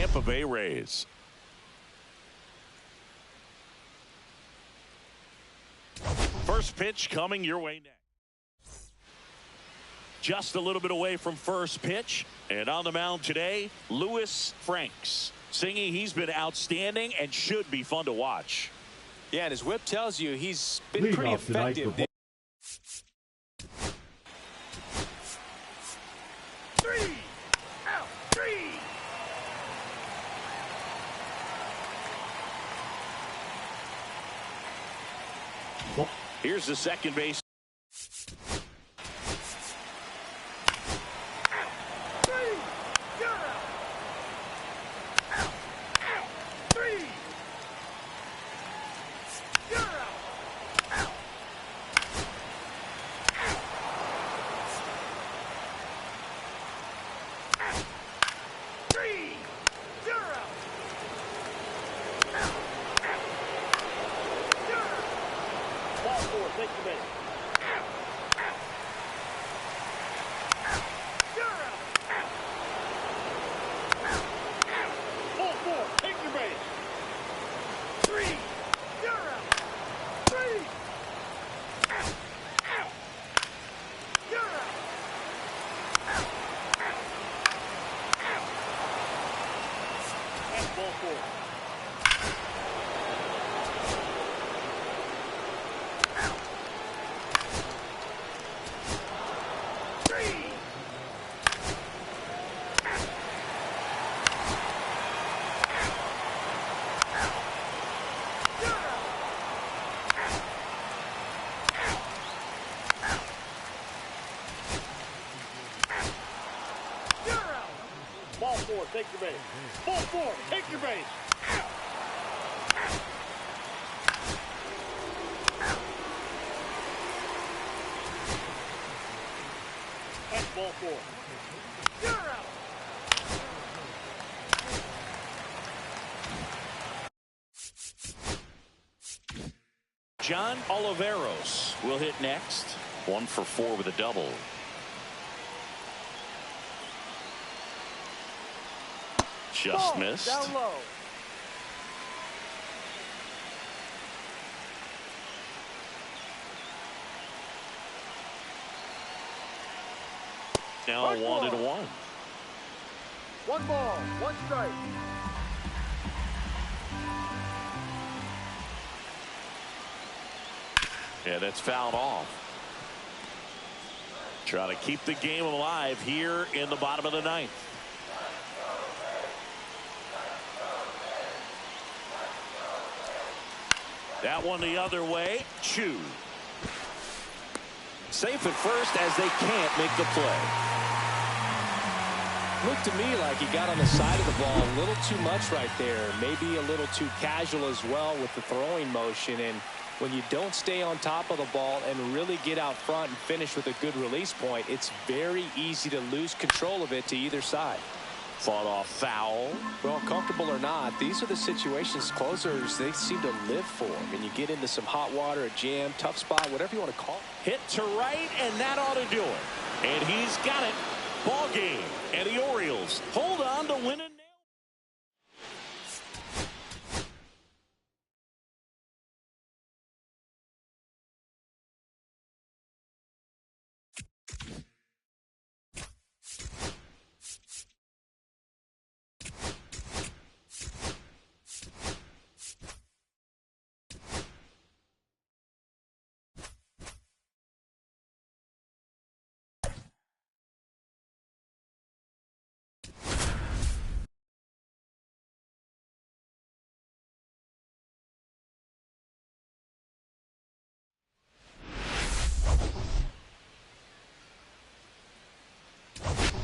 Tampa Bay Rays. First pitch coming your way next. Just a little bit away from first pitch. And on the mound today, Louis Franks. Singy, he's been outstanding and should be fun to watch. Yeah, and his whip tells you he's been pretty effective. Here's the second base. Ball four, take your base. Ball four, take your base. That's ball four. You're out. John Oliveros will hit next. 1 for 4 with a double. Just missed. Down low. Now 1-1. 1 ball, 1 strike. Yeah, that's fouled off. Trying to keep the game alive here in the bottom of the 9th. That one the other way. Chu. Safe at first as they can't make the play. Looked to me like he got on the side of the ball a little too much right there. Maybe a little too casual as well with the throwing motion. And when you don't stay on top of the ball and really get out front and finish with a good release point, it's very easy to lose control of it to either side. Fought off foul. Well, comfortable or not, these are the situations closers they seem to live for. And you get into some hot water, a jam, tough spot, whatever you want to call it. Hit to right, and that ought to do it. And he's got it. Ball game. And the Orioles hold on to win it.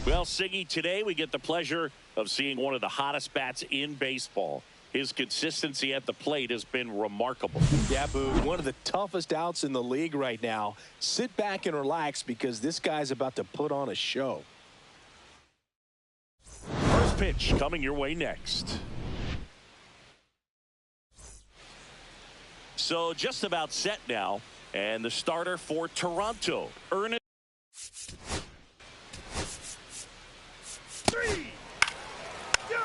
Well, Siggy, today we get the pleasure of seeing one of the hottest bats in baseball. His consistency at the plate has been remarkable. Yeah, Boo, one of the toughest outs in the league right now. Sit back and relax because this guy's about to put on a show. First pitch coming your way next. So just about set now. And the starter for Toronto, Ernest. 3. You're out.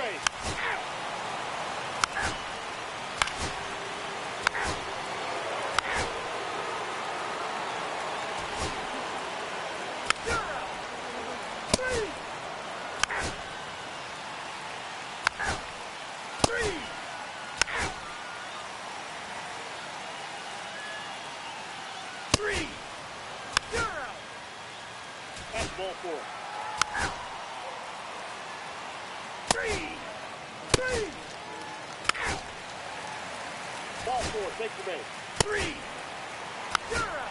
base. Ball four. Ball four, take the base. You're out.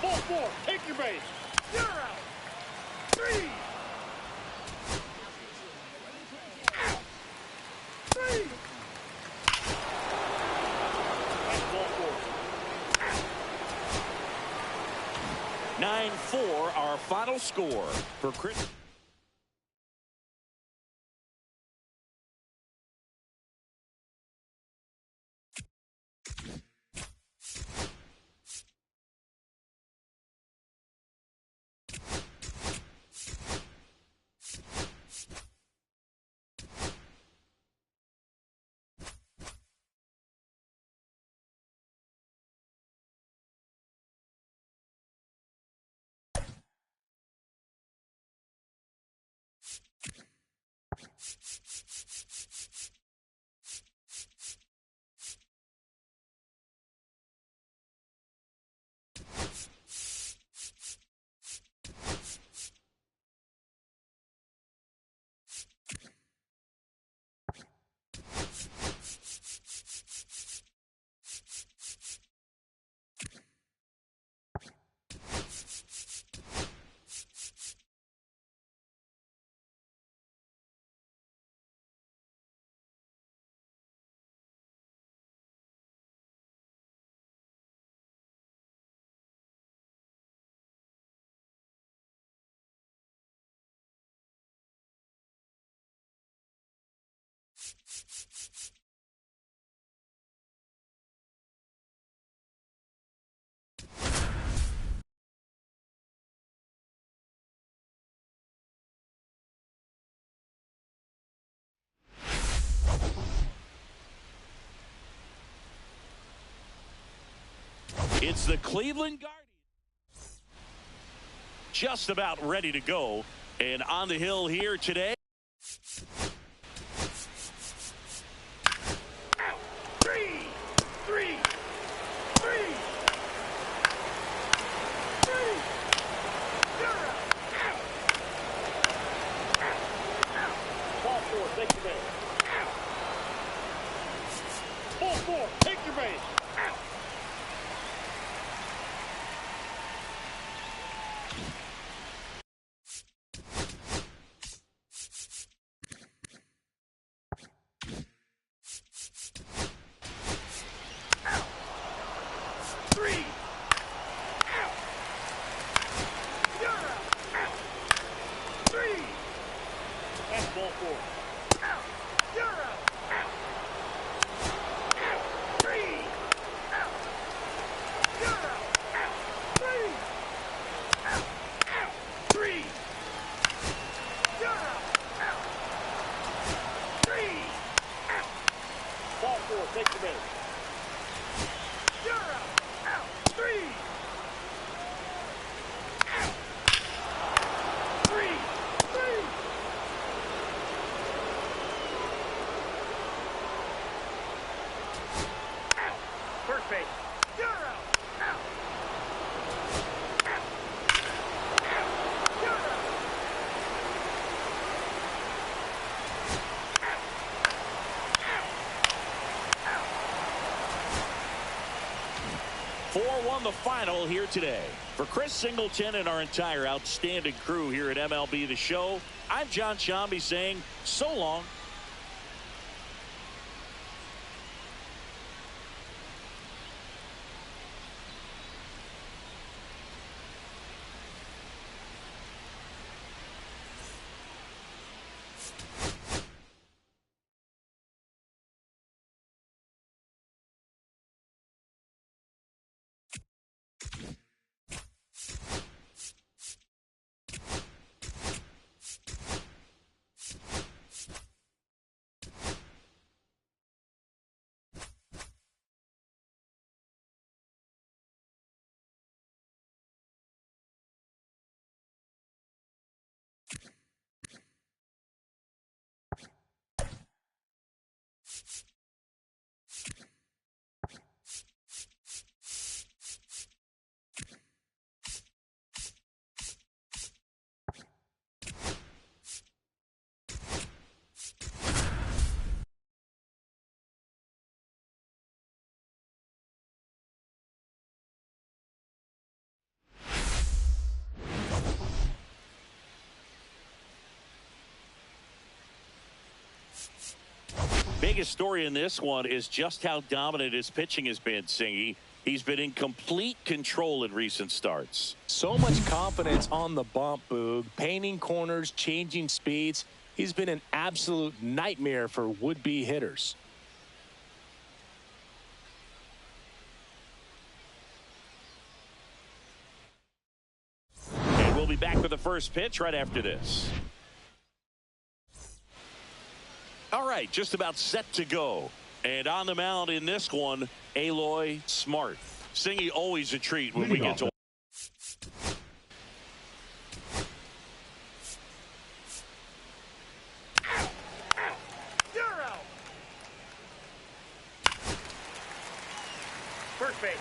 Ball four, take your base. You're out. That's ball four. 9-4, our final score for Chris. It's the Cleveland Guardians. Just about ready to go. And on the hill here today. Ball four, take your base. Ball four, take your base. That's ball four. You're out. Ball four, take the base. You're out. First base. You're out. 4-1 the final here today. For Chris Singleton and our entire outstanding crew here at MLB The Show, I'm John Shambi saying so long. Biggest story in this one is just how dominant his pitching has been, Singy. He's been in complete control in recent starts. So much confidence on the bump, Boog. Painting corners, changing speeds. He's been an absolute nightmare for would-be hitters. And we'll be back with the first pitch right after this. All right, just about set to go. And on the mound in this one, Aloy Smart. Singy, always a treat when we get to... You're out. First base.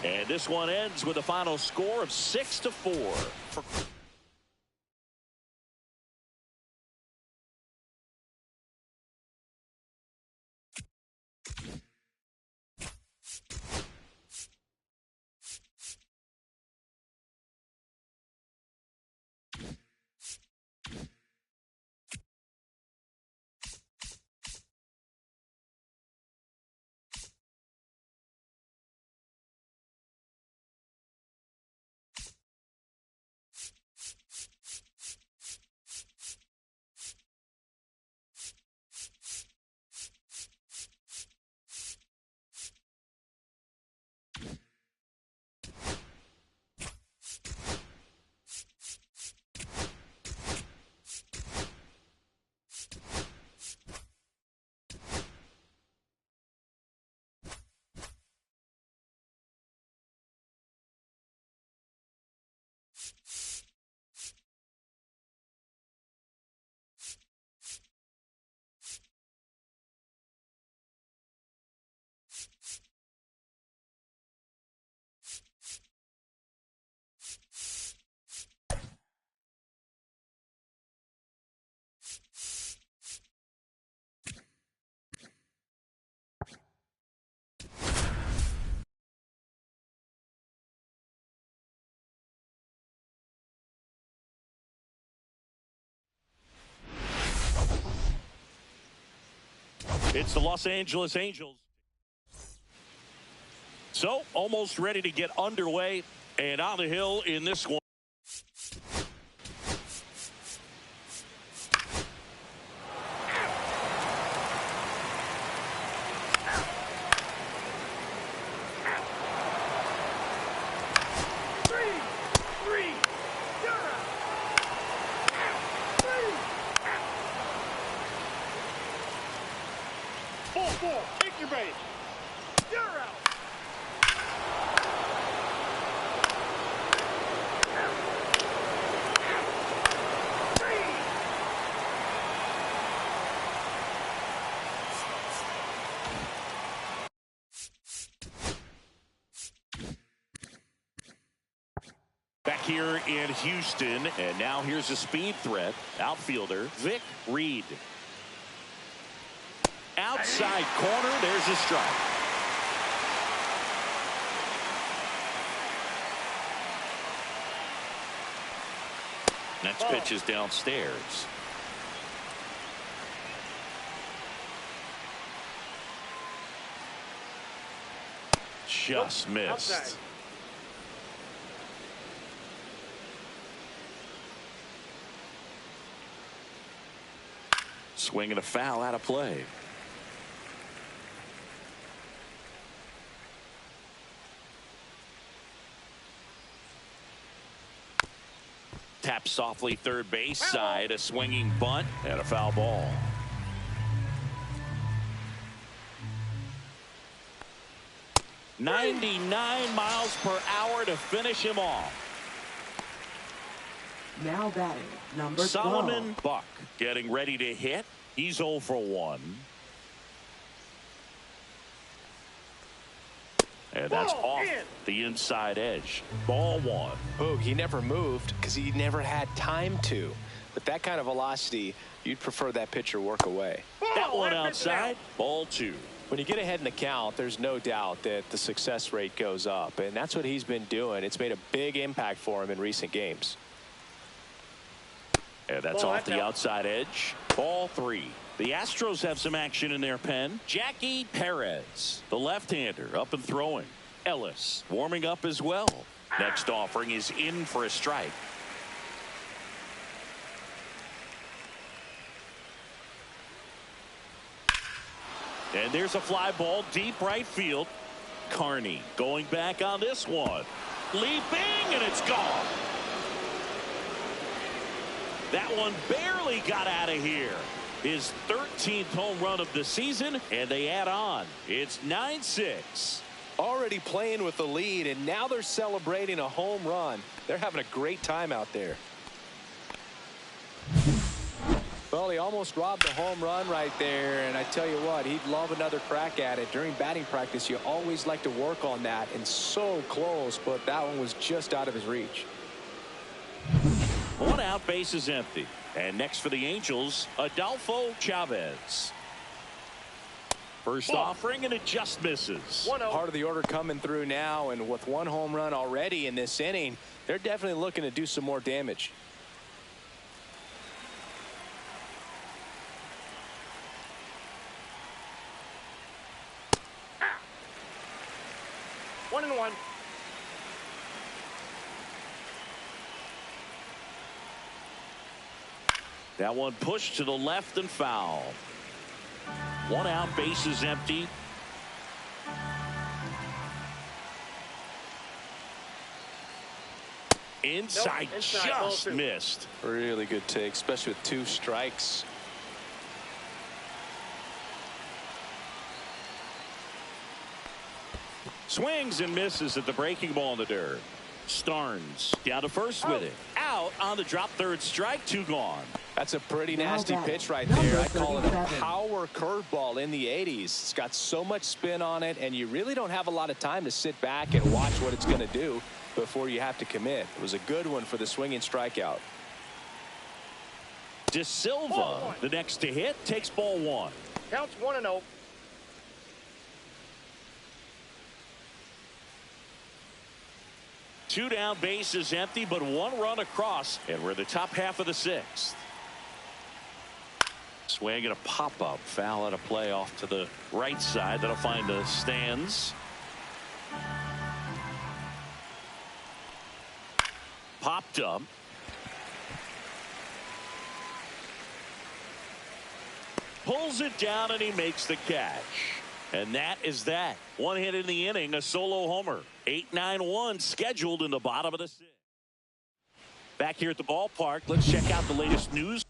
And this one ends with a final score of 6-4. It's the Los Angeles Angels. So almost ready to get underway and on the hill in this one. Four, take your base. You're out. Back here in Houston, and now here's a speed threat. Outfielder Vic Reed. Outside corner, there's a strike. Next pitch is downstairs. Just missed. Outside. Swinging a foul out of play. Tap softly third base side, a swinging bunt and a foul ball. .99 miles per hour to finish him off. Now batting, number 12. Solomon Buck getting ready to hit. He's 0 for 1. And that's off the inside edge. Ball 1. Oh, he never moved because he never had time to. With that kind of velocity, you'd prefer that pitcher work away. That one outside. Ball 2. When you get ahead in the count, there's no doubt that the success rate goes up, and that's what he's been doing. It's made a big impact for him in recent games. And that's off the outside edge. Ball 3. The Astros have some action in their pen. Jackie Perez, the left-hander, up and throwing. Ellis warming up as well. Next offering is in for a strike. And there's a fly ball deep right field. Carney going back on this one. Leaping, and it's gone. That one barely got out of here. His 13th home run of the season, and they add on. It's 9-6. Already playing with the lead, and now they're celebrating a home run. They're having a great time out there. Well, he almost robbed a home run right there, and I tell you what, he'd love another crack at it. During batting practice, you always like to work on that, and so close, but that one was just out of his reach. 1 out, base is empty. And next for the Angels, Adolfo Chavez. First offering, and it just misses. Part of the order coming through now, and with 1 home run already in this inning, they're definitely looking to do some more damage. One and one. That one pushed to the left and foul. 1 out, base is empty. Inside, just missed. Really good take, especially with 2 strikes. Swings and misses at the breaking ball in the dirt. Starnes down to first with it. Out. out on the drop. Third strike, 2 gone. That's a pretty nasty pitch right there. I call it a power curveball in the 80s. It's got so much spin on it, and you really don't have a lot of time to sit back and watch what it's going to do before you have to commit. It was a good one for the swinging strikeout. De Silva, the next to hit, takes ball 1. Counts 1-0. Two down, bases empty, but 1 run across, and we're in the top half of the 6th. Swing and a pop-up, foul out of play off to the right side. That'll find the stands. Popped up. Pulls it down, and he makes the catch. And that is that. 1 hit in the inning, a solo homer. 8-9-1 scheduled in the bottom of the 6th. Back here at the ballpark, let's check out the latest news.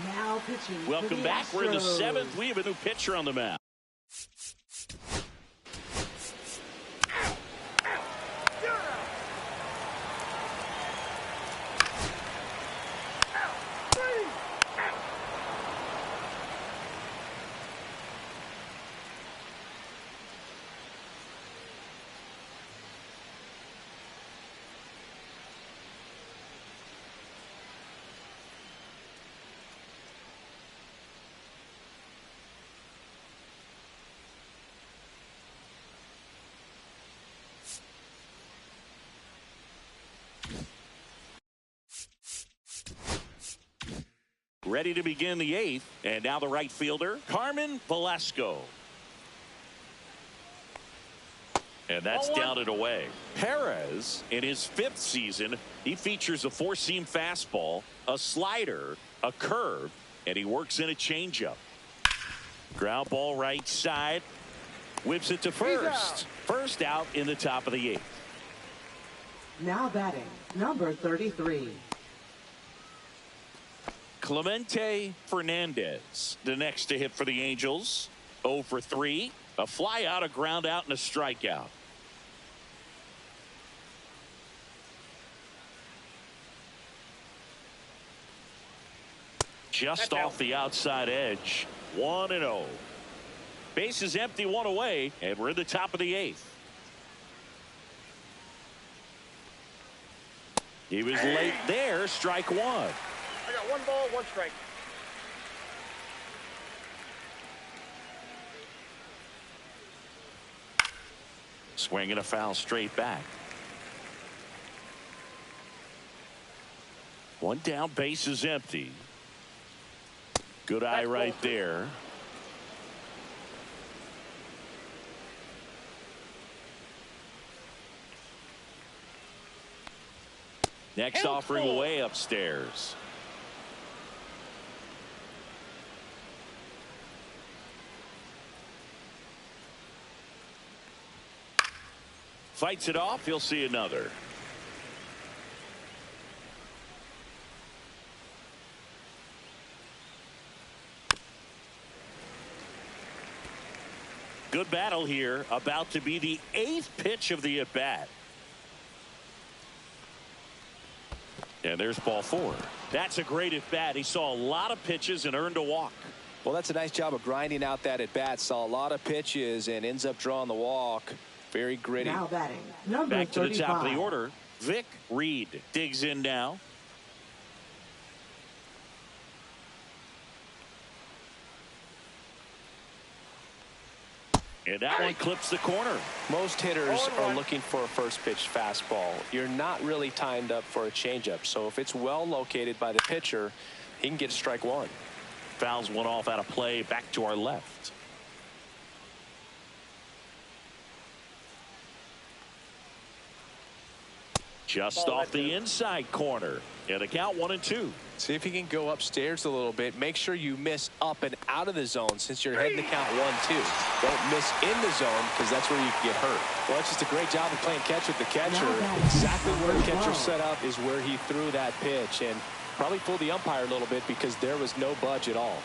Now pitching. Welcome back. We're in the 7th. We have a new pitcher on the mound. Ready to begin the 8th, and now the right fielder, Carmen Velasco. And that's down and away. Perez, in his 5th season, he features a 4-seam fastball, a slider, a curve, and he works in a changeup. Ground ball right side, whips it to first. First out in the top of the 8th. Now batting, number 33. Clemente Fernandez, the next to hit for the Angels. 0 for 3. A fly out, a ground out, and a strikeout. Just off the outside edge. 1-0. Base is empty, 1 away, and we're in the top of the 8th. He was late there. Strike 1. I got 1 ball, 1 strike. Swing and a foul straight back. 1 down, base is empty. Good eye right there. Next offering way upstairs. Fights it off. He'll see another. Good battle here. About to be the 8th pitch of the at-bat. And there's ball 4. That's a great at-bat. He saw a lot of pitches and earned a walk. Well, that's a nice job of grinding out that at-bat. Saw a lot of pitches and ends up drawing the walk. Very gritty. Now batting, number Back to 35. The top of the order. Vic Reed digs in now. And that one clips the corner. Most hitters are looking for a first pitch fastball. You're not really timed up for a changeup. So if it's well located by the pitcher, he can get strike 1. Fouls one off out of play. Back to our left. Just off the inside corner. And a count 1-2. See if you can go upstairs a little bit. Make sure you miss up and out of the zone since you're heading to count 1-2. Don't miss in the zone because that's where you can get hurt. Well, it's just a great job of playing catch with the catcher. Exactly where the catcher set up is where he threw that pitch, and probably fooled the umpire a little bit because there was no budge at all.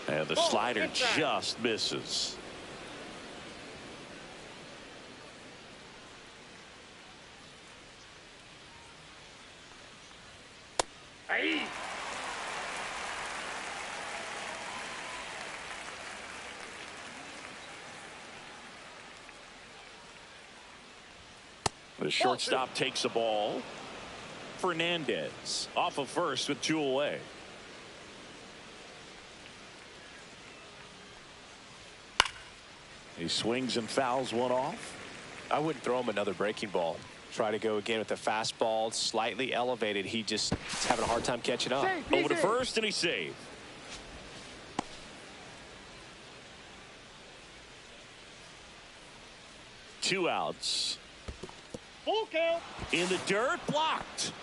And the slider just misses. Hey. The shortstop takes the ball. Fernandez off of first with 2 away. He swings and fouls one off. I wouldn't throw him another breaking ball. Try to go again with the fastball, slightly elevated. He just is having a hard time catching up. Over to first, and he saved. Two outs. Full count. In the dirt, blocked.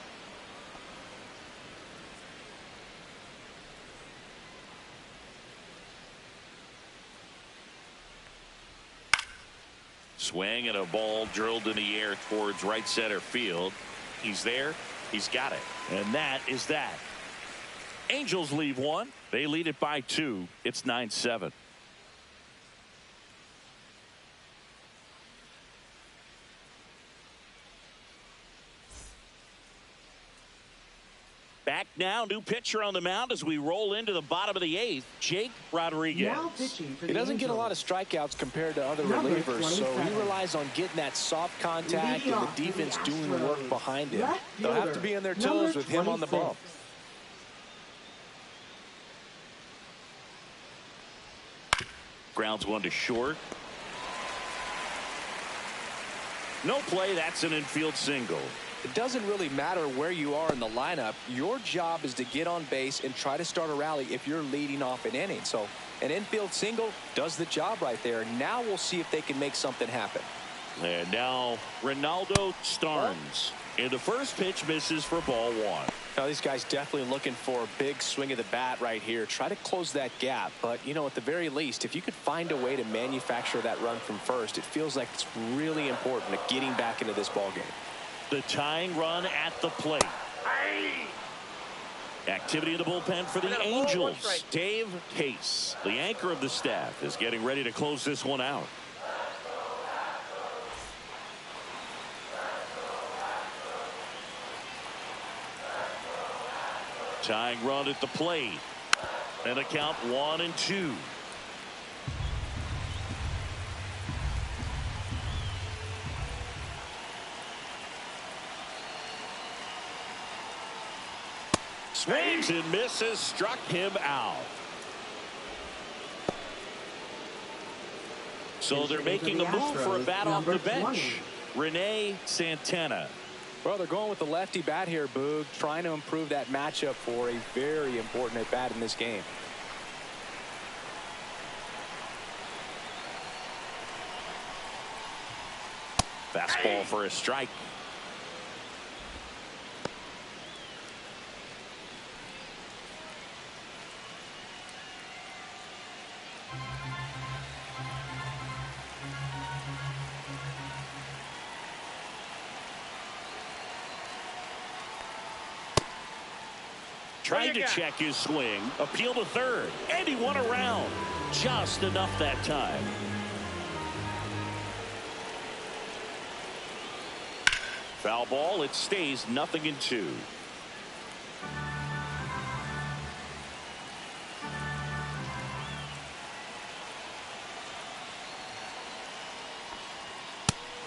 Swing and a ball drilled in the air towards right center field. He's there. He's got it. And that is that. Angels leave one. They lead it by 2. It's 9-7. Back now, new pitcher on the mound as we roll into the bottom of the 8th, Jake Rodriguez. Now pitching for He the doesn't get a Angels. lot of strikeouts compared to other Number relievers, so he 27. relies on getting that soft contact Leading and off the for the defense doing Astros, work behind him. left They'll have to fielder, be on their number toes with him on the 26. bump. Grounds one to short. No play. That's an infield single. It doesn't really matter where you are in the lineup. Your job is to get on base and try to start a rally if you're leading off an inning. So an infield single does the job right there. Now we'll see if they can make something happen. And now Ronaldo Starnes. And the first pitch misses for ball 1. Now these guys definitely looking for a big swing of the bat right here. Try to close that gap. But, you know, at the very least, if you could find a way to manufacture that run from first, it feels like it's really important to getting back into this ball game. The tying run at the plate. Activity in the bullpen for the Angels. Dave Case, the anchor of the staff, is getting ready to close this one out. Tying run at the plate. And a count 1-2. Swings and misses, struck him out. So they're making a move for a bat off the bench. Rene Santana. Well, they're going with the lefty bat here, Boog, trying to improve that matchup for a very important at bat in this game. Fastball for a strike. Tried to check his swing, appeal to third, and he won around. Just enough that time. Foul ball, it stays 0-2.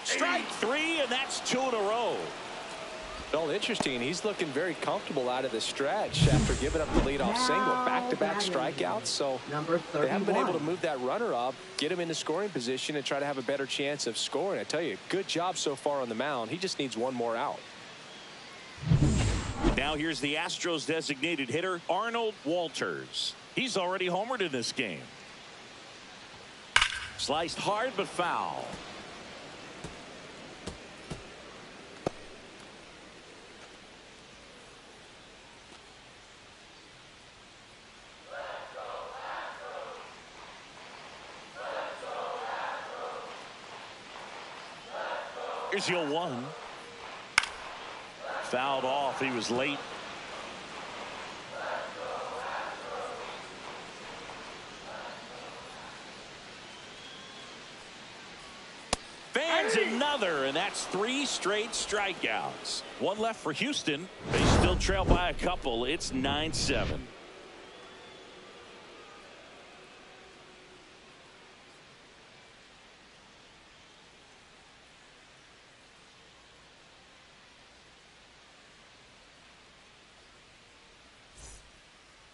Strike three, and that's 2 in a row. Well, interesting. He's looking very comfortable out of the stretch after giving up the leadoff single. Back-to-back strikeouts, so they haven't been able to move that runner up, get him into scoring position, and try to have a better chance of scoring. I tell you, good job so far on the mound. He just needs one more out. Now here's the Astros designated hitter, Arnold Walters. He's already homered in this game. Sliced hard but foul. Here's your 1. Fouled off. He was late. Fans another, and that's 3 straight strikeouts. 1 left for Houston. They still trail by a couple. It's 9-7.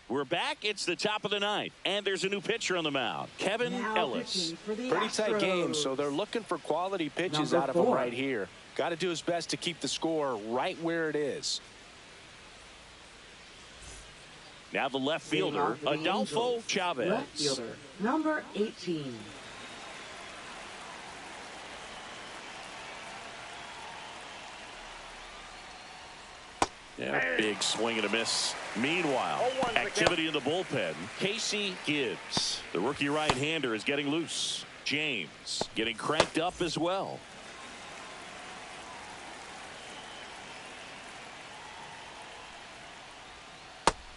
We're back. It's the top of the 9th, and there's a new pitcher on the mound, Kevin Ellis. Pretty tight game, so they're looking for quality pitches out of him right here. Got to do his best to keep the score right where it is. Now the left fielder, Adolfo Chavez. Left fielder, number 18. Yeah, big swing and a miss. Meanwhile, activity in the bullpen. Casey Gibbs, the rookie right-hander, is getting loose. James getting cranked up as well.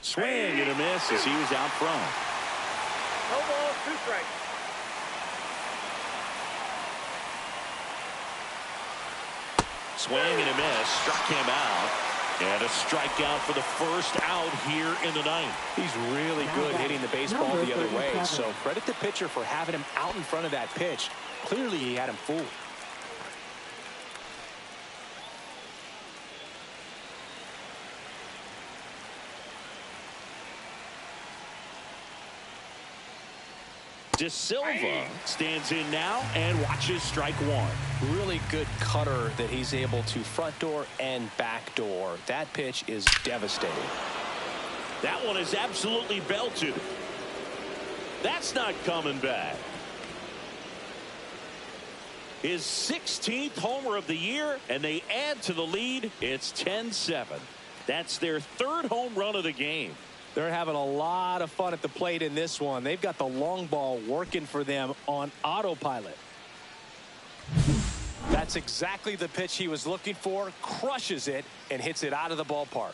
Swing and a miss as he was out front. No ball, 2 strikes. Swing and a miss. Struck him out. And a strikeout for the first out here in the 9th. He's really good hitting the baseball the other way. So credit the pitcher for having him out in front of that pitch. Clearly he had him fooled. De Silva stands in now and watches strike 1. Really good cutter that he's able to front door and back door. That pitch is devastating. That one is absolutely belted. That's not coming back. His 16th homer of the year, and they add to the lead. It's 10-7. That's their 3rd home run of the game. They're having a lot of fun at the plate in this one. They've got the long ball working for them on autopilot. That's exactly the pitch he was looking for. Crushes it and hits it out of the ballpark.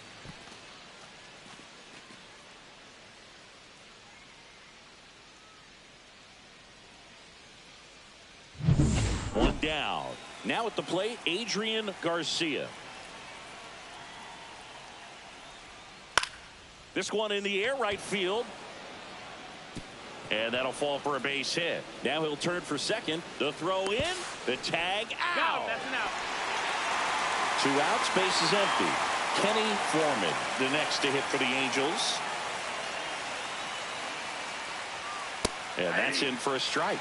One down. Now at the plate, Adrian Garcia. This one in the air, right field. And that'll fall for a base hit. Now he'll turn for second. The throw in. The tag out. No, that's an out. 2 outs, base is empty. Kenny Foreman, the next to hit for the Angels. And that's in for a strike.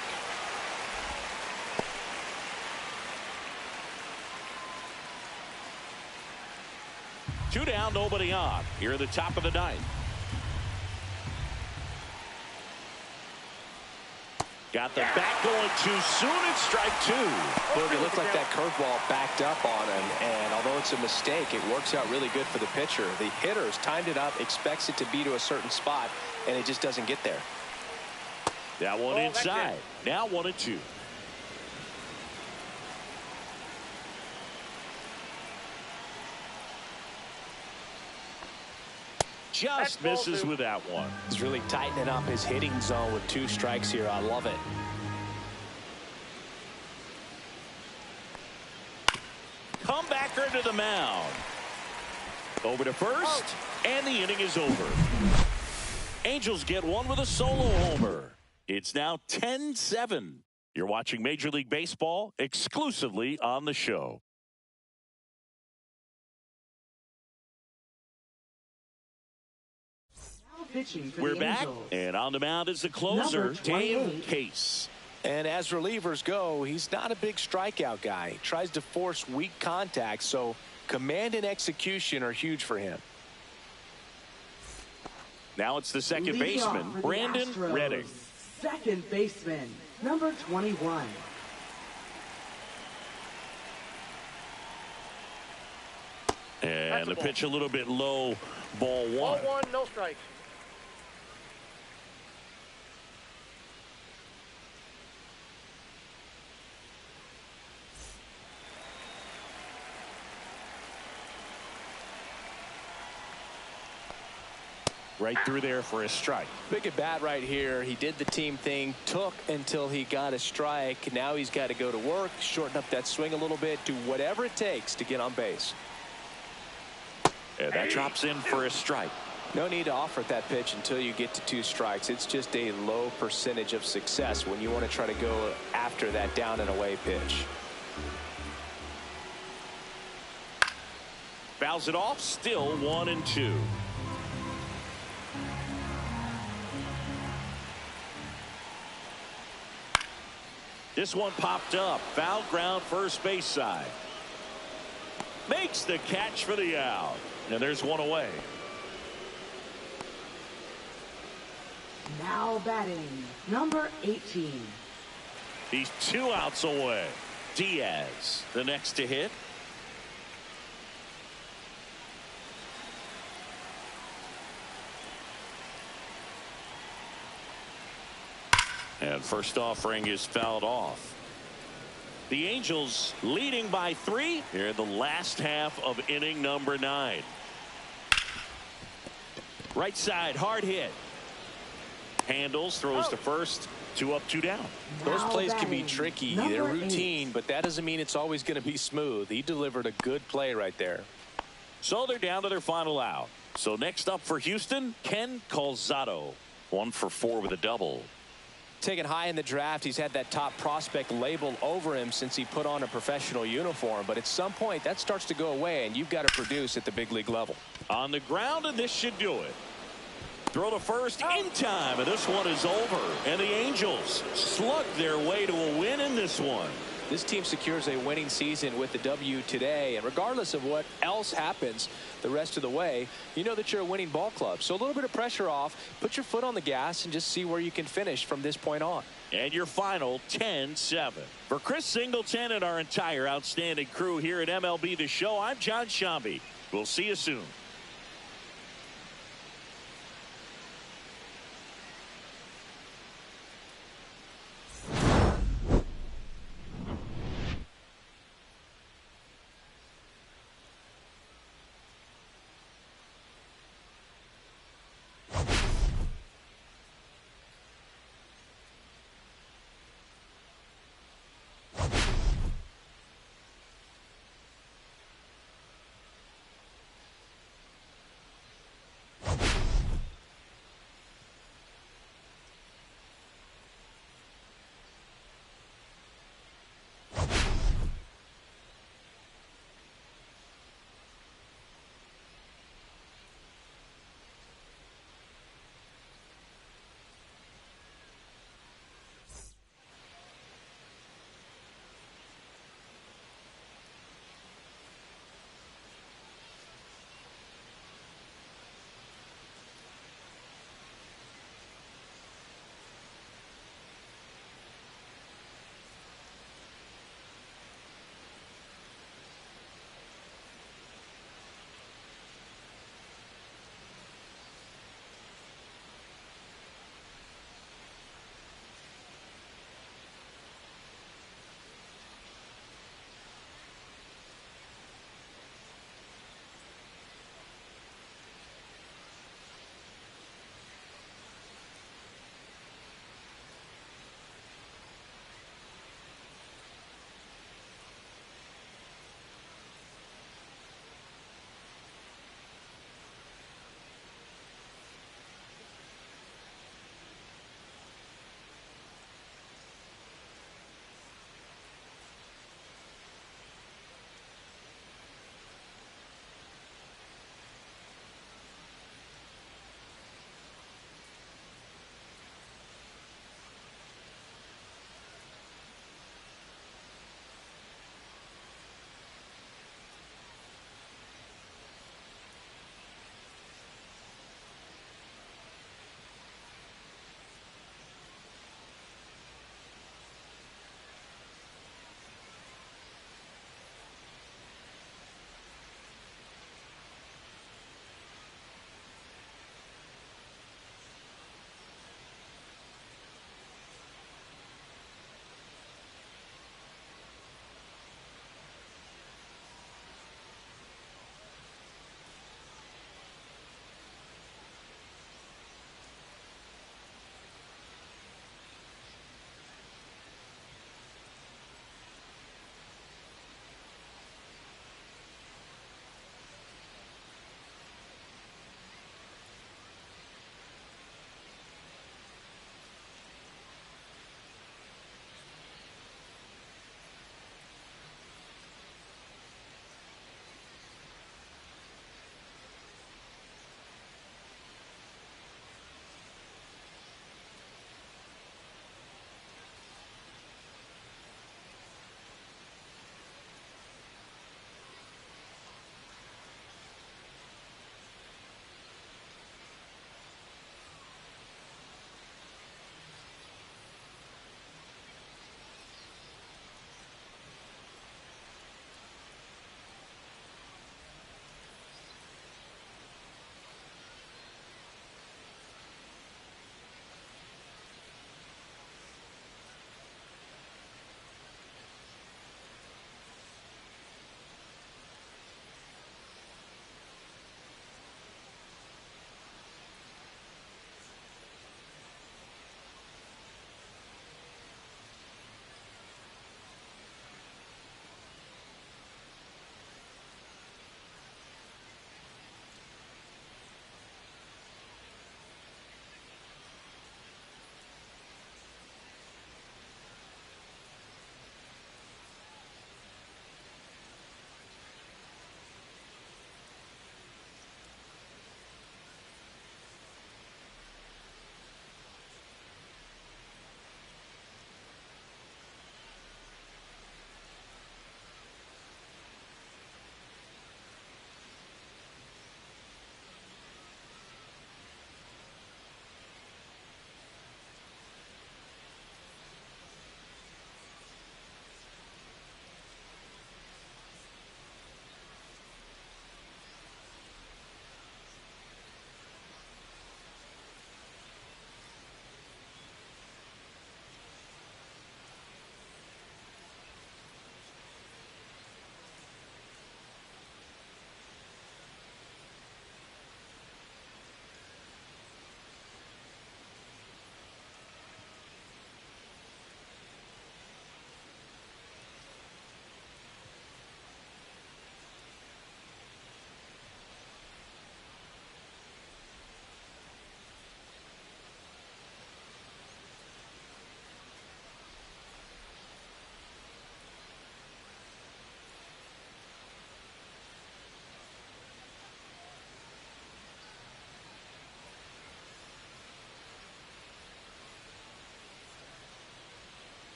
Two down, nobody on. Here at the top of the 9th. Got the bat going too soon. It's strike 2. Look, it looked like that curveball backed up on him, and although it's a mistake, it works out really good for the pitcher. The hitter's timed it up, expects it to be to a certain spot, and it just doesn't get there. That one inside. Now 1-2. Just misses with that one. He's really tightening up his hitting zone with 2 strikes here. I love it. Comebacker to the mound. Over to first, and the inning is over. Angels get one with a solo homer. It's now 10-7. You're watching Major League Baseball exclusively on the show. Now pitching for We're the back, Angels. and on the mound is the closer, Number 28. Dave Case. And as relievers go, he's not a big strikeout guy. He tries to force weak contact, so command and execution are huge for him. Now it's the second Leading off baseman, for the Brandon Astros, Redding. Second baseman, number 21. And the ball. pitch a little bit low, ball Ball one. one, no strike. Right through there for a strike. Big at bat right here. He did the team thing, took until he got a strike. Now he's got to go to work, shorten up that swing a little bit, do whatever it takes to get on base. And that drops in for a strike. No need to offer that pitch until you get to 2 strikes. It's just a low percentage of success when you want to try to go after that down and away pitch. Fouls it off, still 1-2. This one popped up. Foul ground, first base side. Makes the catch for the out. And there's one away. Now batting, number 18. He's 2 outs away. Diaz, the next to hit. And first offering is fouled off. The Angels leading by 3 here in the last half of inning number 9. Right side, hard hit. Handles, throws to first. 2 up, 2 down. Those Now plays can be batting, tricky. number They're 8. routine, but that doesn't mean it's always going to be smooth. He delivered a good play right there. So they're down to their final out. So next up for Houston, Ken Calzado. 1 for 4 with a double. Taken high in the draft, he's had that top prospect label over him since he put on a professional uniform. But at some point, that starts to go away, and you've got to produce at the big league level. On the ground, and this should do it. Throw to first in time, and this one is over. And the Angels slug their way to a win in this one. This team secures a winning season with the W today, and regardless of what else happens the rest of the way, you know that you're a winning ball club. So a little bit of pressure off, put your foot on the gas, and just see where you can finish from this point on. And your final 10-7. For Chris Singleton and our entire outstanding crew here at MLB The Show, I'm John Shambi. We'll see you soon.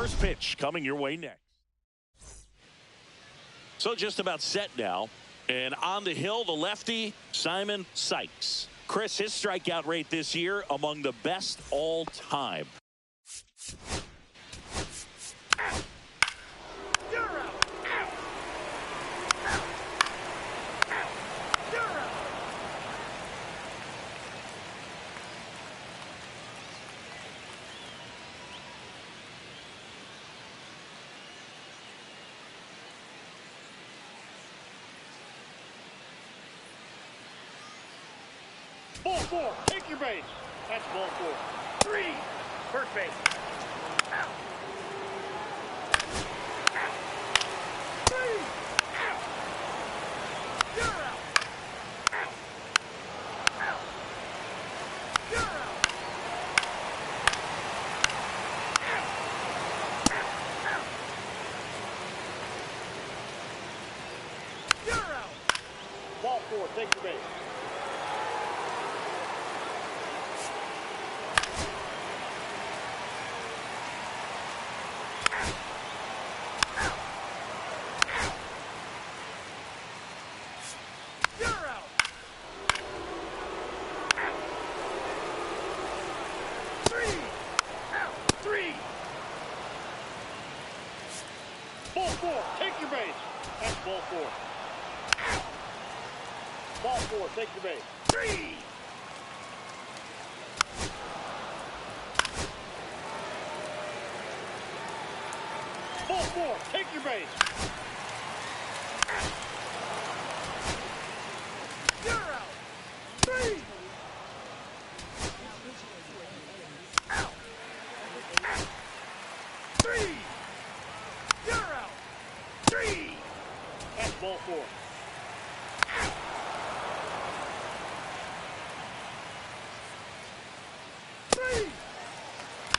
First pitch coming your way next. So just about set now. And on the hill, the lefty, Simon Sykes. Chris, his strikeout rate this year among the best all time. You're out. You're out. Ball four. Take your base. That's ball four. 3. First base. Out. Out. 3. Out. You're out. Out. Out. You're out. Out. Out. Out. You're out. Ball four. Take your base. You're out. Out. 3. Out. 3. Ball four. Take your base. That's ball four. Out. Ball four. Take your base. 3. Ball four. Take your base. Out. You're out. 3. Out. Out. 3. You're out. 3. That's ball four. Out. 3.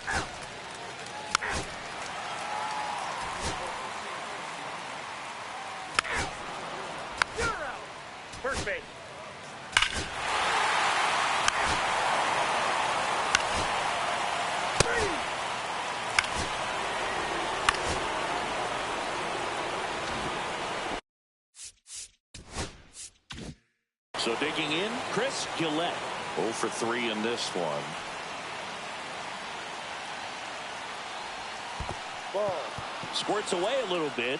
Out. Out. Out. You're out. First base. So digging in, Chris Gillette. 0 for 3 in this one. Ball. Squirts away a little bit.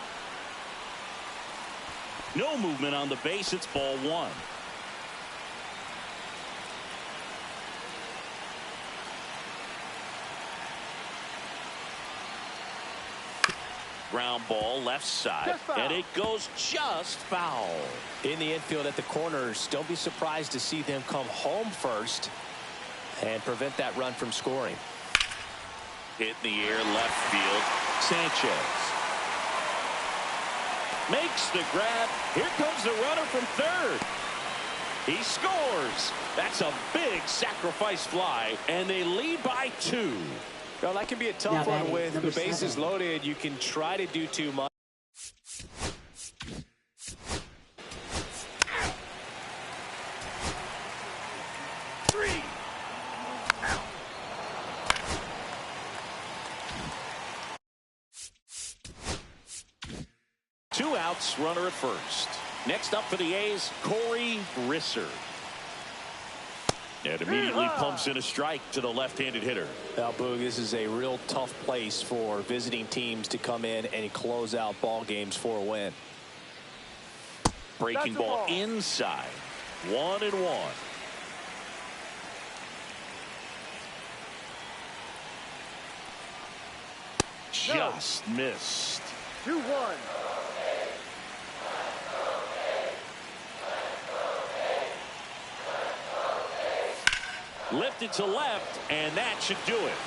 No movement on the base. It's ball 1. Ground ball left side, and it goes just foul. In the infield at the corners, don't be surprised to see them come home first and prevent that run from scoring. Hit in the air left field. Sanchez makes the grab. Here comes the runner from third. He scores. That's a big sacrifice fly, and they lead by 2. Well, that can be a tough one with the bases loaded. You can try to do too much. Two outs, runner at first. Next up for the A's, Corey Risser. And immediately pumps in a strike to the left-handed hitter. Now, Boog, this is a real tough place for visiting teams to come in and close out ball games for a win. Breaking ball inside. 1-1. Just missed. 2-1. Lifted to left, and that should do it.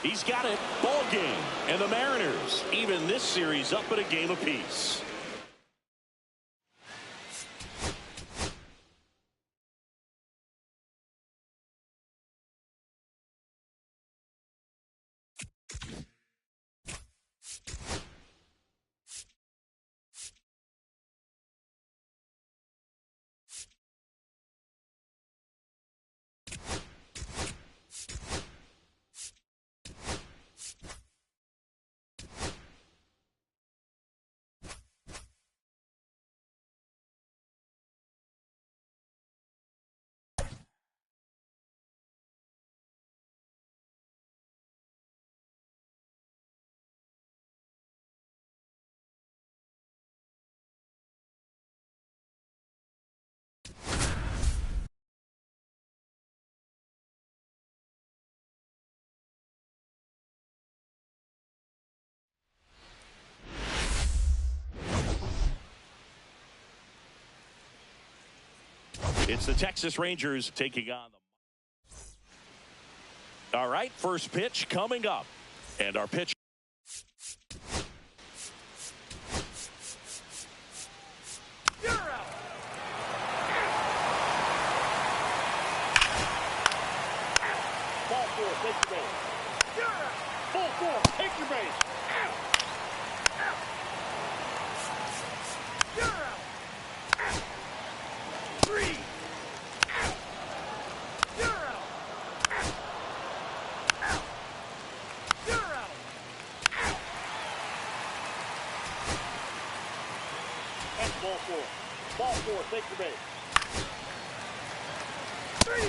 He's got it. Ball game. And the Mariners even this series up at a game apiece. It's the Texas Rangers taking on them. All right, first pitch coming up. And our pitch. You're out. Ball four, take your base. You're out. Ball four, take your base. Out. Out. You're out. Out. 3. Out. You're out. Out. Out. You're out. Out. That's ball four. Ball four, take your base. 3.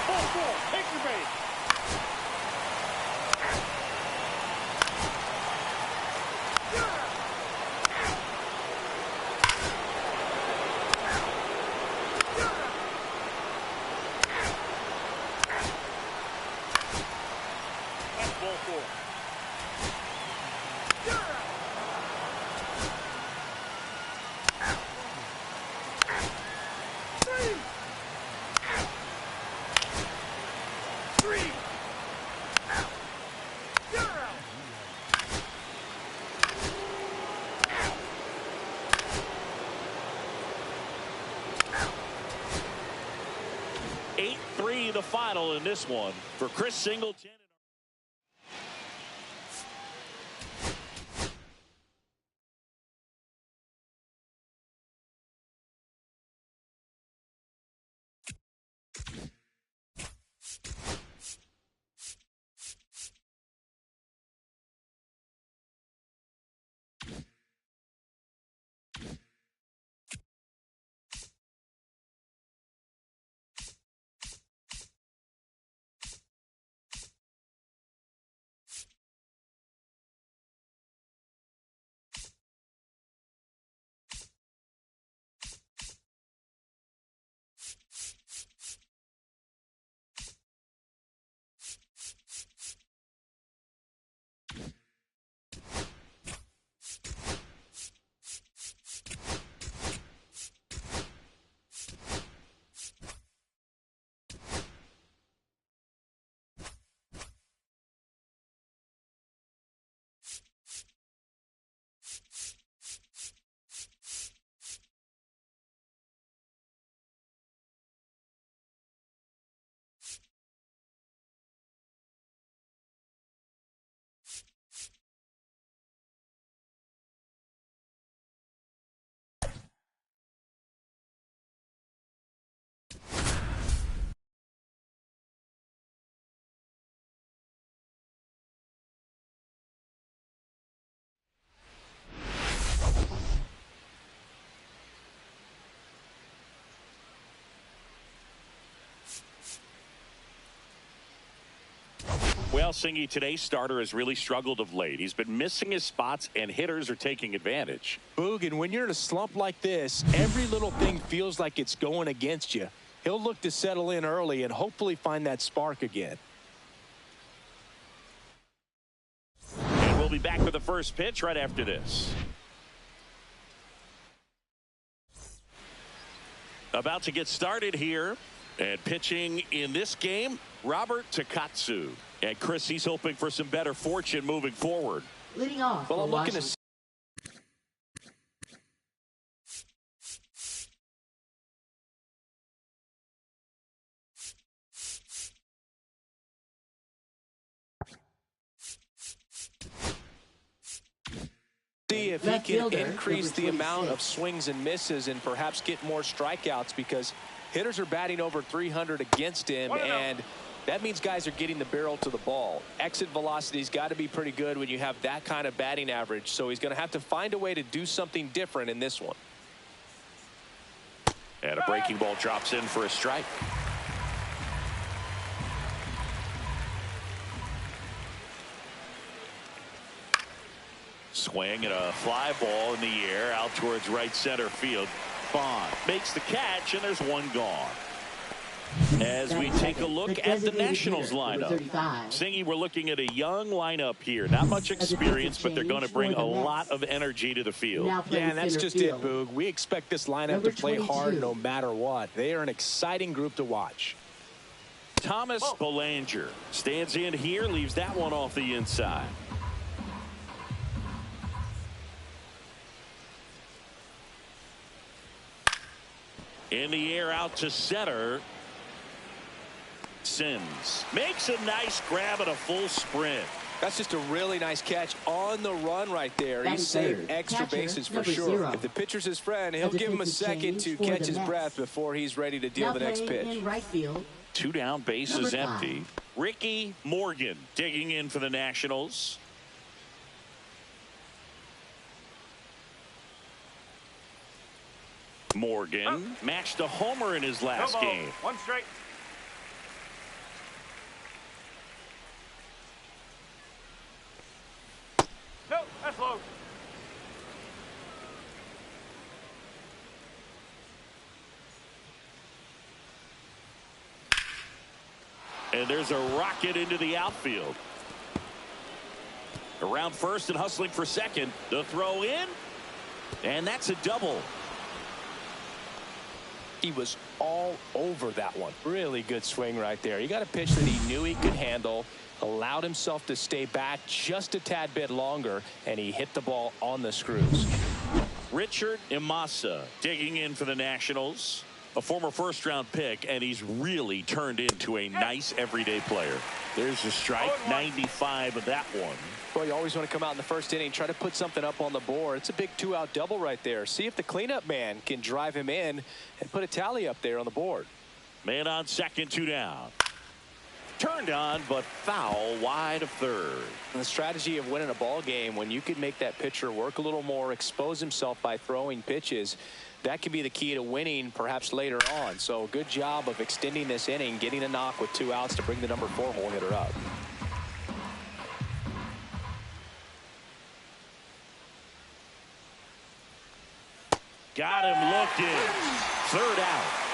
Ball four, take your base. You're out. You're out. That's ball four. You're out. Out. Out. 3. Out. 3. Out. You're out. Out. Out. 8-3 the final in this one for Chris Singleton. Well, Singy, today's starter has really struggled of late. He's been missing his spots, and hitters are taking advantage. Boog, and when you're in a slump like this, every little thing feels like it's going against you. He'll look to settle in early and hopefully find that spark again. And we'll be back with the first pitch right after this. About to get started here. And pitching in this game, Robert Takatsu. And Chris, he's hoping for some better fortune moving forward. Leading off. Well, I'm looking to see if he can increase the amount of swings and misses and perhaps get more strikeouts, because hitters are batting over 300 against him, and that means guys are getting the barrel to the ball. Exit velocity's got to be pretty good when you have that kind of batting average, so he's going to have to find a way to do something different in this one. And a breaking ball drops in for a strike. Swing and a fly ball in the air out towards right center field. Bond makes the catch, and there's one gone. As we take a look at the Nationals lineup. Singy, we're looking at a young lineup here. Not much experience, but they're going to bring a lot of energy to the field. Yeah, and that's just it, Boog. We expect this lineup to play hard no matter what. They are an exciting group to watch. Thomas Belanger stands in here, leaves that one off the inside. In the air out to center. Sims makes a nice grab at a full sprint. That's just a really nice catch on the run right there. He saved extra bases for sure. If the pitcher's his friend, he'll give him a second to catch his breath before he's ready to deal the next pitch. Two down, bases empty. Ricky Morgan digging in for the Nationals. Morgan matched a homer in his last game. One strike. No, that's low. And there's a rocket into the outfield. Around first and hustling for second. The throw in. And that's a double. He was all over that one. Really good swing right there. He got a pitch that he knew he could handle, allowed himself to stay back just a tad bit longer, and he hit the ball on the screws. Richard Imasa digging in for the Nationals. A former first-round pick, and he's really turned into a nice everyday player. There's a strike, 95 of that one. Well, you always want to come out in the first inning, try to put something up on the board. It's a big two-out double right there. See if the cleanup man can drive him in and put a tally up there on the board. Man on second, two down. Turned on, but foul wide of third. And the strategy of winning a ball game, when you can make that pitcher work a little more, expose himself by throwing pitches, that can be the key to winning perhaps later on. So good job of extending this inning, getting a knock with 2 outs to bring the number 4 hole hitter up. Got him looking. Third out.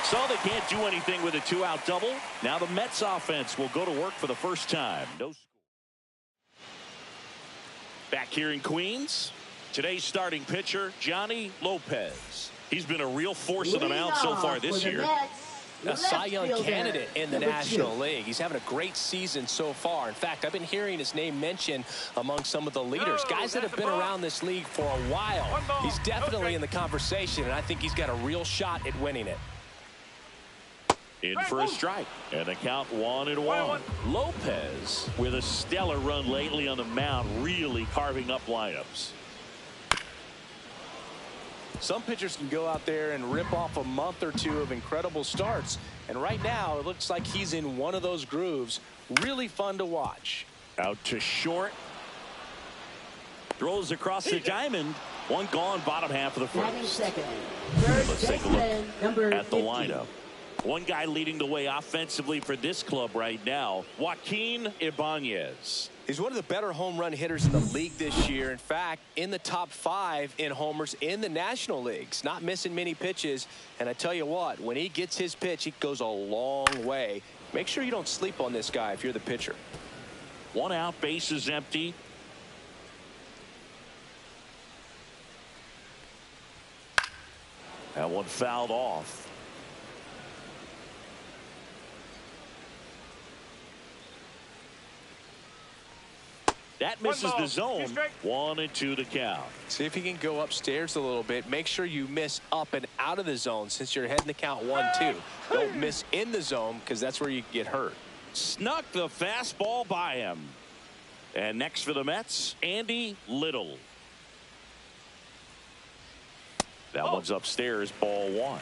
So they can't do anything with a 2-out double. Now the Mets offense will go to work for the first time. No score. Back here in Queens, today's starting pitcher, Johnny Lopez. He's been a real force on the mound so far this year. A Cy Young candidate in the National League. He's having a great season so far. In fact, I've been hearing his name mentioned among some of the leaders, guys that have been around this league for a while. He's definitely in the conversation, and I think he's got a real shot at winning it. In for a strike, and the count 1-1. Lopez with a stellar run lately on the mound, really carving up lineups. Some pitchers can go out there and rip off a month or two of incredible starts, and right now it looks like he's in one of those grooves. Really fun to watch. Out to short. Throws across the diamond. One gone, bottom half of the first. Let's take a look at the lineup. One guy leading the way offensively for this club right now, Joaquin Ibanez. He's one of the better home run hitters in the league this year. In fact, in the top 5 in homers in the National Leagues. Not missing many pitches. And I tell you what, when he gets his pitch, it goes a long way. Make sure you don't sleep on this guy if you're the pitcher. 1 out, bases empty. That one fouled off. That misses the zone. 1-2 the count. See if you can go upstairs a little bit. Make sure you miss up and out of the zone since you're heading the count 1-2. Don't miss in the zone because that's where you get hurt. Snuck the fastball by him. And next for the Mets, Andy Little. That one's upstairs, ball 1.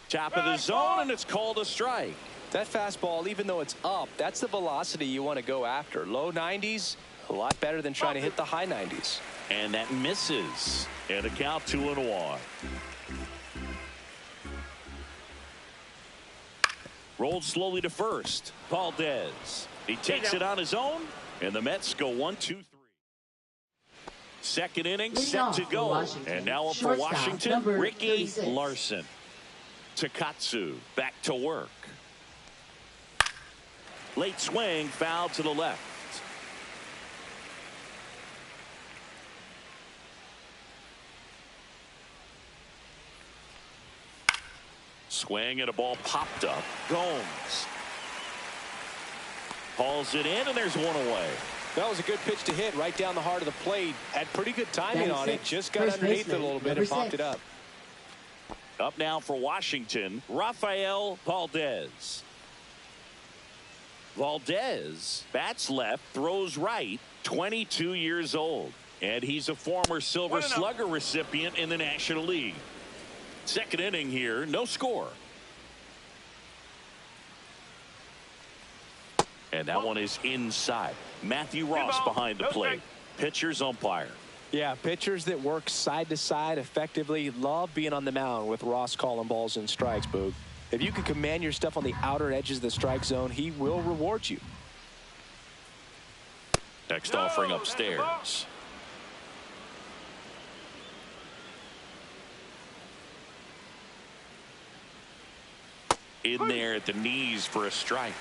Top of the zone, and it's called a strike. That fastball, even though it's up, that's the velocity you want to go after. Low 90s, a lot better than trying to hit the high 90s. And that misses. And a count 2-1. Rolled slowly to first. Valdez. He takes it on his own, and the Mets go 1-2-3. Second inning Leading set off to for go. Washington, And now up for shortstop, Washington, number Ricky 36. Larson. Takatsu back to work. Late swing, foul to the left. Swing and a ball popped up. Gomes hauls it in, and there's one away. That was a good pitch to hit right down the heart of the plate. Had pretty good timing on it. 96, Just got first underneath it a baseman, little bit number and popped 6. it up. Up now for Washington, Rafael Valdez. Valdez bats left, throws right, 22 years old. And he's a former Silver Slugger recipient in the National League. Second inning here, no score. And that one is inside. Matthew Ross behind the plate. Pitcher's umpire. Yeah, pitchers that work side to side effectively love being on the mound with Ross calling balls and strikes, Boog. If you can command your stuff on the outer edges of the strike zone, he will reward you. Next offering upstairs. In there at the knees for a strike.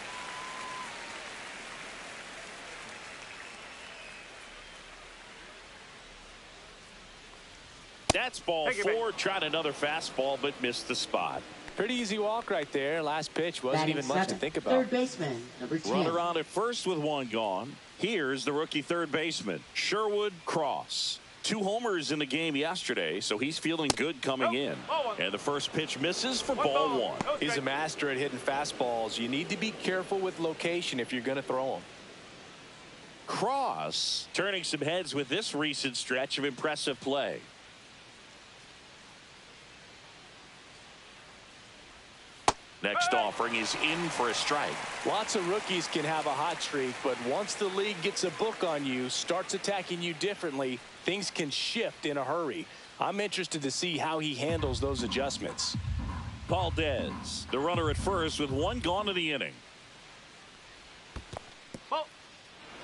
That's ball 4. Tried another fastball, but missed the spot. Pretty easy walk right there. Last pitch wasn't even much to think about. Third baseman, number 10. Runner on at first with one gone. Here's the rookie third baseman, Sherwood Cross. 2 homers in the game yesterday, so he's feeling good coming in. And the first pitch misses for ball 1. He's a master at hitting fastballs. You need to be careful with location if you're going to throw them. Cross turning some heads with this recent stretch of impressive play. Next offering is in for a strike. Lots of rookies can have a hot streak, but once the league gets a book on you, starts attacking you differently, things can shift in a hurry. I'm interested to see how he handles those adjustments. Valdez, the runner at first with one gone in the inning.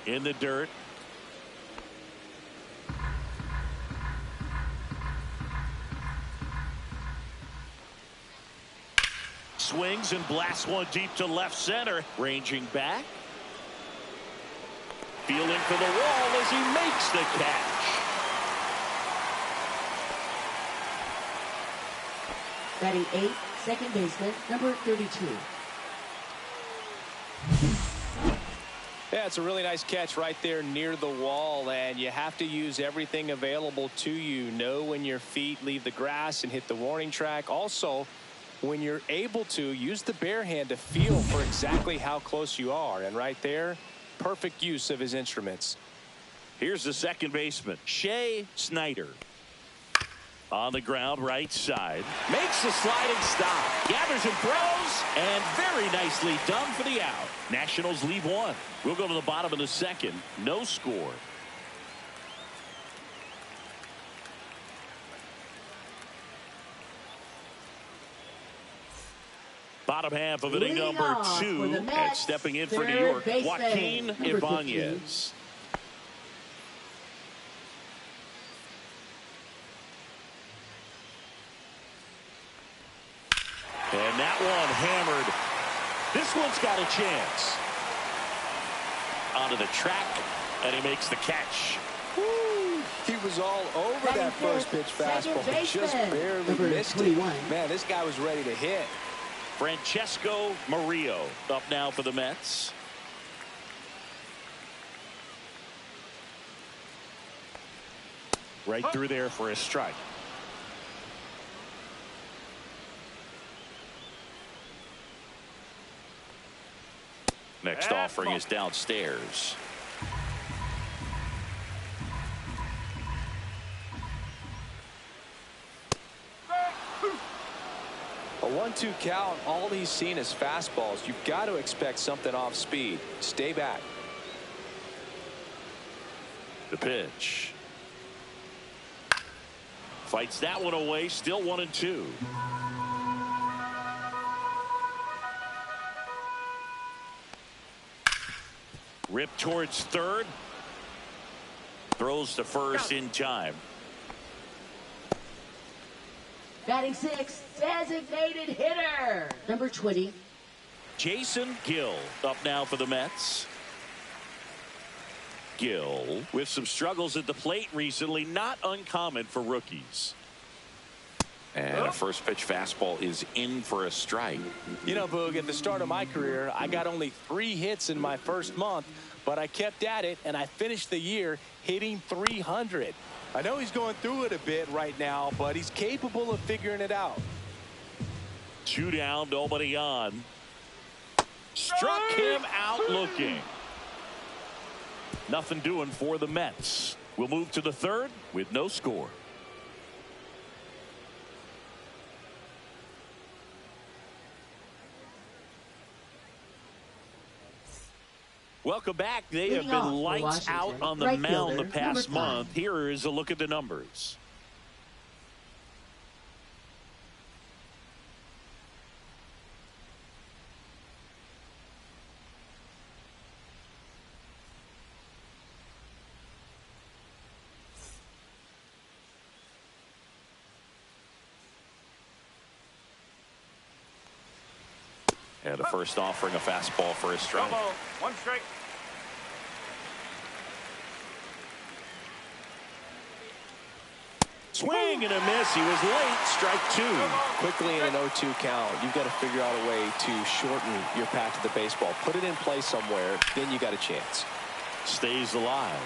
In the dirt. Swings and blasts one deep to left center. Ranging back. Feeling for the wall as he makes the catch. Batting 8, second baseman, number 32. Yeah, it's a really nice catch right there near the wall, and you have to use everything available to you. Know when your feet leave the grass and hit the warning track. Also, when you're able to, use the bare hand to feel for exactly how close you are. And right there, perfect use of his instruments. Here's the second baseman, Shea Snyder. On the ground, right side. Makes the sliding stop. Gathers and throws. And very nicely done for the out. Nationals leave 1. We'll go to the bottom of the second. No score. Bottom half of inning Leading number off 2. for the And Mets, stepping in for New third York, baseman, Joaquin number Ibanez. And that one hammered. This one's got a chance. Onto the track, and he makes the catch. Woo! He was all over that first pitch fastball. Just barely number missed 21. it. Man, this guy was ready to hit. Francesco Murillo up now for the Mets. Right through there for a strike. Next offering is downstairs. A 1-2 count, all he's seen is fastballs. You've got to expect something off speed. Stay back. The pitch. Fights that one away, still 1-2. Rip towards third. Throws to first in time. Batting six, designated hitter, number 20. Jason Gill up now for the Mets. Gill with some struggles at the plate recently, not uncommon for rookies. And a first pitch fastball is in for a strike. You know, Boog, at the start of my career, I got only 3 hits in my first month, but I kept at it, and I finished the year hitting 300. I know he's going through it a bit right now, but he's capable of figuring it out. 2 down, nobody on. Struck him out looking. Nothing doing for the Mets. We'll move to the third with no score. Welcome back. They have been lights out on the mound the past month. Here is a look at the numbers. And a first offering, a fastball for a strike. 1 strike. Swing and a miss. He was late. Strike 2. Quickly in an 0-2 count, you've got to figure out a way to shorten your path to the baseball. Put it in play somewhere, then you got a chance. Stays alive.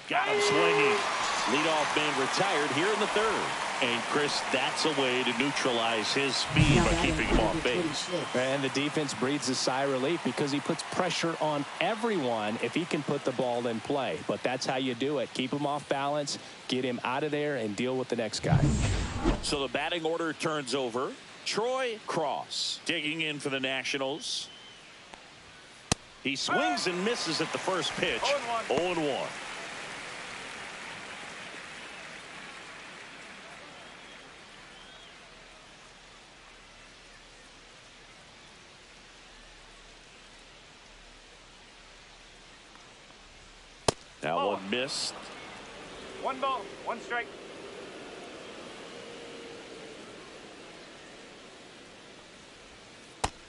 Got him swinging. Leadoff man retired here in the third. And Chris, that's a way to neutralize his speed by keeping him off base. And the defense breathes a sigh of relief because he puts pressure on everyone if he can put the ball in play. But that's how you do it. Keep him off balance, get him out of there, and deal with the next guy. So the batting order turns over. Troy Cross digging in for the Nationals. He swings and misses at the first pitch. 0-1. Now one missed. 1 ball, 1 strike.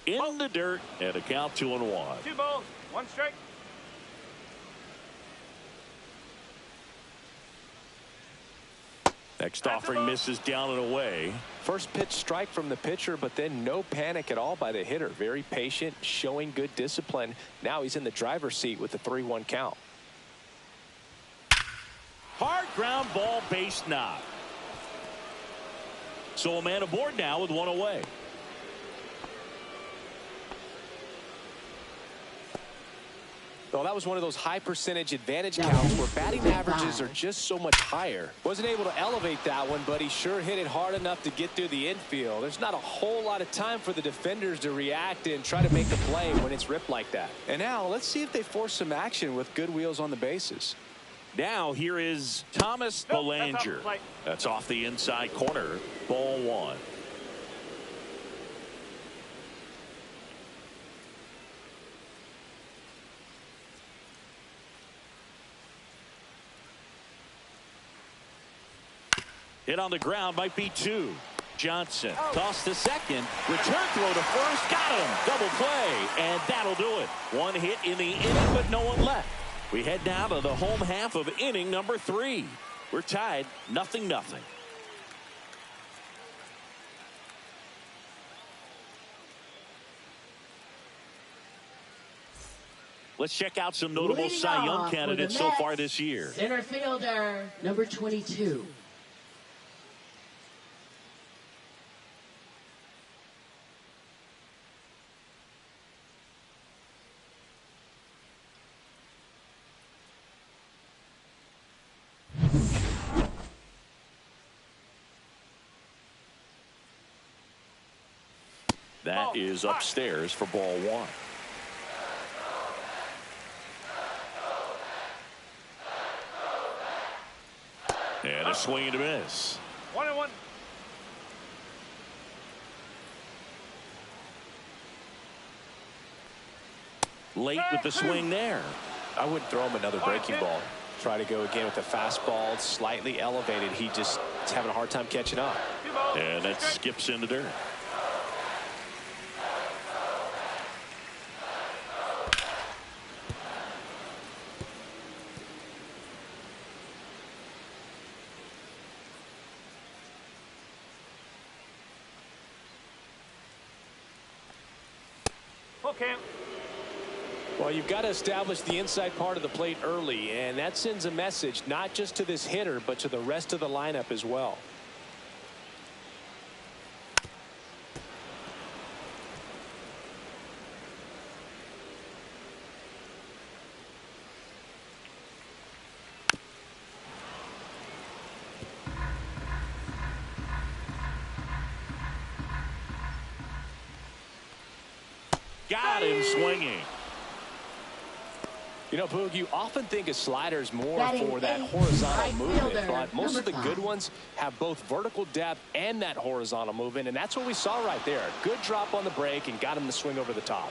In the dirt and a count 2-1. 2 balls, 1 strike. Next offering misses down and away. First pitch strike from the pitcher, but then no panic at all by the hitter. Very patient, showing good discipline. Now he's in the driver's seat with the 3-1 count. Hard ground ball, base knock. So a man aboard now with 1 away. Well, that was one of those high percentage advantage counts where batting averages are just so much higher. Wasn't able to elevate that one, but he sure hit it hard enough to get through the infield. There's not a whole lot of time for the defenders to react and try to make the play when it's ripped like that. And now let's see if they force some action with good wheels on the bases. Now here is Thomas Belanger. That's off the inside corner. Ball 1. Hit on the ground, might be 2. Johnson tossed to second, return throw to first, got him, double play, and that'll do it. 1 hit in the inning, but no one left. We head now to the home half of inning number 3. We're tied 0-0. Let's check out some notable Cy Young candidates so far this year. Center fielder, number 22. That is upstairs for ball 1. And a swing and a miss. 1-1. late with the swing there. I wouldn't throw him another breaking ball. Try to go again with the fastball, slightly elevated. He just is having a hard time catching up. And that skips into dirt. Okay. Well, you've got to establish the inside part of the plate early, and that sends a message not just to this hitter, but to the rest of the lineup as well. Got him swinging. You know, Boog, you often think of sliders more Batting for that eighth, horizontal right movement, fielder, but most of the number good 5. ones have both vertical depth and that horizontal movement, and that's what we saw right there. Good drop on the break and got him to swing over the top.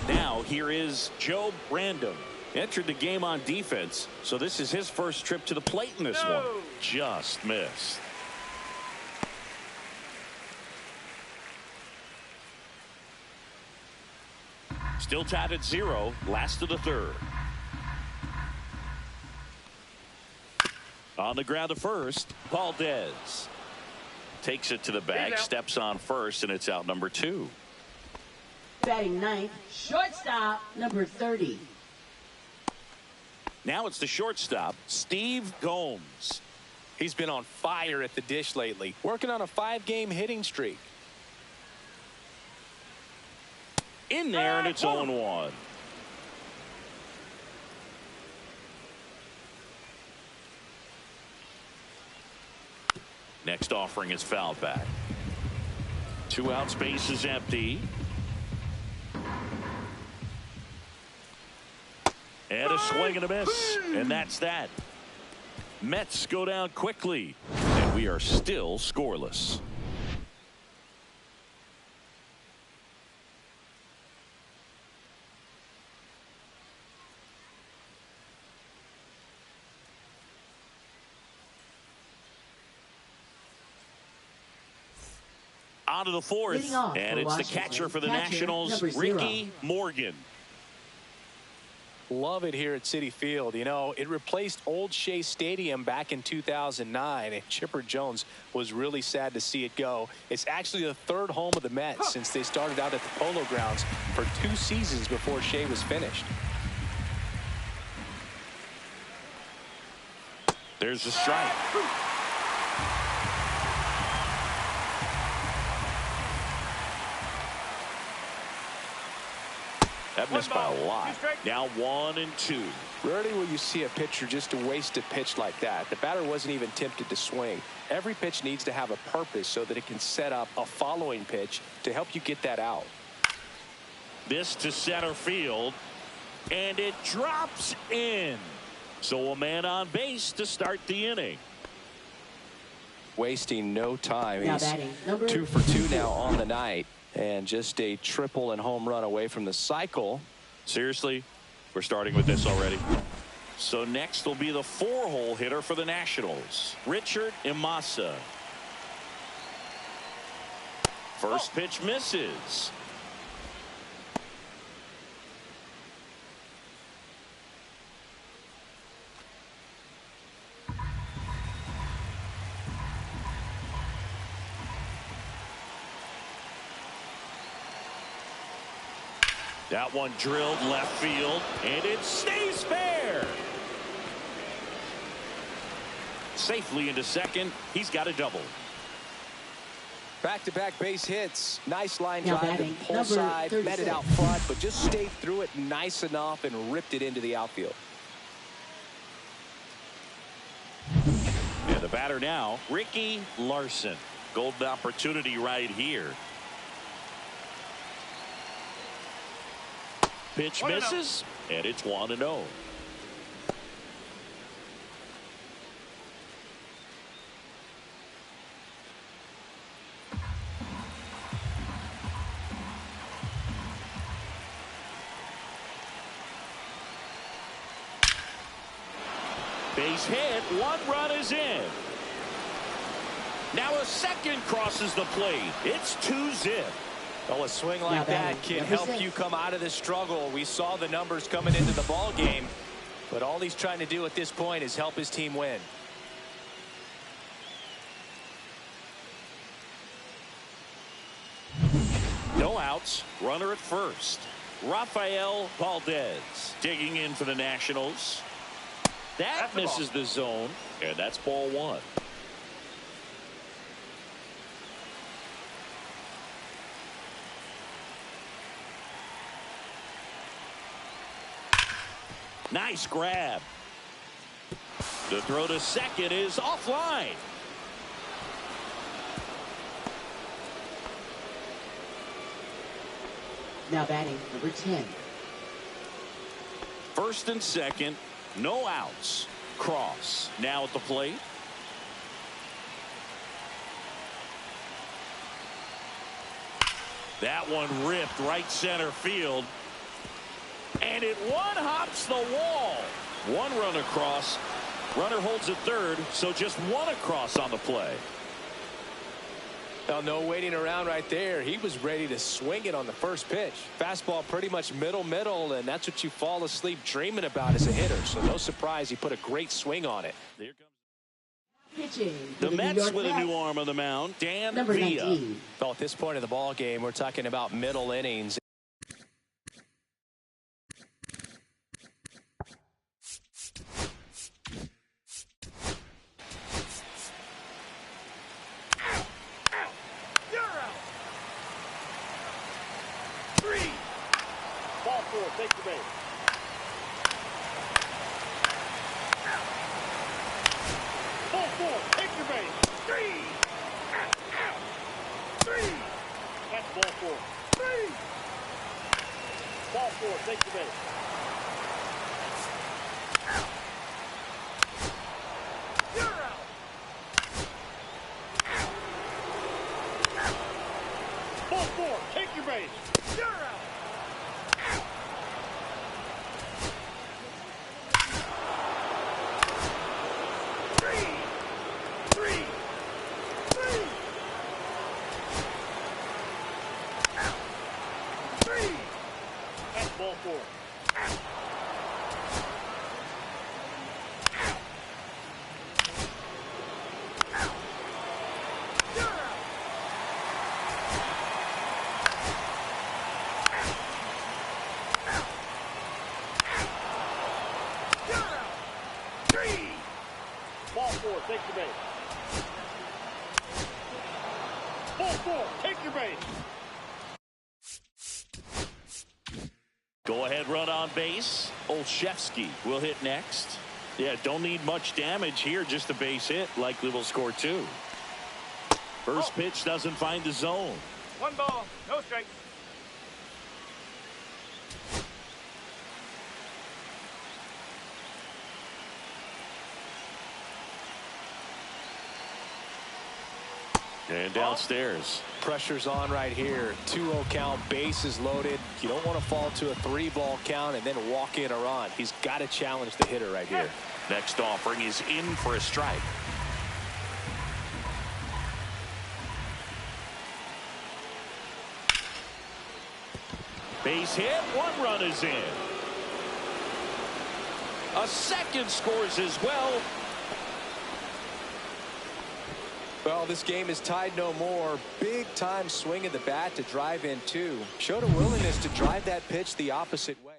Now here is Joe Brandon. Entered the game on defense, so this is his first trip to the plate in this one. Just missed. Still tied at 0, last of the third. On the ground to first, Valdez takes it to the bag, steps on first, and it's out number 2. Batting ninth, shortstop, number 30. Now it's the shortstop, Steve Gomes. He's been on fire at the dish lately, working on a 5-game hitting streak. In there, and it's 0-1. Next offering is fouled back. 2 out, space is empty. And a swing and a miss. And that's that. Mets go down quickly. And we are still scoreless. On to the fourth, and it's the catcher for the Nationals, Ricky Morgan. Love it here at Citi Field. You know, it replaced Old Shea Stadium back in 2009, and Chipper Jones was really sad to see it go. It's actually the 3rd home of the Mets since they started out at the Polo Grounds for 2 seasons before Shea was finished. There's the strike. That missed by a lot. Now 1-2. Rarely will you see a pitcher just waste a pitch like that. The batter wasn't even tempted to swing. Every pitch needs to have a purpose so that it can set up a following pitch to help you get that out. This to center field, and it drops in. So a man on base to start the inning. Wasting no time. Now He's batting, number 2 for 2 now on the night. And just a triple and home run away from the cycle. Seriously, we're starting with this already. So next will be the 4-hole hitter for the Nationals, Richard Imasa. First pitch misses. That one drilled left field, and it stays fair. Safely into second. He's got a double. Back-to-back base hits. Nice line Now drive to batting, pull number side, met it 36. out front, but just stayed through it nice enough and ripped it into the outfield. And the batter now, Ricky Larson. Golden opportunity right here. Pitch misses, and it's 1-0. Base hit. 1 run is in. Now a second crosses the plate. It's 2-zip. Well, a swing like that can help you come out of this struggle. We saw the numbers coming into the ball game, but all he's trying to do at this point is help his team win. No outs. Runner at first. Rafael Valdez digging in for the Nationals. That misses the zone, and that's ball 1. Nice grab. The throw to second is offline. Now batting number 10. First and second, no outs. Cross now at the plate. That one ripped right center field. And it one-hops the wall. 1 run across. Runner holds at third, so just 1 across on the play. Well, no waiting around right there. He was ready to swing it on the first pitch. Fastball pretty much middle, and that's what you fall asleep dreaming about as a hitter. So no surprise he put a great swing on it. There comes Pitching the Mets with a new arm on the mound, Dan number Villa. 19. Well, at this point of the ball game, we're talking about middle innings. Ball 4, take the base. Ball 4, take your base. 3. That's ball 4. 3. Ball 4, take the base. You're out. Ball 4, take your base. You're out. Ball 4. Ball 4, take the base. Ball 4, take your base. Go ahead run on base. Olszewski will hit next. Yeah, don't need much damage here, just a base hit. Likely will score 2. First pitch doesn't find the zone. 1 ball, no strikes. And downstairs. Pressure's on right here. 2-0 count, bases loaded. You don't want to fall to a 3-ball count and then walk in a run. He's got to challenge the hitter right here. Next offering is in for a strike. Base hit. 1 run is in. A second scores as well. Well, this game is tied no more. Big time swing of the bat to drive in 2. Showed a willingness to drive that pitch the opposite way.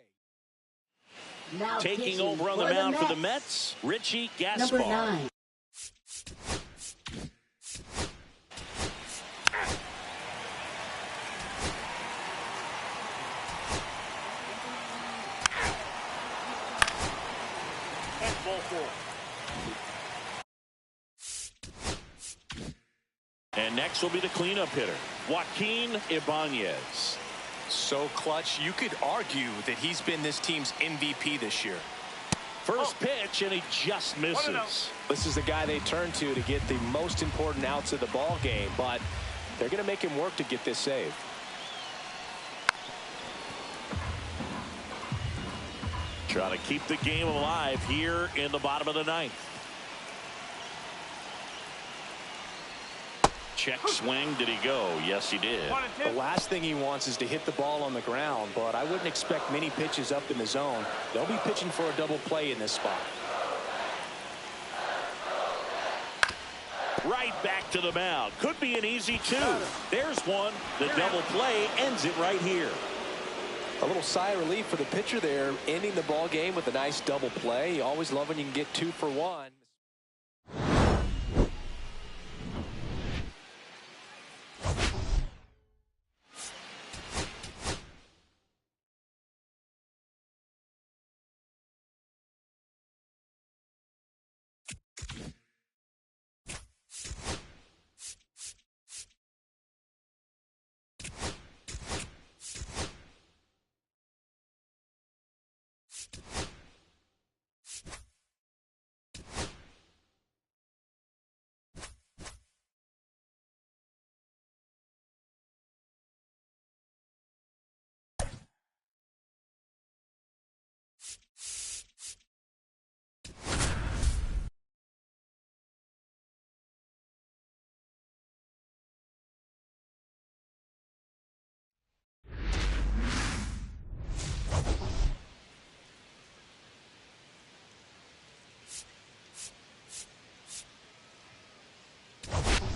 Now taking over on the mound for the Mets, Richie Gaspar. Number 9. That's ball 4. And next will be the cleanup hitter, Joaquin Ibanez. So clutch, you could argue that he's been this team's MVP this year. First pitch, and he just misses. This is the guy they turn to get the most important outs of the ball game, but they're going to make him work to get this save. Trying to keep the game alive here in the bottom of the ninth. Check swing. Did he go? Yes, he did. The last thing he wants is to hit the ball on the ground, but I wouldn't expect many pitches up in the zone. They'll be pitching for a double play in this spot. Right back to the mound. Could be an easy two. There's one. The double play ends it right here. A little sigh of relief for the pitcher there, ending the ball game with a nice double play. You always love when you can get 2 for 1.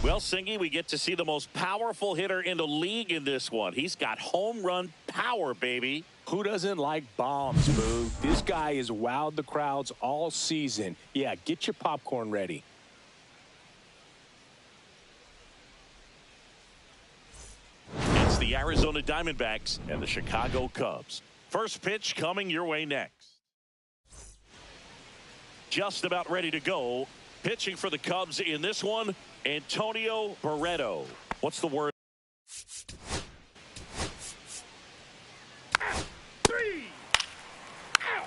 Well, Singy, we get to see the most powerful hitter in the league in this one. He's got home run power, baby. Who doesn't like bombs, Boog? This guy has wowed the crowds all season. Yeah, get your popcorn ready. It's the Arizona Diamondbacks and the Chicago Cubs. First pitch coming your way next. Just about ready to go. Pitching for the Cubs in this one, Antonio Barreto. What's the word? 3 out.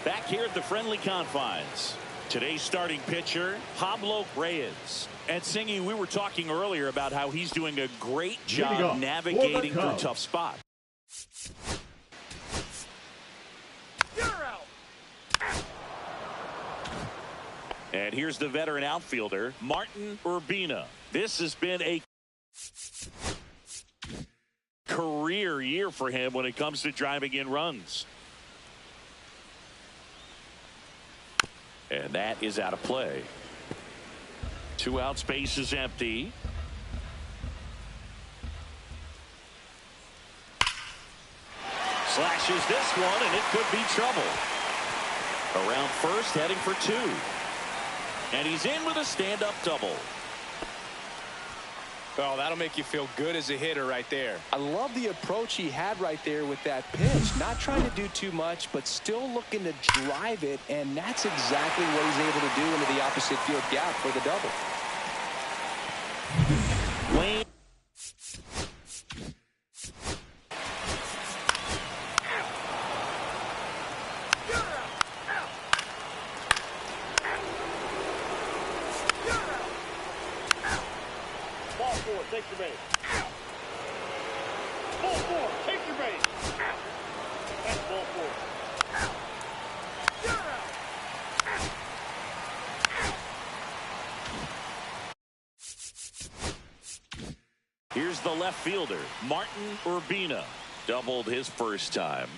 Back here at the friendly confines. Today's starting pitcher, Pablo Reyes. And Singy, we were talking earlier about how he's doing a great job navigating through tough spots. You're out. And here's the veteran outfielder, Martin Urbina. This has been a career year for him when it comes to driving in runs. And that is out of play. 2 outs, base is empty. Slashes this one, and it could be trouble. Around first, heading for 2. And he's in with a stand-up double. Oh, that'll make you feel good as a hitter right there. I love the approach he had right there with that pitch. Not trying to do too much, but still looking to drive it, and that's exactly what he's able to do into the opposite field gap for the double. Wayne. Take your base. Ball 4. Take your base. That's ball 4. You're out. Here's the left fielder, Martin Urbina. Doubled his first time.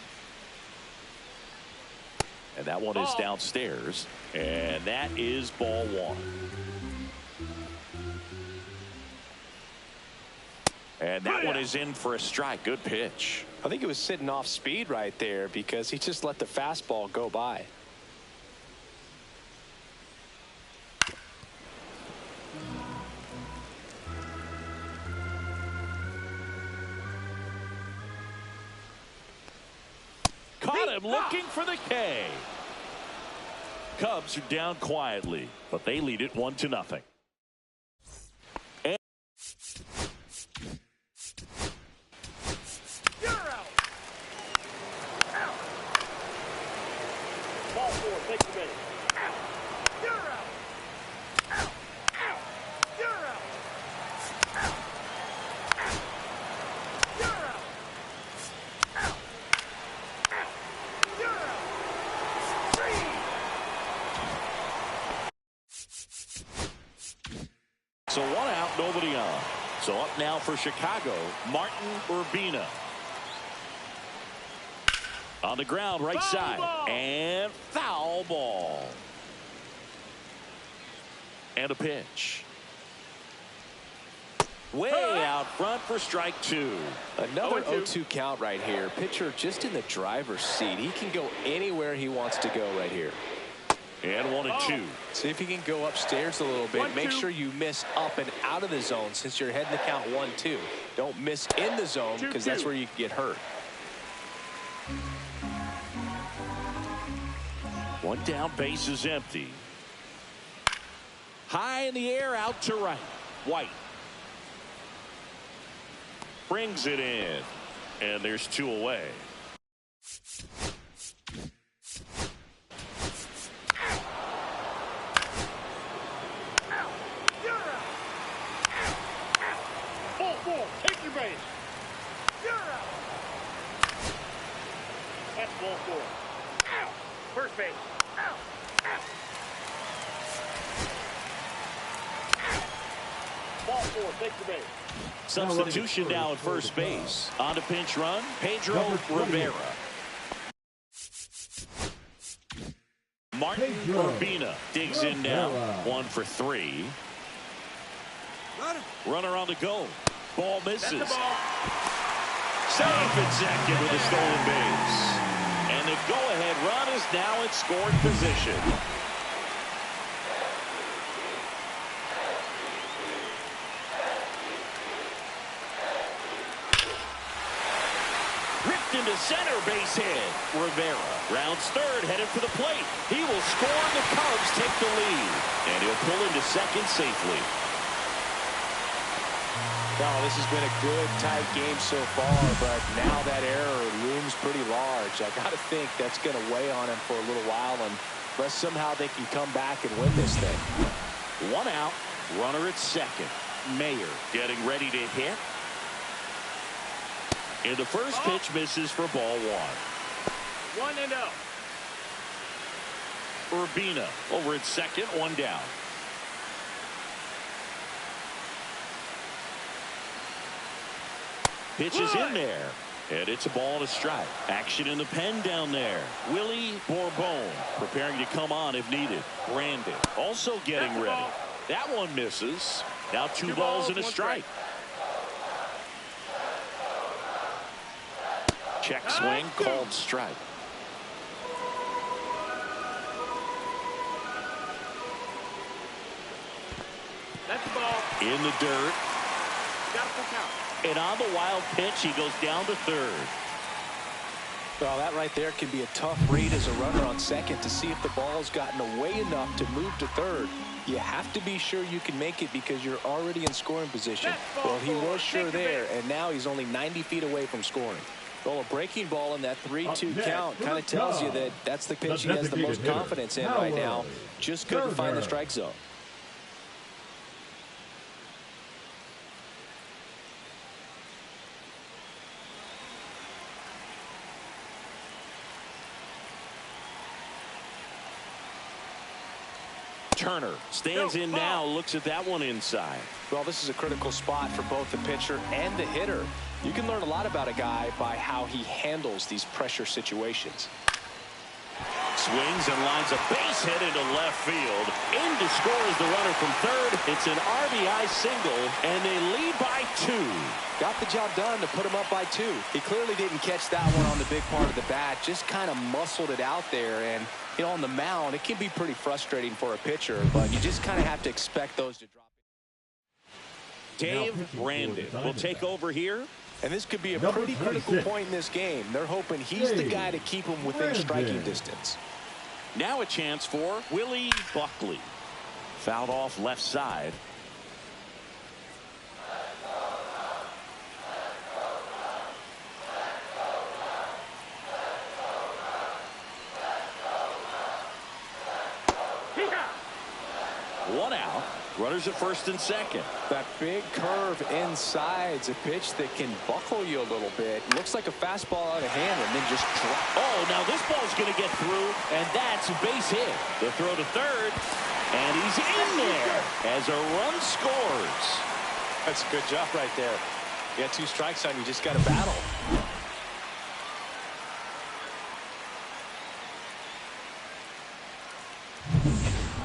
And that one is downstairs. And that is ball 1. And that one is in for a strike. Good pitch. I think he was sitting off speed right there because he just let the fastball go by. Caught him looking for the K. Cubs are down quietly, but they lead it 1-0. now for Chicago, Martin Urbina. On the ground, right side. And foul ball. And a pitch. Way out front for strike two. Another 0-2 count right here. Pitcher just in the driver's seat. He can go anywhere he wants to go right here. And 1-2. See if he can go upstairs a little bit. Make sure you miss up and out of the zone since you're heading to count 1-2. Don't miss in the zone because that's where you can get hurt. One down, base is empty. High in the air, out to right. White. Brings it in. And there's two away. Ball. Take your base. That's ball four. First base. Ball four. Take your base. Substitution now at first base. On to pinch run, Pedro Rivera. Martin Urbina digs in now. 1 for 3. Runner on the go. Ball misses. Safe at second with a stolen base. And the go-ahead run is now in scoring position. Ripped into center, base hit. Rivera rounds third, headed for the plate. He will score, the Cubs take the lead. And he'll pull into second safely. Well, this has been a good, tight game so far, but now that error looms pretty large. I got to think that's going to weigh on him for a little while, unless somehow they can come back and win this thing. 1 out, runner at second. Mayer getting ready to hit. And the first pitch misses for ball 1. 1-0. Urbina over at second, 1 down. Pitch is in there. And it's a ball and a strike. Action in the pen down there. Willie Bourbon preparing to come on if needed. Brandon also getting ready. That one misses. Now 2 balls and a strike. Check swing, called strike. That's the ball. In the dirt. Got a full count. And on the wild pitch, he goes down to third. Well, that right there can be a tough read as a runner on second to see if the ball's gotten away enough to move to third. You have to be sure you can make it because you're already in scoring position. Well, he was sure there, and now he's only 90 feet away from scoring. Well, a breaking ball in that 3-2 count kind of tells you that that's the pitch he has the most confidence in right now. Just couldn't find the strike zone. Turner stands in now, looks at that one inside. Well, this is a critical spot for both the pitcher and the hitter. You can learn a lot about a guy by how he handles these pressure situations. Swings and lines a base hit into left field. In to score is the runner from third. It's an RBI single, and they lead by 2. Got the job done to put him up by 2. He clearly didn't catch that one on the big part of the bat. Just kind of muscled it out there. And, you know, on the mound, it can be pretty frustrating for a pitcher, but you just kind of have to expect those to drop. Dave Brandon will take over here. And this could be a pretty critical point in this game. They're hoping he's the guy to keep him within striking distance. Now a chance for Willie Buckley. Fouled off left side. One out. Runners at first and second. That big curve inside's a pitch that can buckle you a little bit. Looks like a fastball out of hand and then just drop. Oh, now this ball's going to get through, and that's a base hit. The throw to third, and he's in there as a run scores. That's a good job right there. You got 2 strikes on you, just got to battle.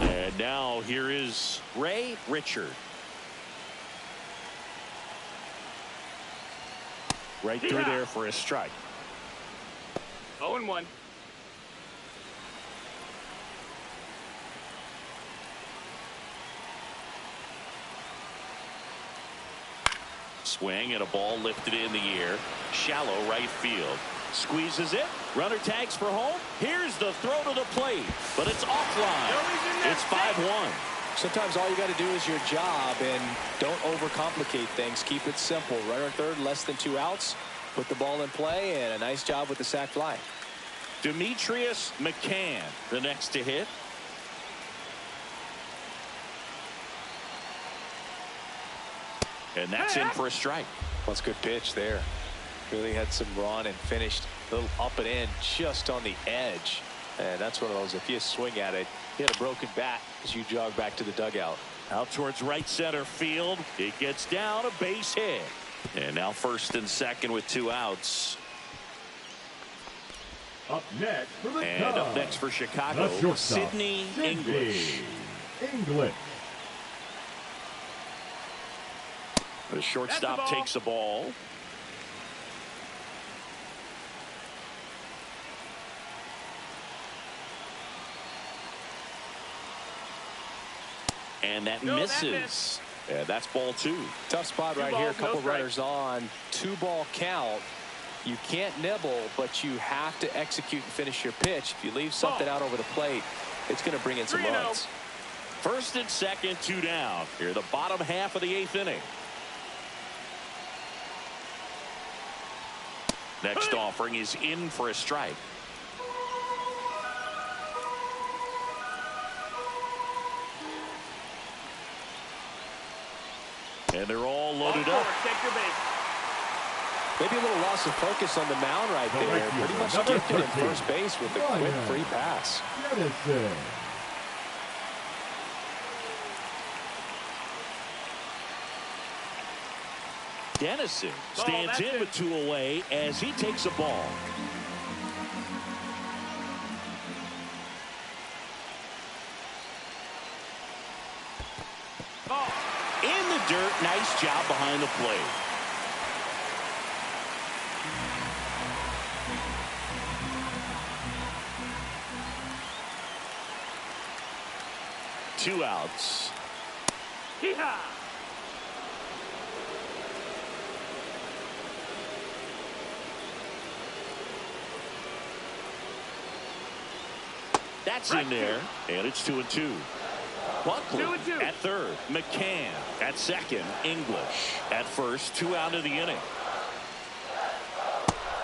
And now here is Ray Richard. Right through there for a strike. 0-1. Swing and a ball lifted in the air. Shallow right field. Squeezes it. Runner tags for home. Here's the throw to the plate. But it's offline. It's 5-1. Sometimes all you got to do is your job and don't overcomplicate things. Keep it simple. Runner third, less than 2 outs. Put the ball in play, and a nice job with the sac fly. Demetrius McCann, the next to hit. And that's in for a strike. That's a good pitch there. Really had some run and finished a little up and in just on the edge. And that's one of those, if you swing at it, you had a broken bat as you jog back to the dugout. Out towards right center field. It gets down, a base hit. And now first and second with 2 outs. Up next for the And Cubs, up next for Chicago, the shortstop, Sidney Sidney English. The shortstop takes the ball. And that misses. Yeah, that's ball 2. Tough spot right here. A couple runners on. 2-ball count. You can't nibble, but you have to execute and finish your pitch. If you leave something out over the plate, it's going to bring in some runs. First and second, 2 down. Here, the bottom half of the 8th inning. Next offering is in for a strike. And they're all loaded up. Maybe a little loss of focus on the mound right there. Pretty much gifted in first base with a quick free pass. Dennison stands in with 2 away as he takes a ball. In the dirt, nice job behind the plate. Two outs. Yeehaw! That's in there, and it's 2-2. Buckley at third, McCann at second, English at first, 2 out of the inning.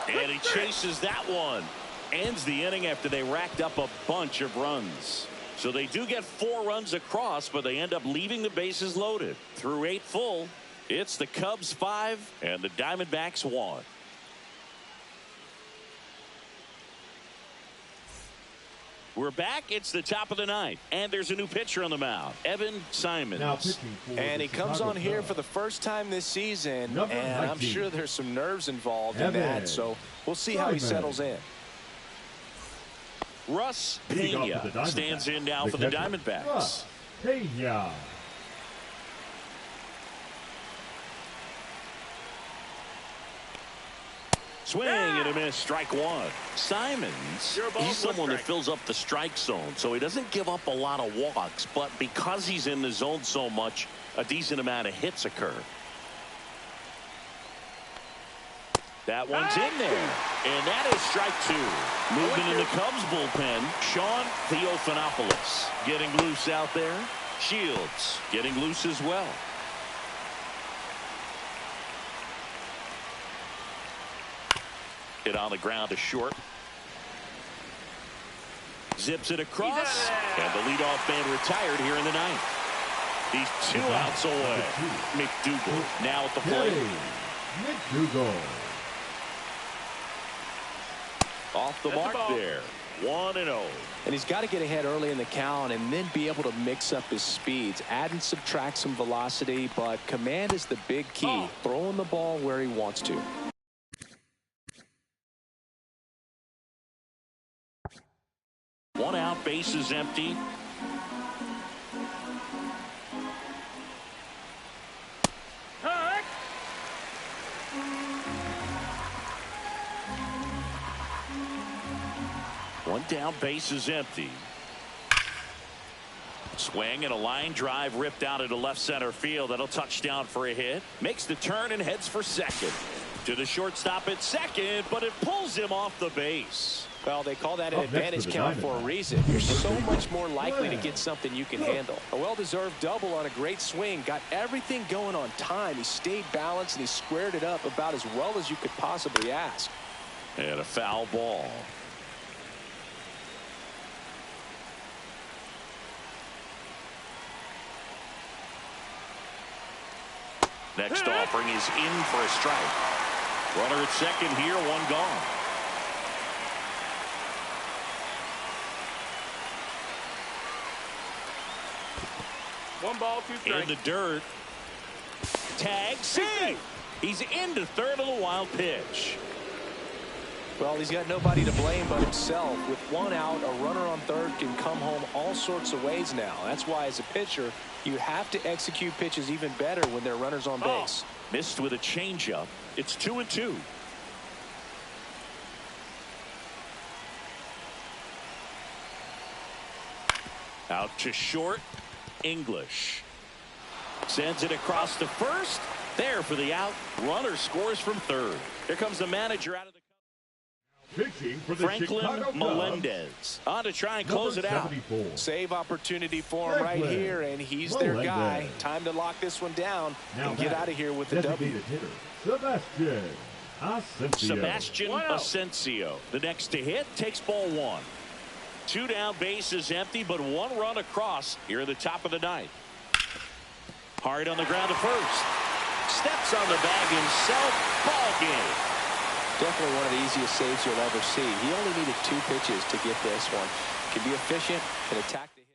And he chases that one. Ends the inning after they racked up a bunch of runs. So they do get 4 runs across, but they end up leaving the bases loaded. Through 8 full, it's the Cubs 5 and the Diamondbacks 1. We're back. It's the top of the 9th, and there's a new pitcher on the mound, Evan Simons. And he comes on here for the first time this season, and I'm sure there's some nerves involved in that, so we'll see how he settles in. Russ Pena stands in now for the Diamondbacks. Pena. Swing and a miss, strike 1. Simons, he's someone that fills up the strike zone, so he doesn't give up a lot of walks, but because he's in the zone so much, a decent amount of hits occur. That one's in there, and that is strike 2. Movement in the Cubs bullpen, Sean Theophanopoulos getting loose out there. Shields getting loose as well. Hit on the ground to short. Zips it across, and the leadoff man retired here in the 9th. He's 2 outs away. McDougal now at the plate. McDougal. Off the mark there. 1-0. And he's got to get ahead early in the count and then be able to mix up his speeds, add and subtract some velocity, but command is the big key. Throwing the ball where he wants to. One out, bases empty. One down, bases empty. Swing and a line drive ripped out into left center field. That'll touch down for a hit. Makes the turn and heads for second. To the shortstop at second, but it pulls him off the base. Well, they call that an advantage count for a reason. You're so much more likely to get something you can handle. A well-deserved double on a great swing. Got everything going on time. He stayed balanced and he squared it up about as well as you could possibly ask. And a foul ball. Next offering is in for a strike. Runner at second here, one gone. One ball, two strikes. In the dirt. Tag, save. He's into third on the wild pitch. Well, he's got nobody to blame but himself. With one out, a runner on third can come home all sorts of ways now. That's why, as a pitcher, you have to execute pitches even better when there are runners on base. Missed with a changeup. It's 2-2. Out to short. English sends it across to first. There for the out. Runner scores from third. Here comes the manager out of the Pitching for the Franklin Chicago Melendez on to try and close it out. Save opportunity for him right here, and he's their guy. Time to lock this one down and get out of here with the W. Hitter, Sebastian Asensio, the next to hit, takes ball one. Two down, bases empty, but one run across here at the top of the ninth. Hard on the ground to first. Steps on the bag himself. Ball game. Definitely one of the easiest saves you'll ever see. He only needed 2 pitches to get this one. Can be efficient and attack the hitter.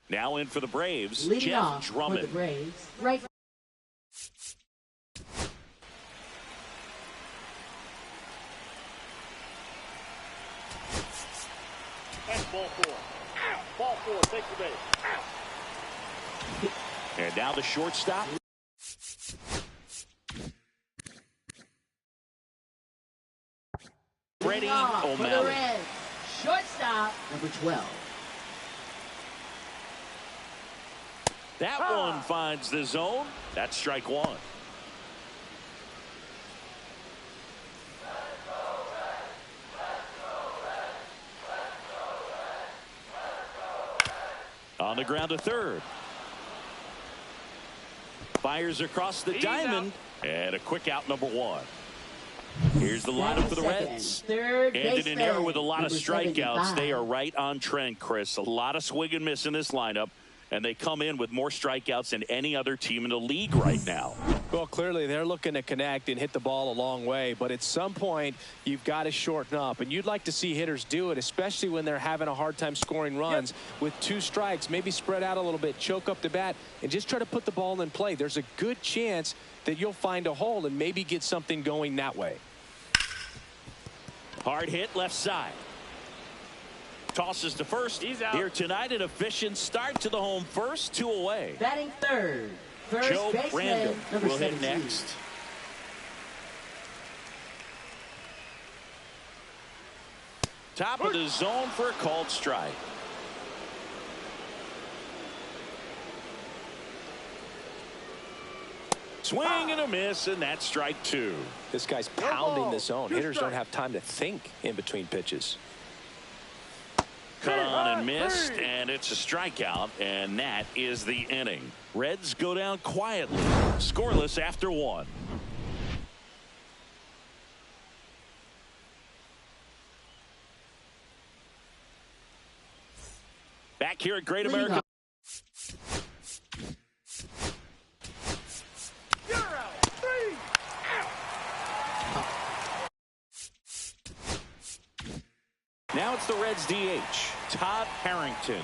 Now in for the Braves, Leading Jeff off Drummond. for the Braves, right. That's ball four. Ball four, take the base. And now the shortstop. Freddie For the O'Malley. Reds, shortstop, number 12. That one finds the zone. That's strike one. On the ground to third. Fires across the diamond. And a quick out, number one. Here's the lineup for the Reds. Ended an era with a lot of strikeouts. They are right on trend, Chris. A lot of swing and miss in this lineup. And they come in with more strikeouts than any other team in the league right now. Well, clearly they're looking to connect and hit the ball a long way. But at some point, you've got to shorten up. And you'd like to see hitters do it, especially when they're having a hard time scoring runs. With 2 strikes, maybe spread out a little bit, choke up the bat, and just try to put the ball in play. There's a good chance that you'll find a hole and maybe get something going that way. Hard hit left side. Tosses to first. He's out. Here tonight, an efficient start to the home first, 2 away. Batting third, first Joe baseman, Brandon number will hit 17. next. Top of the zone for a called strike. Swing and a miss, and that's strike 2. This guy's pounding the zone. Hitters don't have time to think in between pitches. Cut on and missed, and it's a strikeout, and that is the inning. Reds go down quietly, scoreless after 1. Back here at Great American. Now it's the Reds DH, Todd Harrington.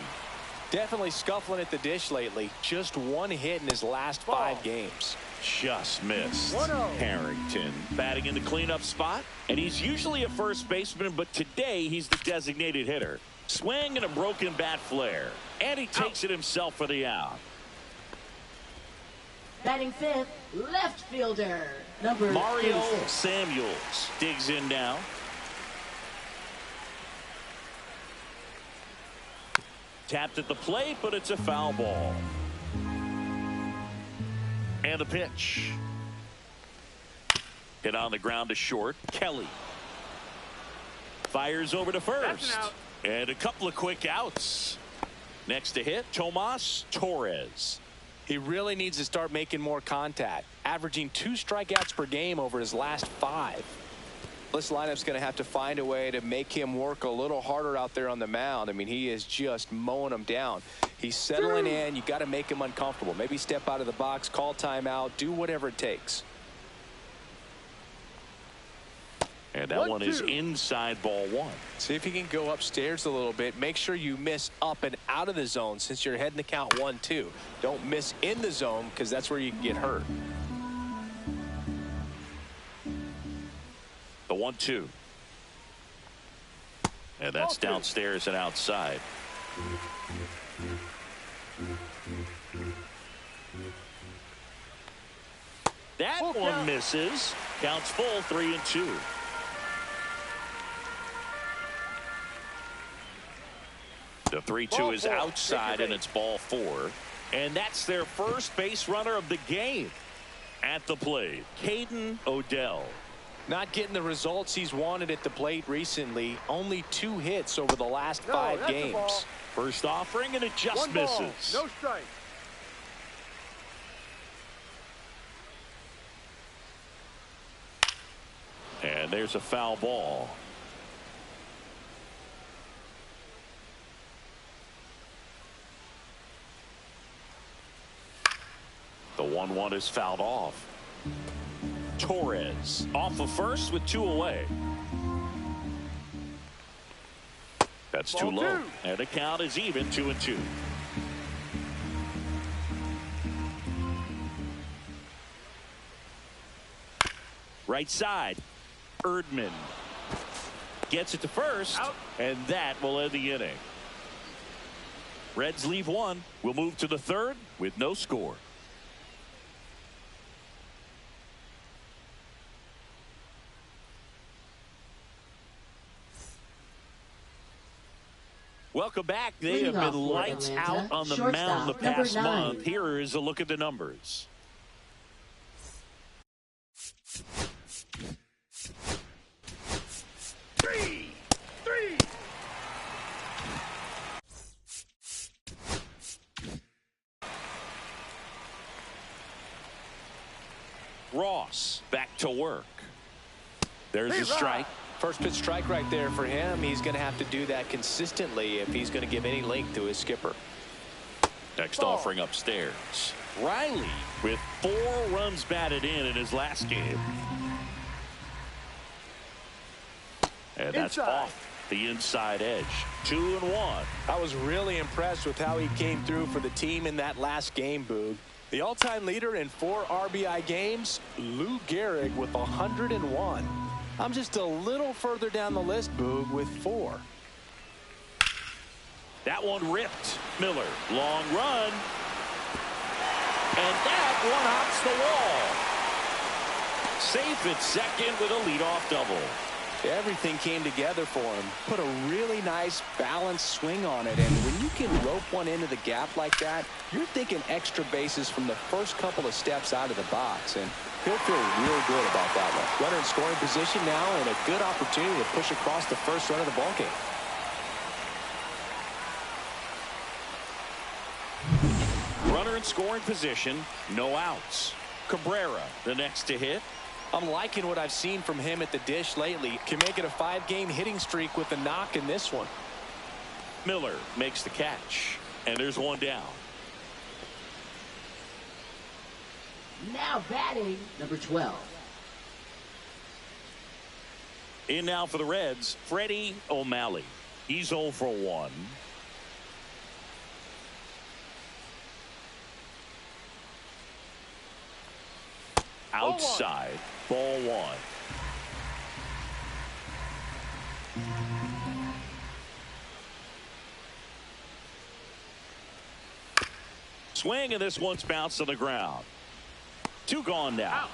Definitely scuffling at the dish lately. Just 1 hit in his last 5 games. Just missed. Harrington batting in the cleanup spot, and he's usually a first baseman, but today he's the designated hitter. Swing and a broken bat flare, and he takes it himself for the out. Batting fifth, left fielder, number Mario 36. Samuels digs in now. Tapped at the plate, but it's a foul ball. And the pitch. Hit on the ground to short. Kelly fires over to first. And a couple of quick outs. Next to hit, Tomas Torres. He really needs to start making more contact, averaging 2 strikeouts per game over his last 5. This lineup's going to have to find a way to make him work a little harder out there on the mound. I mean, he is just mowing them down. He's settling in. You got to make him uncomfortable. Maybe step out of the box, call timeout, do whatever it takes. And that one is inside ball 1. See if you can go upstairs a little bit. Make sure you miss up and out of the zone since you're heading to count 1-2. Don't miss in the zone because that's where you can get hurt. The 1-2. And that's downstairs and outside. That one misses. Counts full, 3-2. The 3-2 is outside, and it's ball 4. And that's their first base runner of the game. At the plate, Caden Odell. Not getting the results he's wanted at the plate recently. Only 2 hits over the last 5 games. First offering, and it just misses. No strike. And there's a foul ball. The 1-1 is fouled off. Torres off of first with 2 away. That's too low. And the count is even, 2-2. Right side. Erdman gets it to first, and that will end the inning. Reds leave 1. We'll move to the 3rd with no score. Welcome back. They Leading have been off for lights Atlanta, out on the shortstop, mound the past number 9. month. Here is a look at the numbers. Three. Ross back to work. There's a strike. First pitch strike right there for him. He's going to have to do that consistently if he's going to give any length to his skipper. Next offering upstairs. Riley with 4 runs batted in his last game. And that's off the inside edge. 2-1. I was really impressed with how he came through for the team in that last game, Boog. The all-time leader in 4 RBI games, Lou Gehrig with 101. I'm just a little further down the list, Boog, with 4. That one ripped. Miller, long run. And that one hops the wall. Safe at second with a leadoff double. Everything came together for him. Put a really nice balanced swing on it, and when you can rope one into the gap like that, you're thinking extra bases from the first couple of steps out of the box, and he'll feel real good about that one. Runner in scoring position now, and a good opportunity to push across the first run of the ballgame. Runner in scoring position, no outs. Cabrera, the next to hit. I'm liking what I've seen from him at the dish lately. Can make it a 5-game hitting streak with a knock in this one. Miller makes the catch, and there's one down. Now batting, number 12. In now for the Reds, Freddie O'Malley. He's 0 for 1. Outside, ball 1. Swing, and this one's bounced on the ground. 2 gone now.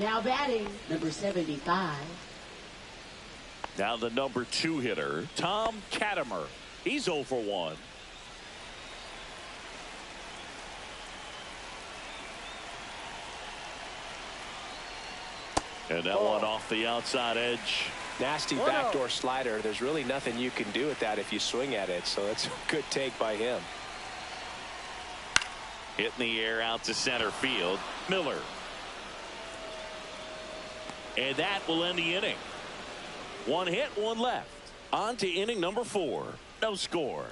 Now batting, number 75. Now the number 2 hitter, Tom Katimer. He's 0 for 1. And that one off the outside edge. Nasty backdoor slider. There's really nothing you can do with that if you swing at it, so that's a good take by him. Hit in the air out to center field. Miller. And that will end the inning. 1 hit, 1 left. On to inning number 4. No score.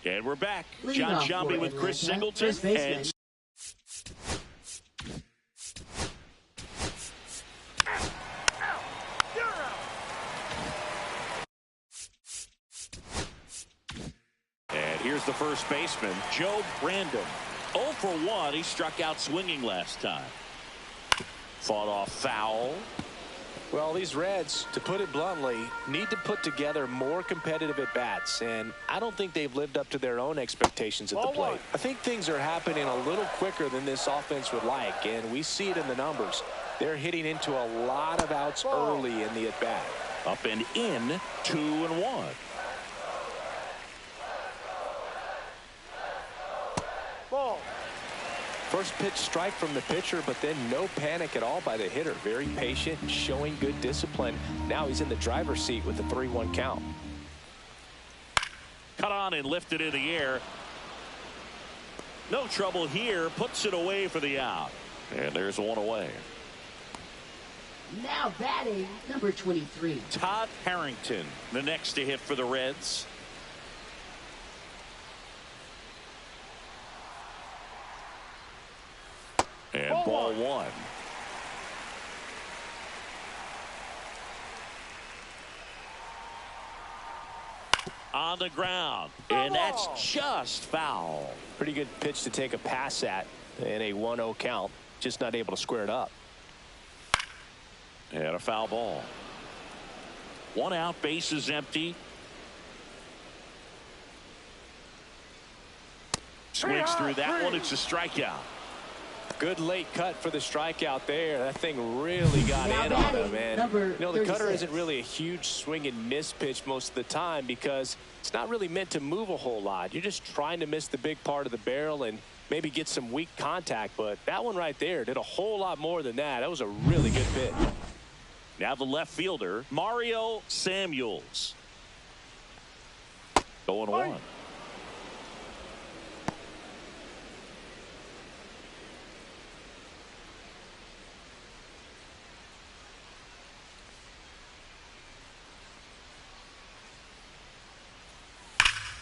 And we're back. Leading John off Sciambi for with Chris Atlanta, Singleton. first baseman. And here's the first baseman, Joe Brandon. 0 for 1. He struck out swinging last time. Fought off foul. Well, these Reds, to put it bluntly, need to put together more competitive at-bats, and I don't think they've lived up to their own expectations at the plate. I think things are happening a little quicker than this offense would like, and we see it in the numbers. They're hitting into a lot of outs early in the at-bat. Up and in, 2-1. First pitch strike from the pitcher, but then no panic at all by the hitter. Very patient, showing good discipline. Now he's in the driver's seat with the 3-1 count. Cut on and lifted in the air. No trouble here. Puts it away for the out. And there's one away. Now batting, number 23. Todd Harrington, the next to hit for the Reds. And ball 1. On the ground. And that's just foul. Pretty good pitch to take a pass at in a 1-0 count. Just not able to square it up. And a foul ball. 1 out, bases empty. Swings through that one. It's a strikeout. Good late cut for the strikeout there. That thing really got in on him, man. You know, the cutter isn't really a huge swing and miss pitch most of the time because it's not really meant to move a whole lot. You're just trying to miss the big part of the barrel and maybe get some weak contact. But that one right there did a whole lot more than that. That was a really good pitch. Now the left fielder, Mario Samuels. 0-1.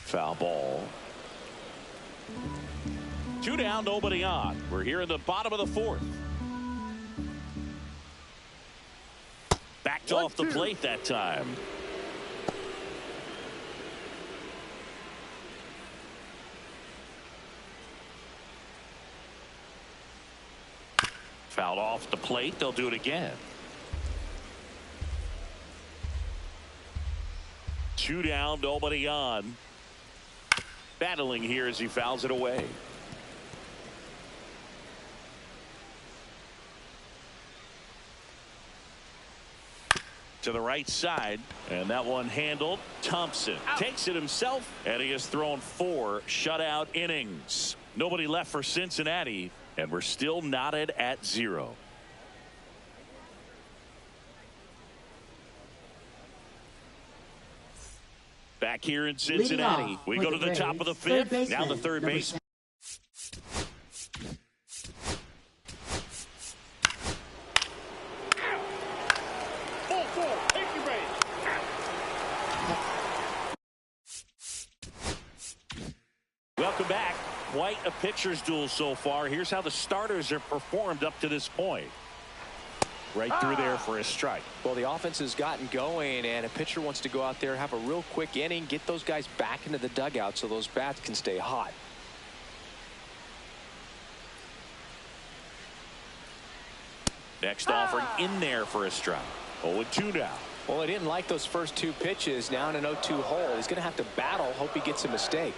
Foul ball. 2 down, nobody on. We're here in the bottom of the 4th. Backed off the plate that time. Fouled off the plate. They'll do it again. 2 down, nobody on. Battling here as he fouls it away. To the right side, and that one handled. Thompson takes it himself, and he has thrown 4 shutout innings. Nobody left for Cincinnati, and we're still knotted at 0. Back here in Cincinnati, we go to the top of the 5th. Now the third base. Ball 4, take your base. Welcome back. Quite a pitcher's duel so far. Here's how the starters have performed up to this point. Right through there for a strike. Well, the offense has gotten going, and a pitcher wants to go out there, have a real quick inning, get those guys back into the dugout so those bats can stay hot. Next offering in there for a strike. 0-2 now. Well, he didn't like those first 2 pitches. Now in an 0-2 hole. He's going to have to battle. Hope he gets a mistake.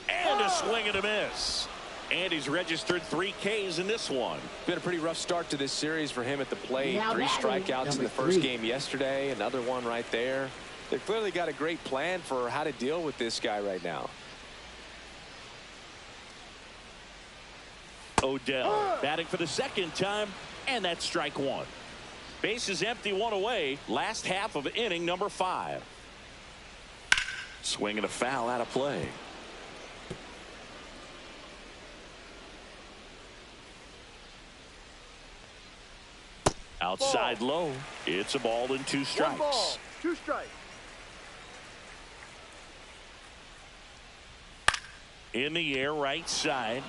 And a swing and a miss. And he's registered 3 Ks in this one. Been a pretty rough start to this series for him at the plate. 3 strikeouts in the first game yesterday. Another one right there. They've clearly got a great plan for how to deal with this guy right now. Odell batting for the 2nd time, and that's strike 1. Base is empty, 1 away. Last half of inning number 5. Swing and a foul out of play. Outside low. It's a ball and 2 strikes. 1 ball, 2 strikes. In the air, right side.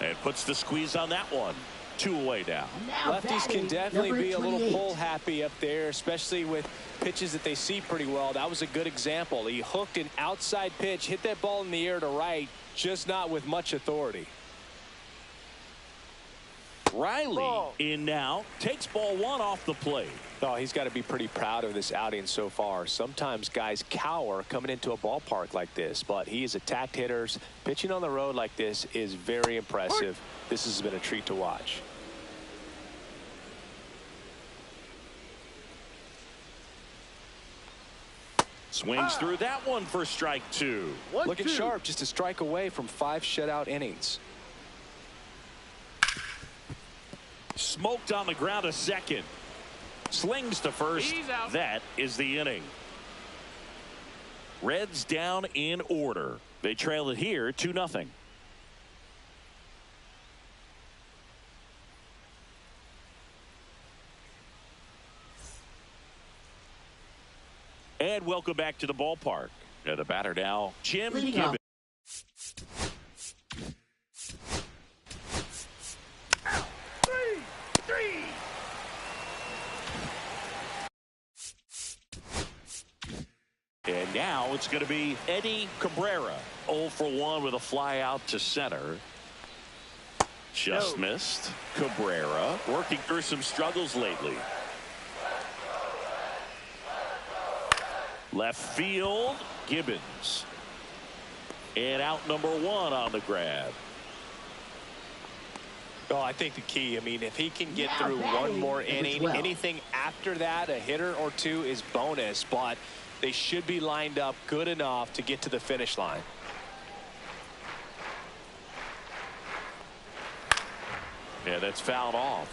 And puts the squeeze on that one. 2 away now. Lefties can definitely be a little pull happy up there, especially with pitches that they see pretty well. That was a good example. He hooked an outside pitch, hit that ball in the air to right, just not with much authority. Riley in now, takes ball 1 off the plate. Oh, he's got to be pretty proud of this outing so far. Sometimes guys cower coming into a ballpark like this, but he has attacked hitters. Pitching on the road like this is very impressive. This has been a treat to watch. Swings through that one for strike 2. Looking sharp, just a strike away from 5 shutout innings. Smoked on the ground, a second. Slings to first. That is the inning. Reds down in order. They trail it here 2-0. And welcome back to the ballpark. And the batter now, Jim Gibbons. And now it's going to be Eddie Cabrera. 0 for 1 with a fly out to center. Just missed. Cabrera working through some struggles lately. Left field. Gibbons. And out number 1 on the grab. Oh, I think the key, I mean, if he can get Now through batting, one more number inning, 12. anything after that, a hitter or two is bonus, but they should be lined up good enough to get to the finish line. Yeah, that's fouled off.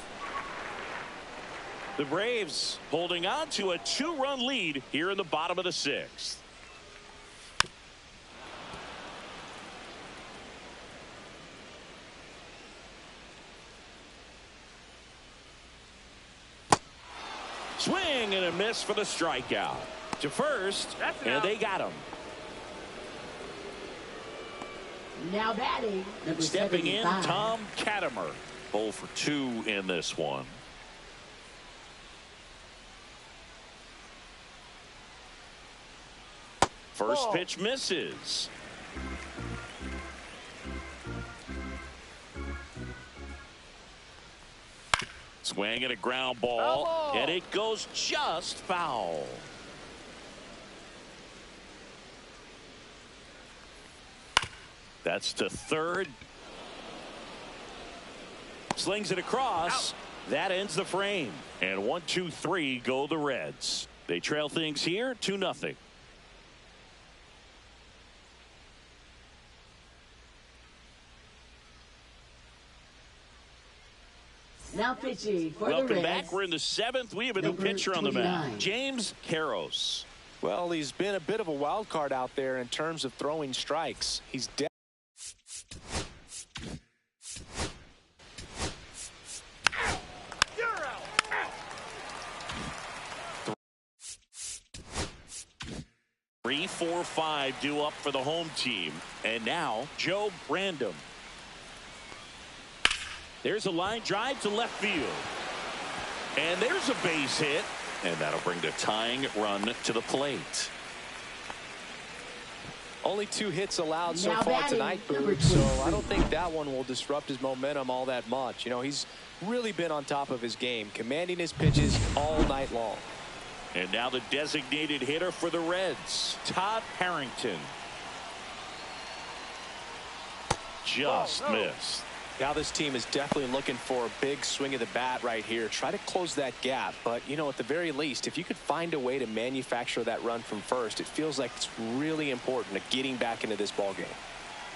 The Braves holding on to a 2-run lead here in the bottom of the 6th. Swing and a miss for the strikeout. To first, and they got him. Now batting, number Stepping in, 75. Tom Katimer. 0 for 2 in this one. First pitch misses. Swing and a ground ball, and it goes just foul. That's to third. Slings it across. That ends the frame. And 1, 2, 3 go the Reds. They trail things here 2-0. Now pitching for the Welcome Reds. back. We're in the 7th. We have a new Number pitcher on the 29. mound. James Karros. Well, he's been a bit of a wild card out there in terms of throwing strikes. He's 3, 4, 5 due up for the home team. And now Joe Brandon. There's a line drive to left field. And there's a base hit. And that'll bring the tying run to the plate. only 2 hits allowed so Now far batting, tonight, number Boog, so 23. I don't think that one will disrupt his momentum all that much. You know, he's really been on top of his game, commanding his pitches all night long. And now the designated hitter for the Reds, Todd Harrington. Just missed. Now this team is definitely looking for a big swing of the bat right here. Try to close that gap. But, you know, at the very least, if you could find a way to manufacture that run from first, it feels like it's really important to getting back into this ball game.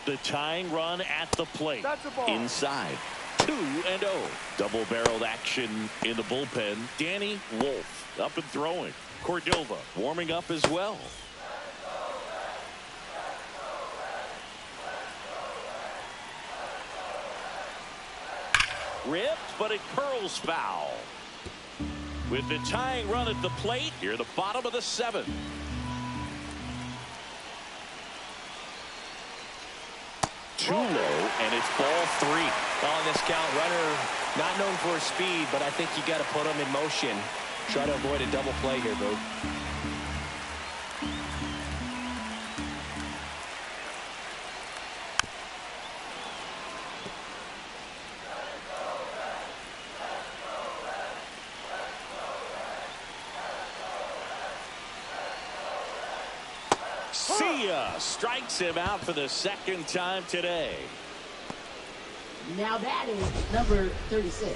The tying run at the plate. That's a ball. Inside. 2-0. Double-barreled action in the bullpen. Danny Wolf up and throwing. Cordova warming up as well. Ripped, but it curls foul. With the tying run at the plate, here the bottom of the 7th. Too low, and it's ball 3. On this count, runner not known for his speed, but I think you got to put him in motion. Try to avoid a double play here, Boog. See ya. Strikes him out for the 2nd time today. Now that is number 36.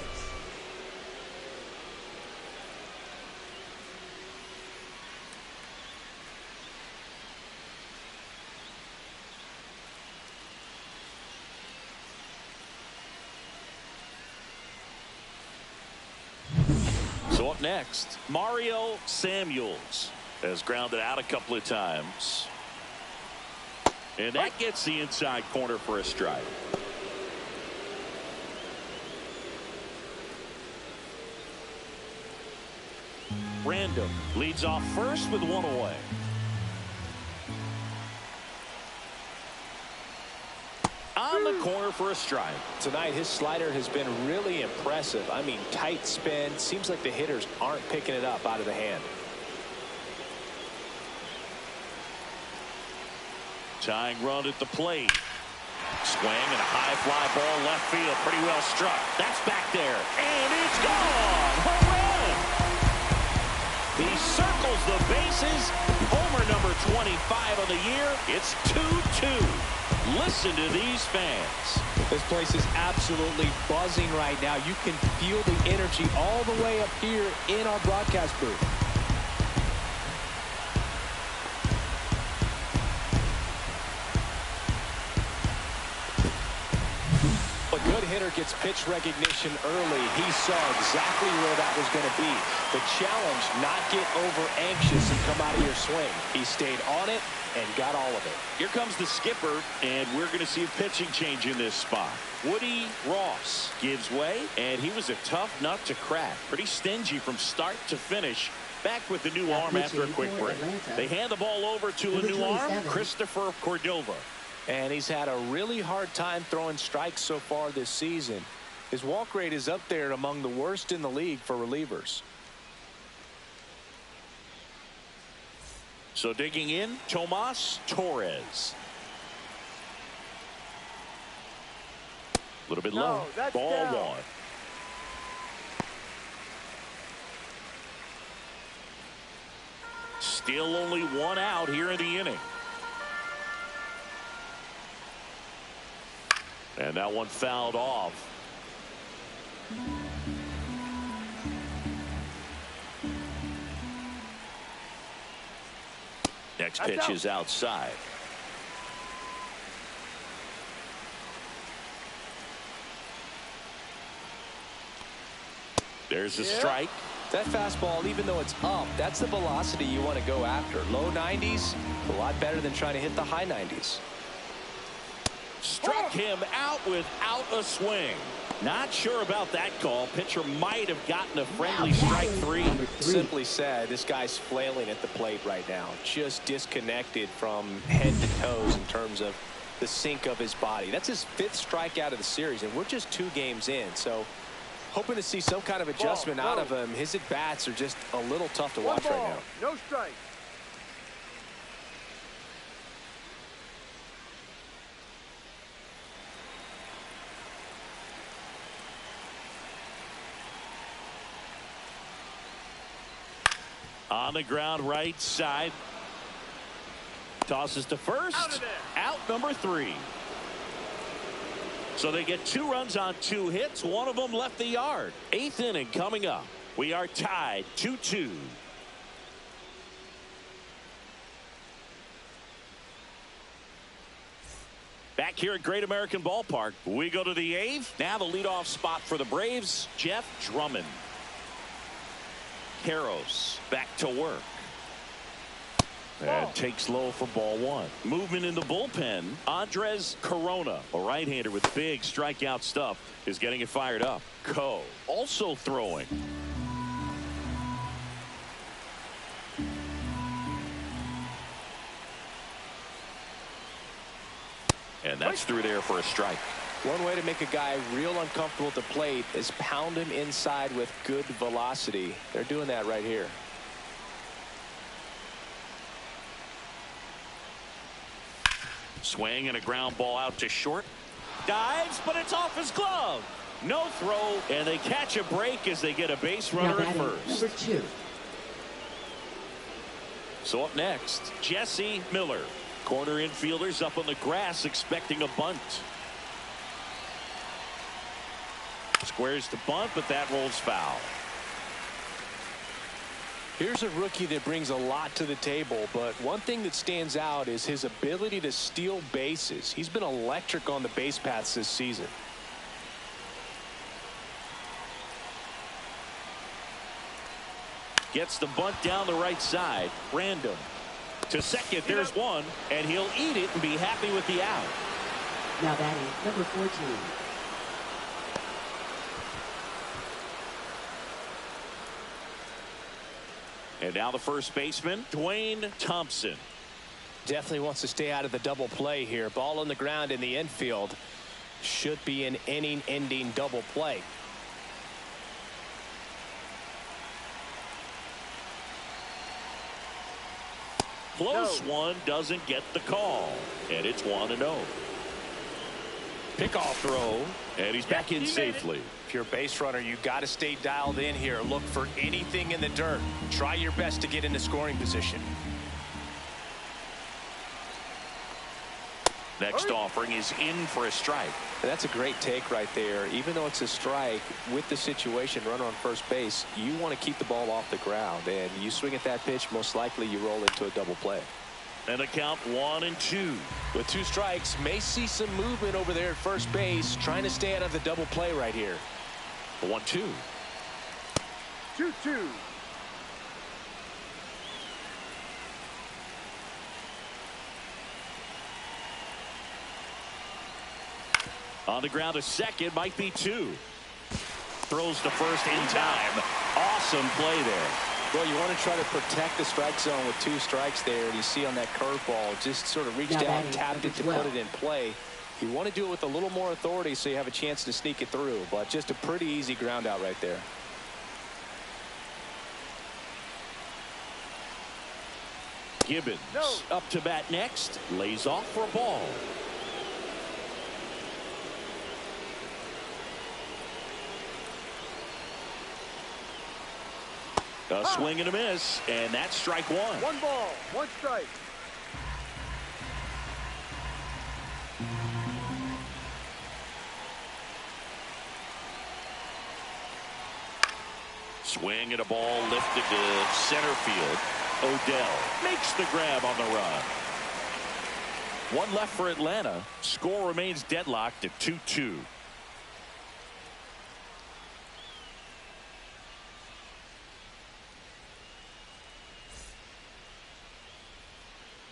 So up next, Mario Samuels has grounded out a couple of times. And that gets the inside corner for a strike. Random leads off first with 1 away. On the corner for a strike. Tonight, his slider has been really impressive. I mean, tight spin. Seems like the hitters aren't picking it up out of the hand. Tying run at the plate. Swing and a high fly ball left field. Pretty well struck. That's back there. And it's gone. Home run. He circles the bases. Homer number 25 of the year. It's 2-2. Listen to these fans. This place is absolutely buzzing right now. You can feel the energy all the way up here in our broadcast booth. A good hitter gets pitch recognition early. He saw exactly where that was going to be. The challenge, not get over anxious and come out of your swing. He stayed on it and got all of it. Here comes the skipper, and we're going to see a pitching change in this spot. Woody Ross gives way, and he was a tough nut to crack. Pretty stingy from start to finish. Back with the new arm after a quick break. They hand the ball over to a new arm, Christopher Cordova. And he's had a really hard time throwing strikes so far this season. His walk rate is up there among the worst in the league for relievers. So digging in, Tomas Torres. A little bit low. Ball down. 1. Still only 1 out here in the inning. And that one fouled off. Next pitch is outside. There's a strike. That fastball, even though it's up, that's the velocity you want to go after. Low 90s, a lot better than trying to hit the high 90s. Struck him out without a swing. Not sure about that call. Pitcher might have gotten a friendly strike 3. Simply said, this guy's flailing at the plate right now. Just disconnected from head to toes in terms of the sink of his body. That's his 5th strikeout of the series, and we're just 2 games in. So hoping to see some kind of adjustment out of him. His at-bats are just a little tough to watch right now. No strike. On the ground right side. Tosses to first. Out number 3. So they get 2 runs on 2 hits. One of them left the yard. 8th inning coming up. We are tied 2-2. Back here at Great American Ballpark, we go to the 8th. Now the leadoff spot for the Braves, Jeff Drummond. Karros back to work. And takes low for ball 1. Movement in the bullpen. Andres Corona, a right-hander with big strikeout stuff, is getting it fired up. Coe also throwing. And that's through there for a strike. One way to make a guy real uncomfortable at the plate is pound him inside with good velocity. They're doing that right here. Swing and a ground ball out to short. Dives, but it's off his glove. No throw, and they catch a break as they get a base runner at first. Number 2. So up next, Jesse Miller. Corner infielders up on the grass expecting a bunt. Squares the bunt, but that rolls foul. Here's a rookie that brings a lot to the table, but one thing that stands out is his ability to steal bases. He's been electric on the base paths this season. Gets the bunt down the right side. Random. To second, there's one, and he'll eat it and be happy with the out. Now batting, number 14. And now the first baseman, Dwayne Thompson. Definitely wants to stay out of the double play here. Ball on the ground in the infield. Should be an inning-ending double play. Close one, doesn't get the call. And it's 1-0. Pickoff throw, and he's back in safely. If you're a base runner, you got to stay dialed in here. Look for anything in the dirt. Try your best to get into scoring position. Next offering is in for a strike. That's a great take right there. Even though it's a strike, with the situation, runner on first base, you want to keep the ball off the ground. And you swing at that pitch, most likely you roll into a double play. And a count 1-2. With 2 strikes, may see some movement over there at first base, trying to stay out of the double play right here. 1-2. 2-2. On the ground to second, might be 2. Throws to first in time. Awesome play there. Well, you want to try to protect the strike zone with 2 strikes there. And you see on that curveball, just sort of reached out, tapped it to put it in play. You want to do it with a little more authority so you have a chance to sneak it through. But just a pretty easy ground out right there. Gibbons up to bat next. Lays off for a ball. A swing and a miss, and that's strike 1. 1 ball, 1 strike. Swing and a ball lifted to center field. Odell makes the grab on the run. 1 left for Atlanta. Score remains deadlocked at 2-2.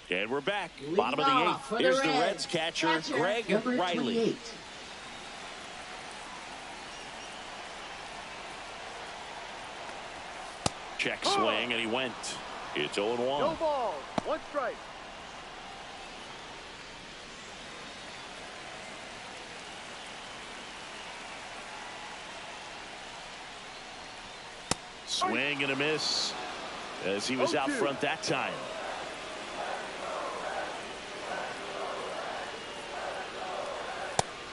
And we're back. Bottom of the 8th. Here's the Reds catcher, Greg Riley. 28. Check swing, and he went. It's 0-1. No ball, 1 strike. Swing and a miss as he was out front that time.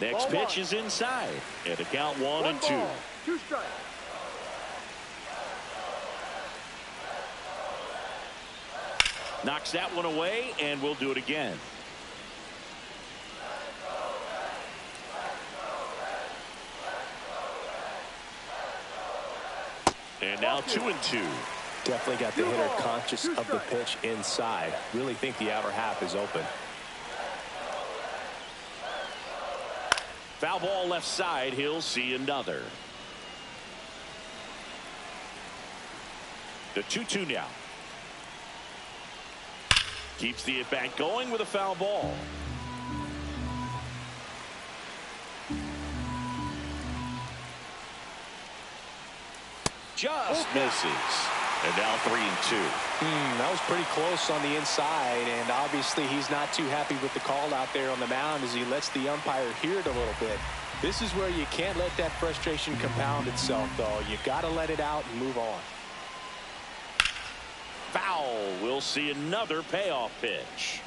Next pitch is inside, and a count 1-2. 2 strikes. Knocks that one away, and we'll do it again. And now 2-2. Definitely got the hitter conscious of the pitch inside. Really think the outer half is open. Foul ball left side. He'll see another. The 2-2 now. Keeps the at-bat going with a foul ball. Just misses. And now 3-2. That was pretty close on the inside, and obviously he's not too happy with the call out there on the mound as he lets the umpire hear it a little bit. This is where you can't let that frustration compound itself, though. You got to let it out and move on. Foul. We'll see another payoff pitch.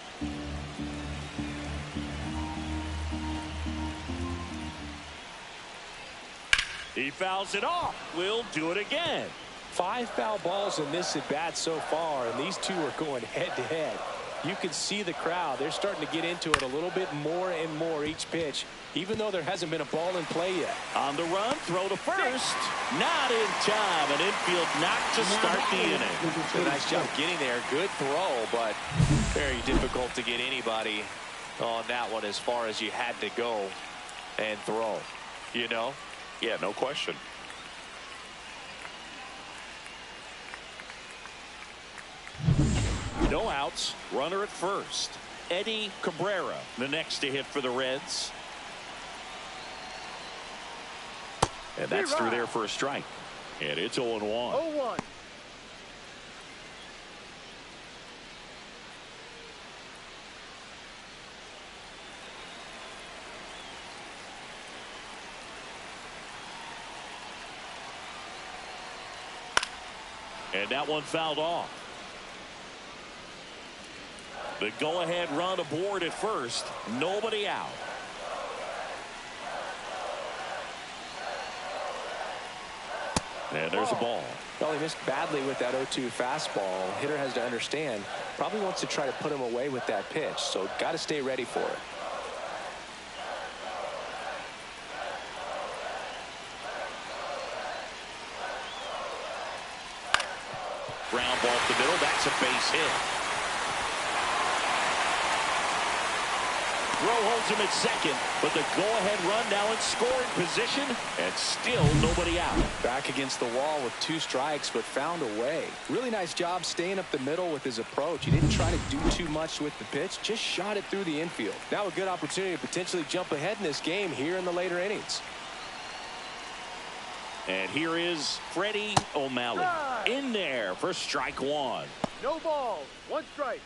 He fouls it off. We'll do it again. 5 foul balls in this at bat so far, and these two are going head to head. You can see the crowd. They're starting to get into it a little bit more and more each pitch, even though there hasn't been a ball in play yet. On the run, throw to first. Not in time. An infield knock to start the inning. A nice job getting there. Good throw, but very difficult to get anybody on that one as far as you had to go and throw. You know? Yeah, no question. No outs. Runner at first. Eddie Cabrera, the next to hit for the Reds. And that's through there for a strike. And it's 0-1. 0-1. And that one fouled off. The go-ahead run aboard at first. Nobody out. And there's a ball. Well, he missed badly with that 0-2 fastball. Hitter has to understand, probably wants to try to put him away with that pitch, so got to stay ready for it. Ground ball up the middle. That's a base hit. Rowe holds him at second, but the go-ahead run now in scoring position, and still nobody out. Back against the wall with 2 strikes, but found a way. Really nice job staying up the middle with his approach. He didn't try to do too much with the pitch, just shot it through the infield. Now a good opportunity to potentially jump ahead in this game here in the later innings. And here is Freddie O'Malley in there for strike 1. No balls. 1 strike.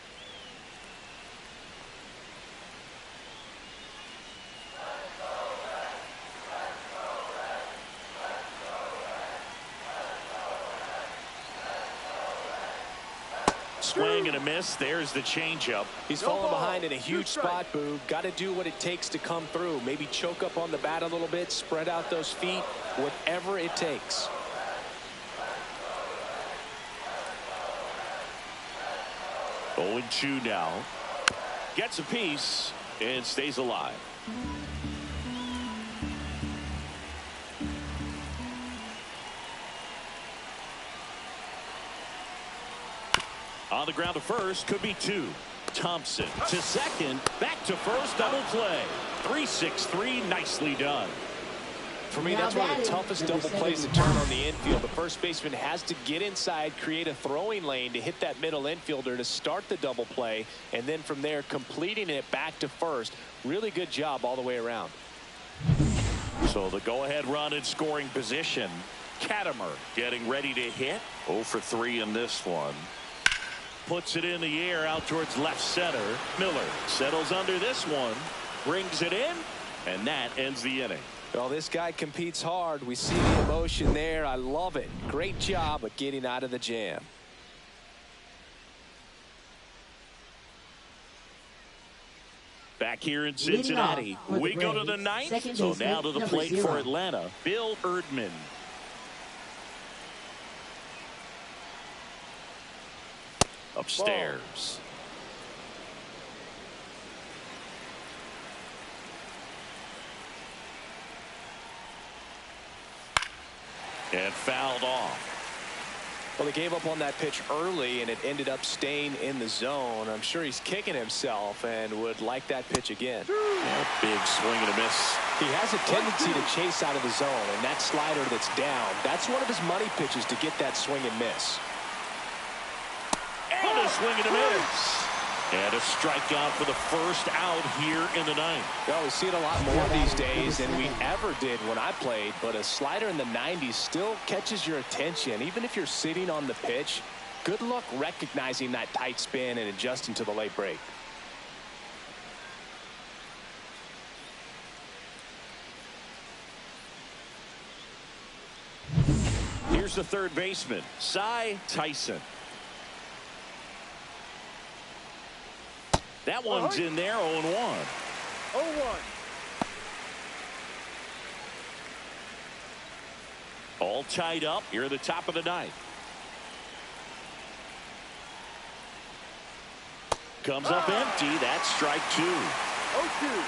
Swing and a miss. There's the changeup. He's falling behind in a huge spot, Boo. Got to do what it takes to come through. Maybe choke up on the bat a little bit, spread out those feet, whatever it takes. Oh, 0-2 now. Gets a piece and stays alive. On the ground to first, could be 2. Thompson to second, back to first, double play. 3-6-3, nicely done. For me, that's one of the toughest double plays to turn on the infield. The first baseman has to get inside, create a throwing lane to hit that middle infielder to start the double play, and then from there completing it back to first. Really good job all the way around. So the go-ahead run in scoring position. Katimer getting ready to hit. 0 for 3 in this one. Puts it in the air out towards left center. Miller settles under this one, brings it in, and that ends the inning. Well, this guy competes hard. We see the emotion there. I love it. Great job of getting out of the jam. Back here in Cincinnati, we go to the 9th. So now to the plate for Atlanta, Bill Erdman. Upstairs. And fouled off. Well, he gave up on that pitch early, and it ended up staying in the zone. I'm sure he's kicking himself and would like that pitch again. Yeah, big swing and a miss. He has a tendency to chase out of the zone, and that slider that's down, that's one of his money pitches to get that swing and miss. And a swing and a miss. And a strikeout for the first out here in the 9th. Well, we see it a lot more these days than we ever did when I played, but a slider in the 90s still catches your attention. Even if you're sitting on the pitch, good luck recognizing that tight spin and adjusting to the late break. Here's the third baseman, Cy Tyson. That one's in there, 0-1. 0-1. All tied up here at the top of the 9th. Comes up empty. That's strike 2. 0-2.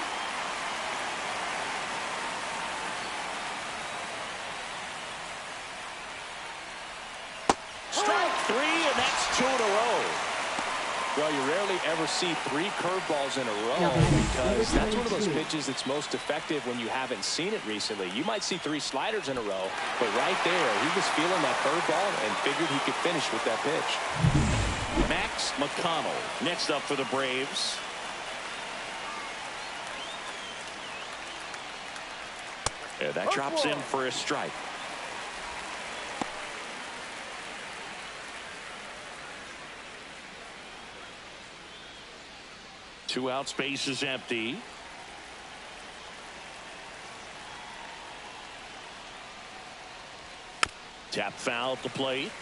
Strike 3, and that's 2 in a row. Well, you rarely ever see 3 curveballs in a row because that's one of those pitches that's most effective when you haven't seen it recently. You might see 3 sliders in a row, but right there, he was feeling that curveball and figured he could finish with that pitch. Max McConnell next up for the Braves. And that drops in for a strike. Two out, space is empty. Tap foul at the plate.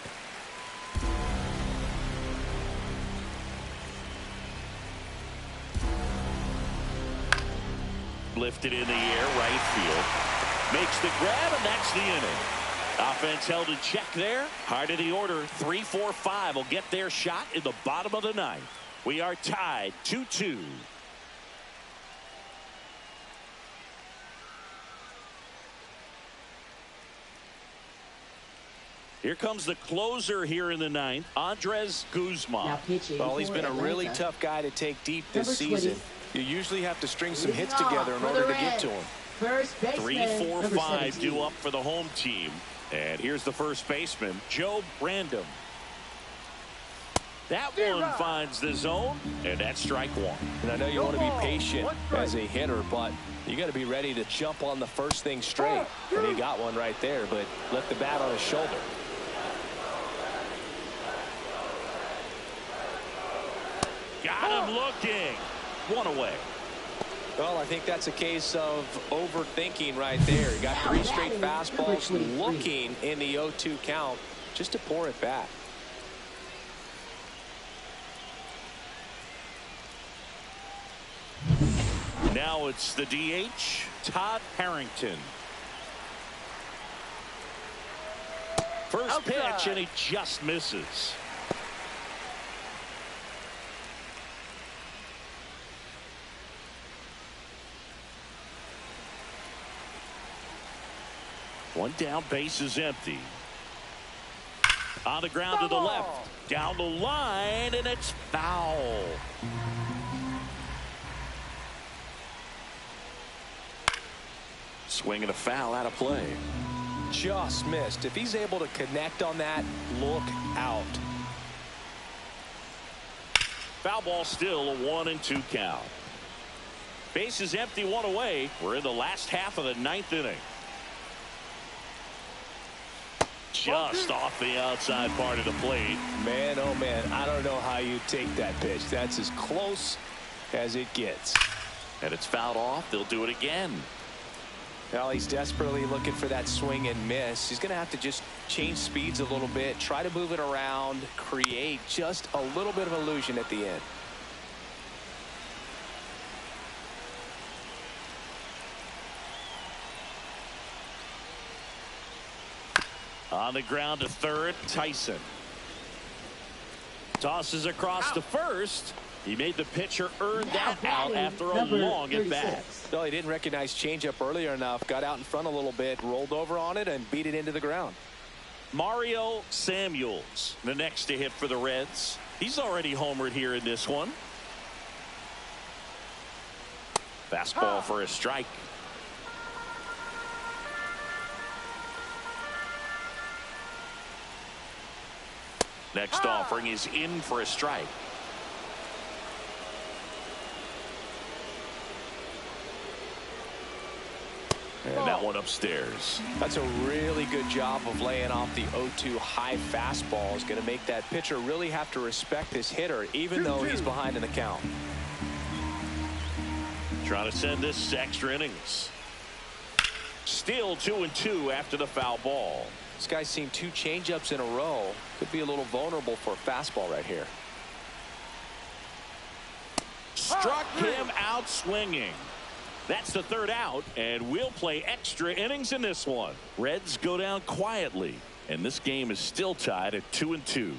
Lifted in the air, right field. Makes the grab, and that's the inning. Offense held in check there. Heart of the order, 3-4-5 will get their shot in the bottom of the ninth. We are tied 2-2. Here comes the closer here in the ninth, Andres Guzman. Now pitching. Well, he's been a really Atlanta. tough guy to take deep this Number 20. season. You usually have to string some hits Leading together off in for order the to get to Reds. him. First baseman. 3-4-5 due number up for the home team. And here's the first baseman, Joe Brandom. That one finds the zone, and that's strike one. And I know you want to be patient as a hitter, but you got to be ready to jump on the first thing straight. And he got one right there, but left the bat on his shoulder. Got him looking. One away. Well, I think that's a case of overthinking right there. He got three straight fastballs looking in the 0-2 count just to pour it back. Now it's the DH, Todd Harrington. First pitch, and he just misses. One down, base is empty. On the ground to the left. Down the line, and it's foul. Swing and a foul out of play. Just missed. If he's able to connect on that, look out. Foul ball, still a 1-2 count. Base is empty, one away. We're in the last half of the ninth inning. Just off the outside part of the plate. Man, oh man, I don't know how you take that pitch. That's as close as it gets. And it's fouled off. They'll do it again. Well, he's desperately looking for that swing and miss. He's going to have to just change speeds a little bit, try to move it around, create just a little bit of illusion at the end. On the ground to third, Tyson. Tosses across to first. He made the pitcher earn that out after a long at bat. No, he didn't recognize changeup earlier enough. Got out in front a little bit, rolled over on it, and beat it into the ground. Mario Samuels, the next to hit for the Reds. He's already homered here in this one. Fastball for a strike. Next offering is in for a strike. And that one upstairs. That's a really good job of laying off the 0-2 high fastball. Is going to make that pitcher really have to respect his hitter, even though he's behind in the count. Trying to send this to extra innings. Still 2-2 after the foul ball. This guy's seen two changeups in a row. Could be a little vulnerable for a fastball right here. Struck him out swinging. That's the third out, and we'll play extra innings in this one. Reds go down quietly, and this game is still tied at 2-2.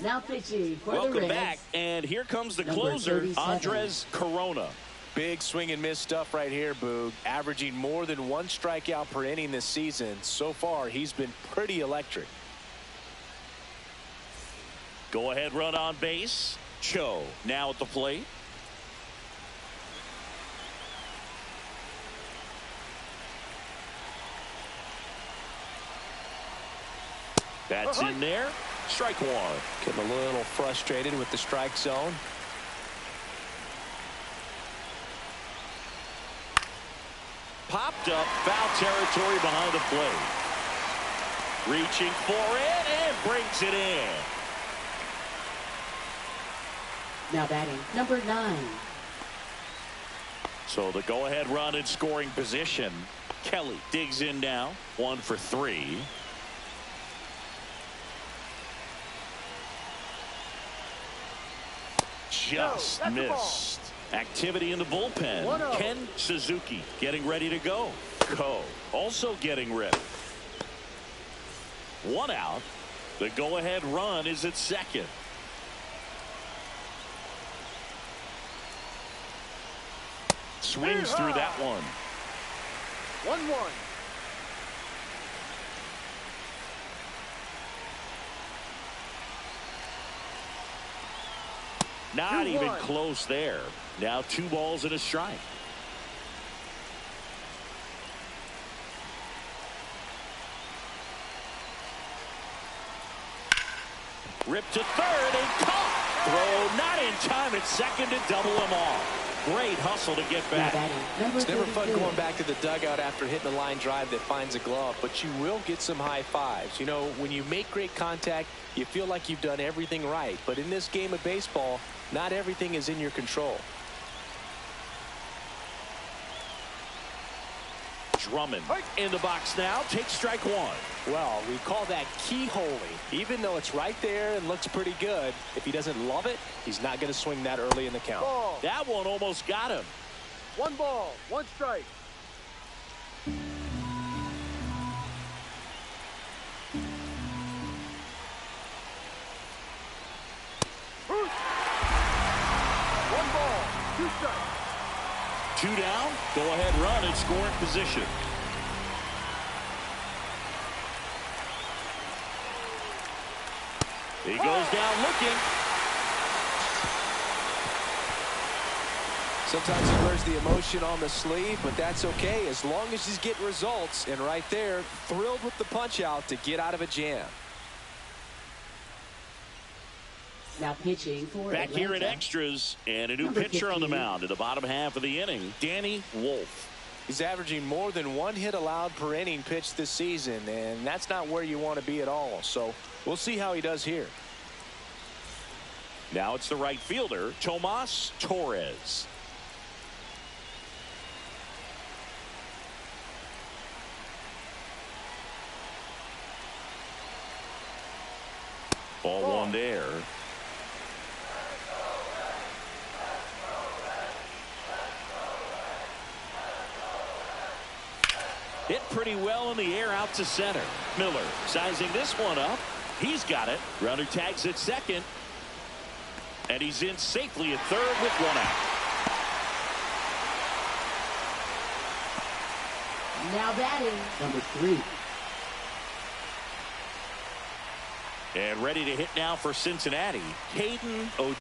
Now pitching for the Welcome Reds. back, and here comes the Number closer, 37. Andres Corona. Big swing and miss stuff right here, Boog. Averaging more than one strikeout per inning this season. So far, he's been pretty electric. Go ahead run on base. Cho now at the plate. That's in there. Strike one. Getting a little frustrated with the strike zone. Popped up, foul territory behind the plate. Reaching for it and brings it in. Now batting, number 9. So the go-ahead run in scoring position. Kelly digs in now. 1 for 3. Just missed. Activity in the bullpen. Ken Suzuki getting ready to go. Ko also getting ready. One out. The go-ahead run is at second. Swings through that one. 1-1. Not even close there. Now 2 balls and a strike. Ripped to third and caught. Throw not in time at second to double him off. Great hustle to get back. It's never fun going back to the dugout after hitting a line drive that finds a glove, but you will get some high fives. You know, when you make great contact, you feel like you've done everything right. But in this game of baseball, not everything is in your control. Drummond in the box now. Takes strike one. Well, we call that keyholing. Even though it's right there and looks pretty good, if he doesn't love it, he's not going to swing that early in the count. Ball. That one almost got him. 1 ball, 1 strike. One ball, 2 strikes. 2 down. Go ahead run in scoring position. He goes down looking. Sometimes he wears the emotion on the sleeve, but that's okay as long as he's getting results. And right there, thrilled with the punch out to get out of a jam. Now pitching for Back Atlanta. here in extras, and a new Number pitcher on the 15. mound in the bottom half of the inning, Danny Wolf. He's averaging more than 1 hit allowed per inning pitched this season, and that's not where you want to be at all. So we'll see how he does here. Now it's the right fielder, Tomas Torres. Ball 1 there. Hit pretty well in the air out to center. Miller sizing this one up. He's got it. Runner tags at second. And he's in safely at third with 1 out. Now batting, number 3. And ready to hit now for Cincinnati, Caden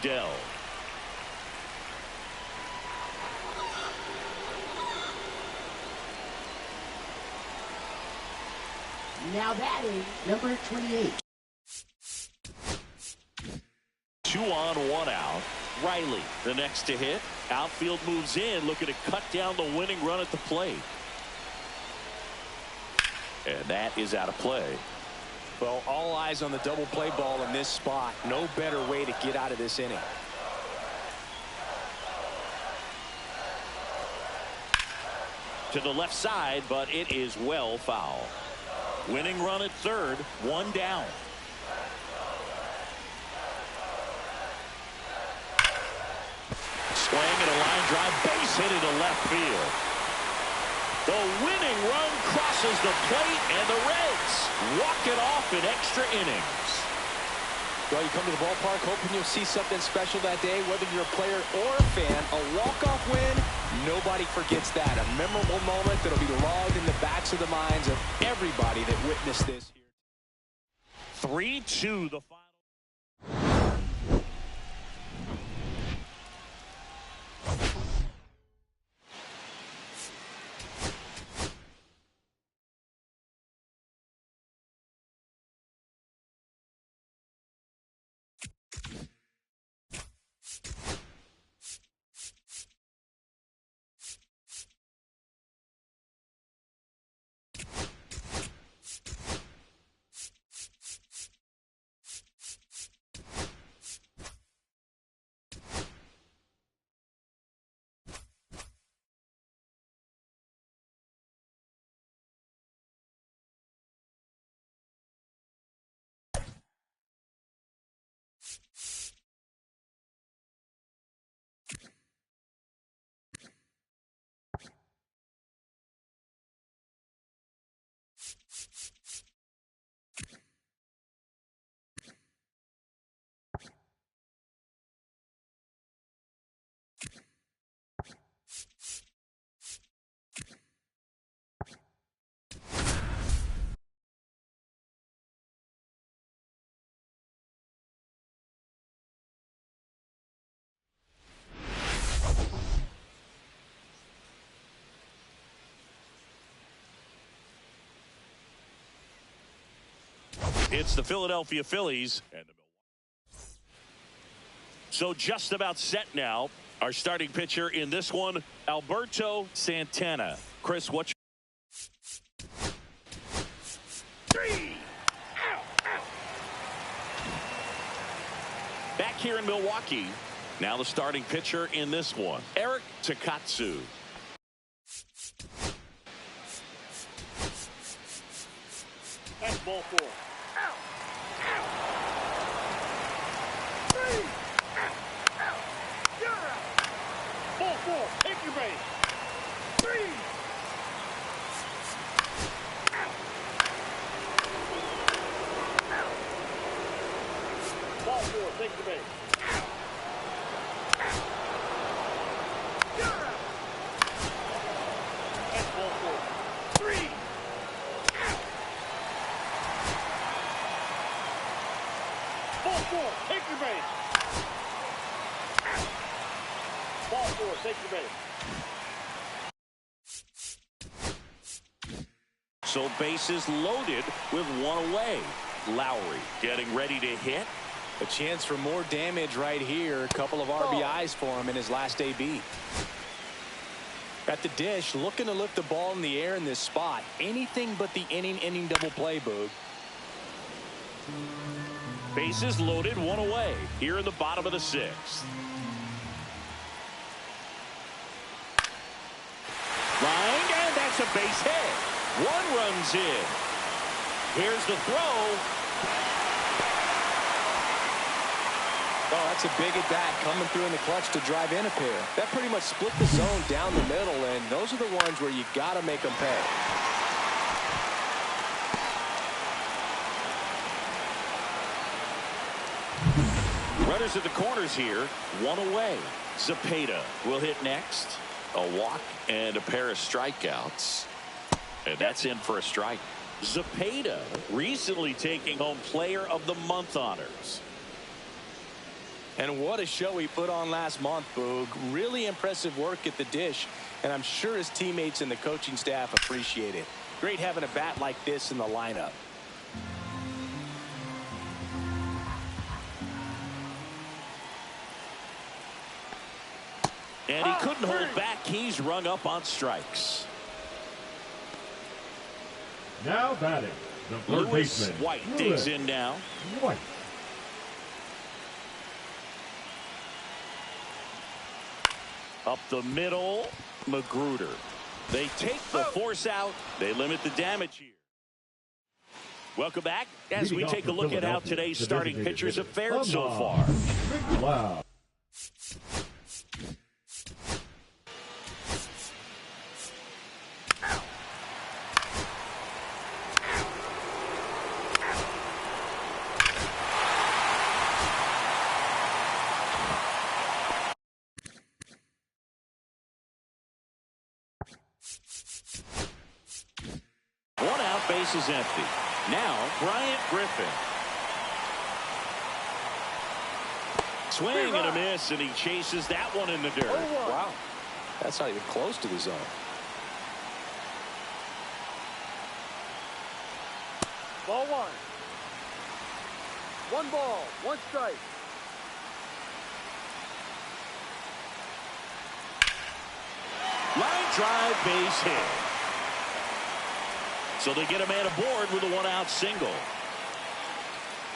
Odell. Now batting, number 28. 2 on, 1 out. Riley, the next to hit. Outfield moves in, looking to cut down the winning run at the plate. And that is out of play. Well, all eyes on the double play ball in this spot. No better way to get out of this inning. To the left side, but it is well foul. Winning run at third, 1 down. Swing and a line drive, base hit into left field. The winning run crosses the plate, and the Reds walk it off in extra innings. Well, you come to the ballpark hoping you'll see something special that day, whether you're a player or a fan. A walk-off win, nobody forgets that. A memorable moment that'll be logged in the backs of the minds of everybody that witnessed this here. 3-2 the final. It's the Philadelphia Phillies. So just about set now. Our starting pitcher in this one, Alberto Santana. Chris, what's back here in Milwaukee? Now the starting pitcher in this one, Eric Takatsu. That's ball 4. Ball 4. Take your base. Ball 4. Take your base. That's ball 4. Ball 4. Take your base. Ball 4. Take your base. So bases loaded with one away. Lowry getting ready to hit. A chance for more damage right here. A couple of RBIs for him in his last AB. At the dish, looking to lift the ball in the air in this spot. Anything but the inning double play, Boog. Bases loaded, one away here in the bottom of the 6th. Line, and that's a base hit. 1 runs in. Here's the throw. Oh, that's a big at bat coming through in the clutch to drive in a pair. That pretty much split the zone down the middle, and those are the ones where you got to make them pay. Runners at the corners here, 1 away. Zepeda will hit next. A walk and a pair of strikeouts. And that's in for a strike. Zepeda recently taking home Player of the Month honors. And what a show he put on last month, Boog. Really impressive work at the dish, and I'm sure his teammates and the coaching staff appreciate it. Great having a bat like this in the lineup. And he couldn't hold back. He's rung up on strikes. Now batting, the third Lewis baseman, White digs in now. White. Up the middle, Magruder. They take the force out. They limit the damage here. Welcome back as we take a look at how today's starting pitchers have fared so far. Wow. One out, base is empty. Now, Bryant Griffin. Swing and a miss, and he chases that one in the dirt. Wow. That's not even close to the zone. Ball 1. 1 ball, 1 strike. Line drive, base hit. So they get a man aboard with a 1-out single.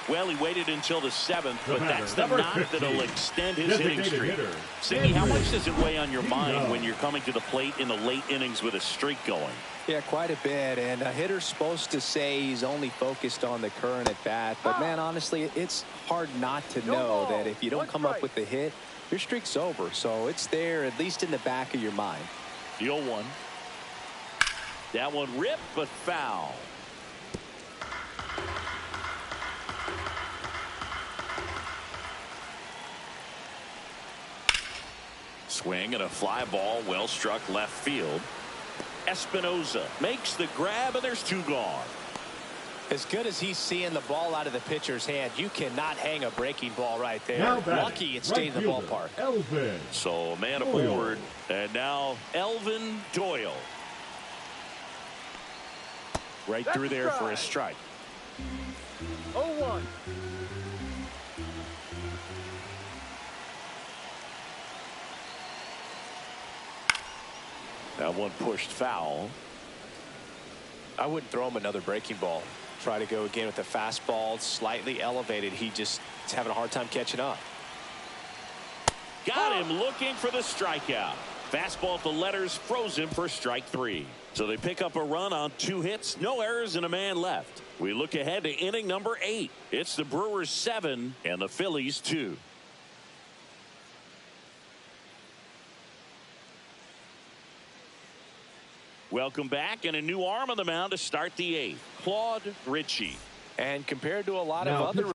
Well, he waited until the 7th, but that's the number knock 50, that'll extend his hitting streak. Siggy, how much does it weigh on your mind when you're coming to the plate in the late innings with a streak going? Yeah, quite a bit, and a hitter's supposed to say he's only focused on the current at bat, but man, honestly, it's hard not to know that if you don't come up with the hit, your streak's over. So it's there, at least in the back of your mind. The 0-1. That one ripped, but foul. Swing and a fly ball, well struck left field. Espinosa makes the grab, and there's 2 gone. As good as he's seeing the ball out of the pitcher's hand, you cannot hang a breaking ball right there. Lucky it stayed in the ballpark. Elvin. So a man aboard, and now Elvin Doyle. Right through there for a strike. 0-1. That one pushed foul. I wouldn't throw him another breaking ball. Try to go again with the fastball, slightly elevated. He just is having a hard time catching up. Got him looking for the strikeout. Fastball at the letters froze him for strike 3. So they pick up a run on 2 hits, no errors, and a man left. We look ahead to inning number 8. It's the Brewers 7 and the Phillies 2. Welcome back, and a new arm on the mound to start the 8th. Claude Ritchie. And compared to a lot of other.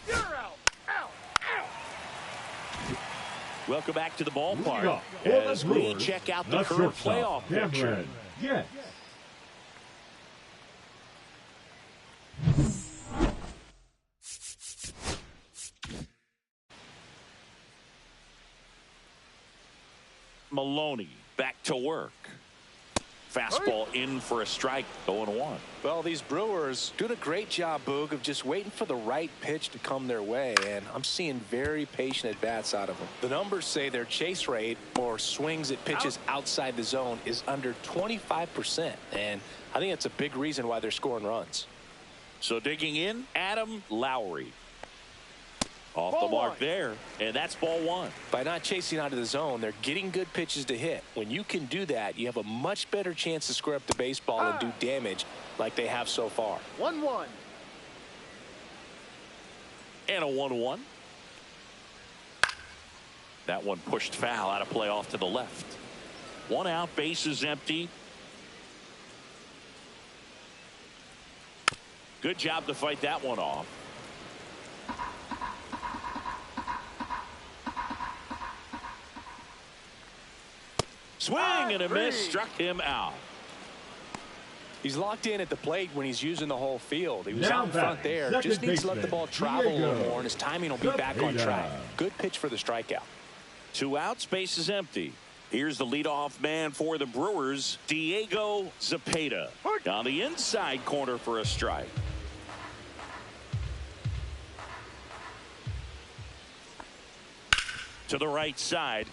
You're out. Out. Out. Welcome back to the ballpark as we check out the current playoff picture. Yes. Maloney back to work. Fastball in for a strike, 0-1. Well, these Brewers doing a great job, Boog, of just waiting for the right pitch to come their way, and I'm seeing very patient at-bats out of them. The numbers say their chase rate, or swings at pitches outside the zone, is under 25%, and I think that's a big reason why they're scoring runs. So digging in, Adam Lowry. Off Ball the mark 1. there, and that's ball 1. By not chasing out of the zone, they're getting good pitches to hit. When you can do that, you have a much better chance to square up the baseball and do damage like they have so far. 1-1. And a 1-1. That one pushed foul, out of play off to the left. 1 out, base is empty. Good job to fight that one off. Swing and a miss, struck him out. He's locked in at the plate when he's using the whole field. He was Now out in front there. Just needs to let the ball travel a little more, and his timing will be back on track. Good pitch for the strikeout. 2 outs, base is empty. Here's the leadoff man for the Brewers, Diego Zepeda. On the inside corner for a strike. To the right side.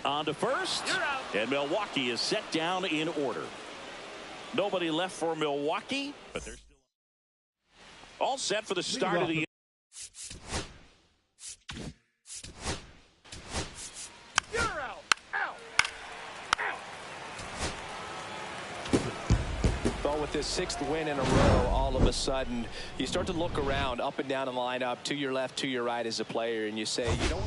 On to first, and Milwaukee is set down in order. Nobody left for Milwaukee, but they're still all set for the start of the. You're out. Out. Out. Well, with this 6th win in a row, all of a sudden, you start to look around, up and down the lineup, to your left, to your right as a player, and you say, you don't.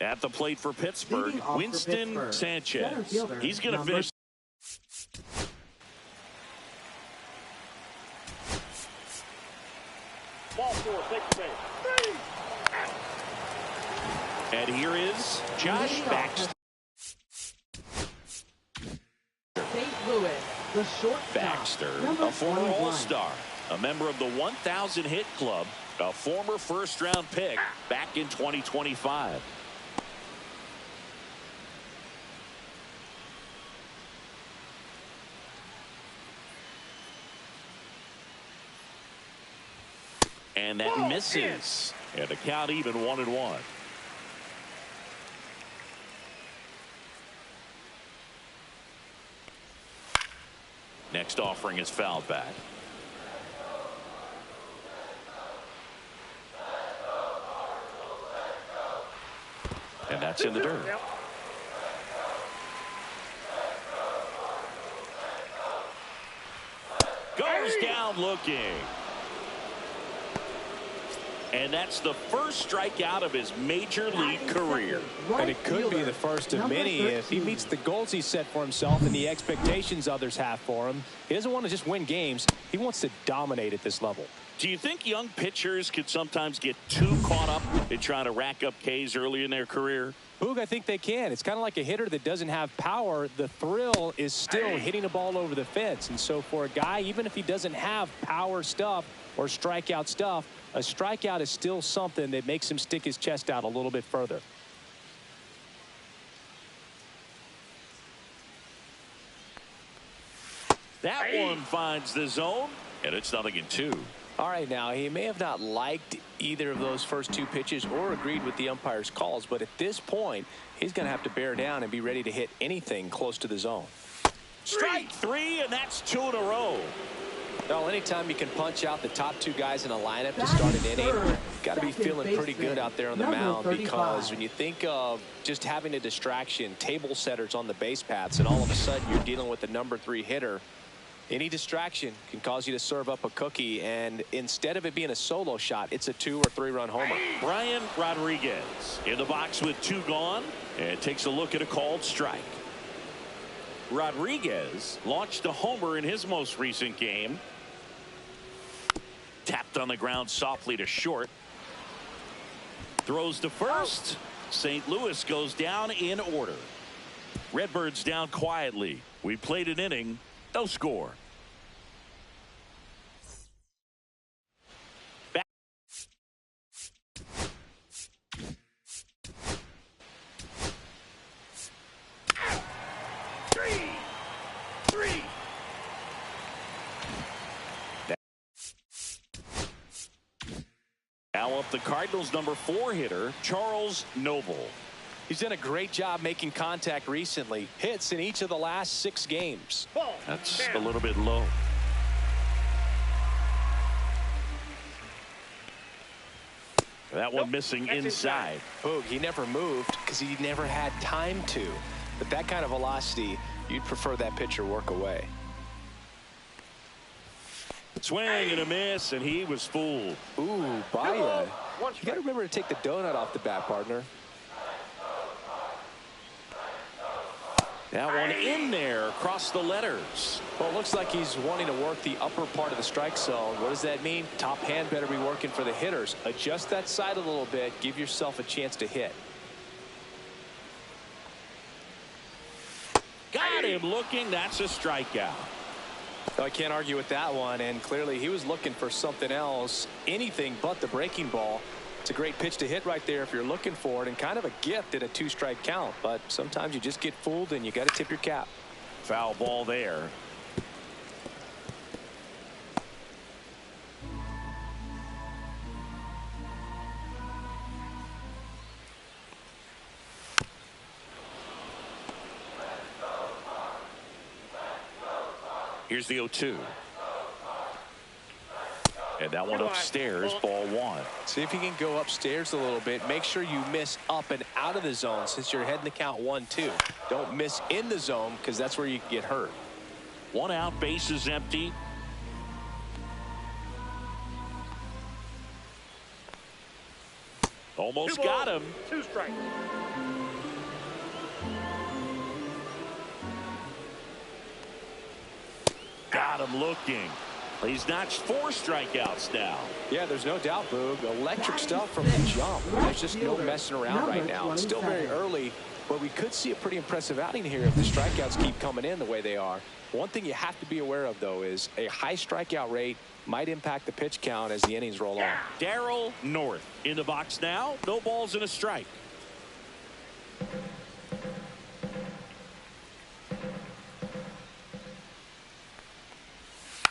At the plate for Pittsburgh, Leading off for Winston Pittsburgh, Sanchez. center fielder, He's going to number finish. Ball 4, take the base. And here is Josh Leading off Baxter. St. Louis, the shortstop, Baxter, number a former 21. All-Star, a member of the 1,000 hit club, a former first-round pick back in 2025. And that misses. And the count even 1-1. Next offering is fouled back. And that's in the dirt. Yep. Goes down looking. And that's the first strikeout of his major league career. And it could be the first of many if he meets the goals he set for himself and the expectations others have for him. He doesn't want to just win games. He wants to dominate at this level. Do you think young pitchers could sometimes get too caught up in trying to rack up Ks early in their career? Boog, I think they can. It's kind of like a hitter that doesn't have power. The thrill is still hitting a ball over the fence. And so for a guy, even if he doesn't have power stuff or strikeout stuff, a strikeout is still something that makes him stick his chest out a little bit further. That one finds the zone, and it's 0-2. All right, now, he may have not liked either of those first two pitches or agreed with the umpire's calls, but at this point, he's going to have to bear down and be ready to hit anything close to the zone. Strike 3, and that's 2 in a row. Well, anytime you can punch out the top two guys in a lineup to start an inning, got to be feeling pretty good out there on the mound, because when you think of just having a distraction, table setters on the base paths, and all of a sudden you're dealing with the number 3 hitter, any distraction can cause you to serve up a cookie, and instead of it being a solo shot, it's a 2 or 3 run homer. Brian Rodriguez in the box with 2 gone, and takes a look at a called strike. Rodriguez launched a homer in his most recent game. Tapped on the ground softly to short. Throws to first. St. Louis goes down in order. Redbirds down quietly. We played an inning. No score. Back. Three. Now up the Cardinals' number 4 hitter, Charles Noble. He's done a great job making contact recently. Hits in each of the last 6 games. That's a little bit low. That one missing inside. Boog, he never moved because he never had time to. But that kind of velocity, you'd prefer that pitcher work away. Swing and a miss, and he was fooled. Ooh, Baya. You got to remember to take the donut off the bat, partner. That one in there across the letters. Well, it looks like he's wanting to work the upper part of the strike zone. What does that mean? Top hand better be working for the hitters. Adjust that side a little bit. Give yourself a chance to hit. Got him looking. That's a strikeout. I can't argue with that one, and clearly he was looking for something else, anything but the breaking ball. It's a great pitch to hit right there if you're looking for it, and kind of a gift at a 2-strike count, but sometimes you just get fooled and you got to tip your cap. Foul ball there. Here's the 0-2. And that one upstairs, ball 1. See if you can go upstairs a little bit. Make sure you miss up and out of the zone since you're heading the count 1-2. Don't miss in the zone because that's where you get hurt. 1 out, base is empty. Almost 2 got balls, him. 2 strikes. Got him looking. He's notched 4 strikeouts now. Yeah, there's no doubt, Boog. Electric stuff from the jump. There's just no messing around right now. It's still very early, but we could see a pretty impressive outing here if the strikeouts keep coming in the way they are. One thing you have to be aware of, though, is a high strikeout rate might impact the pitch count as the innings roll on. Darryl North in the box now. No balls and a strike.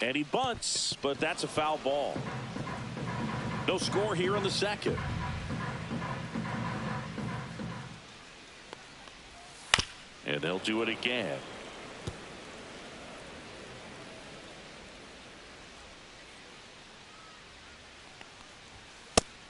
And he bunts, but that's a foul ball. No score here in the second. And they'll do it again.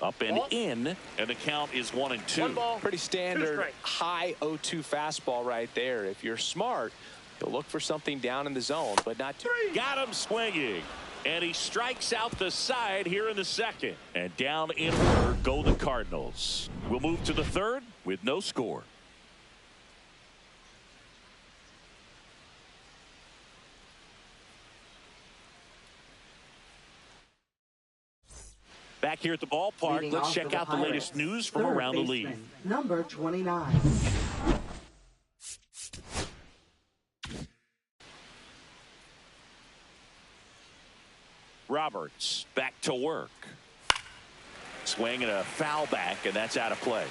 Up and in, and the count is 1-2. 1 ball, Pretty 2 standard strikes. high 0-2 fastball right there. If you're smart, you'll look for something down in the zone, but not too. Got him swinging. And he strikes out the side here in the second. And down in order go the Cardinals. We'll move to the third with no score. Back here at the ballpark, Leading let's off check for the out the latest Pirates, news from third around the baseman, league. Number 29. Roberts back to work. Swing and a foul back, and that's out of play.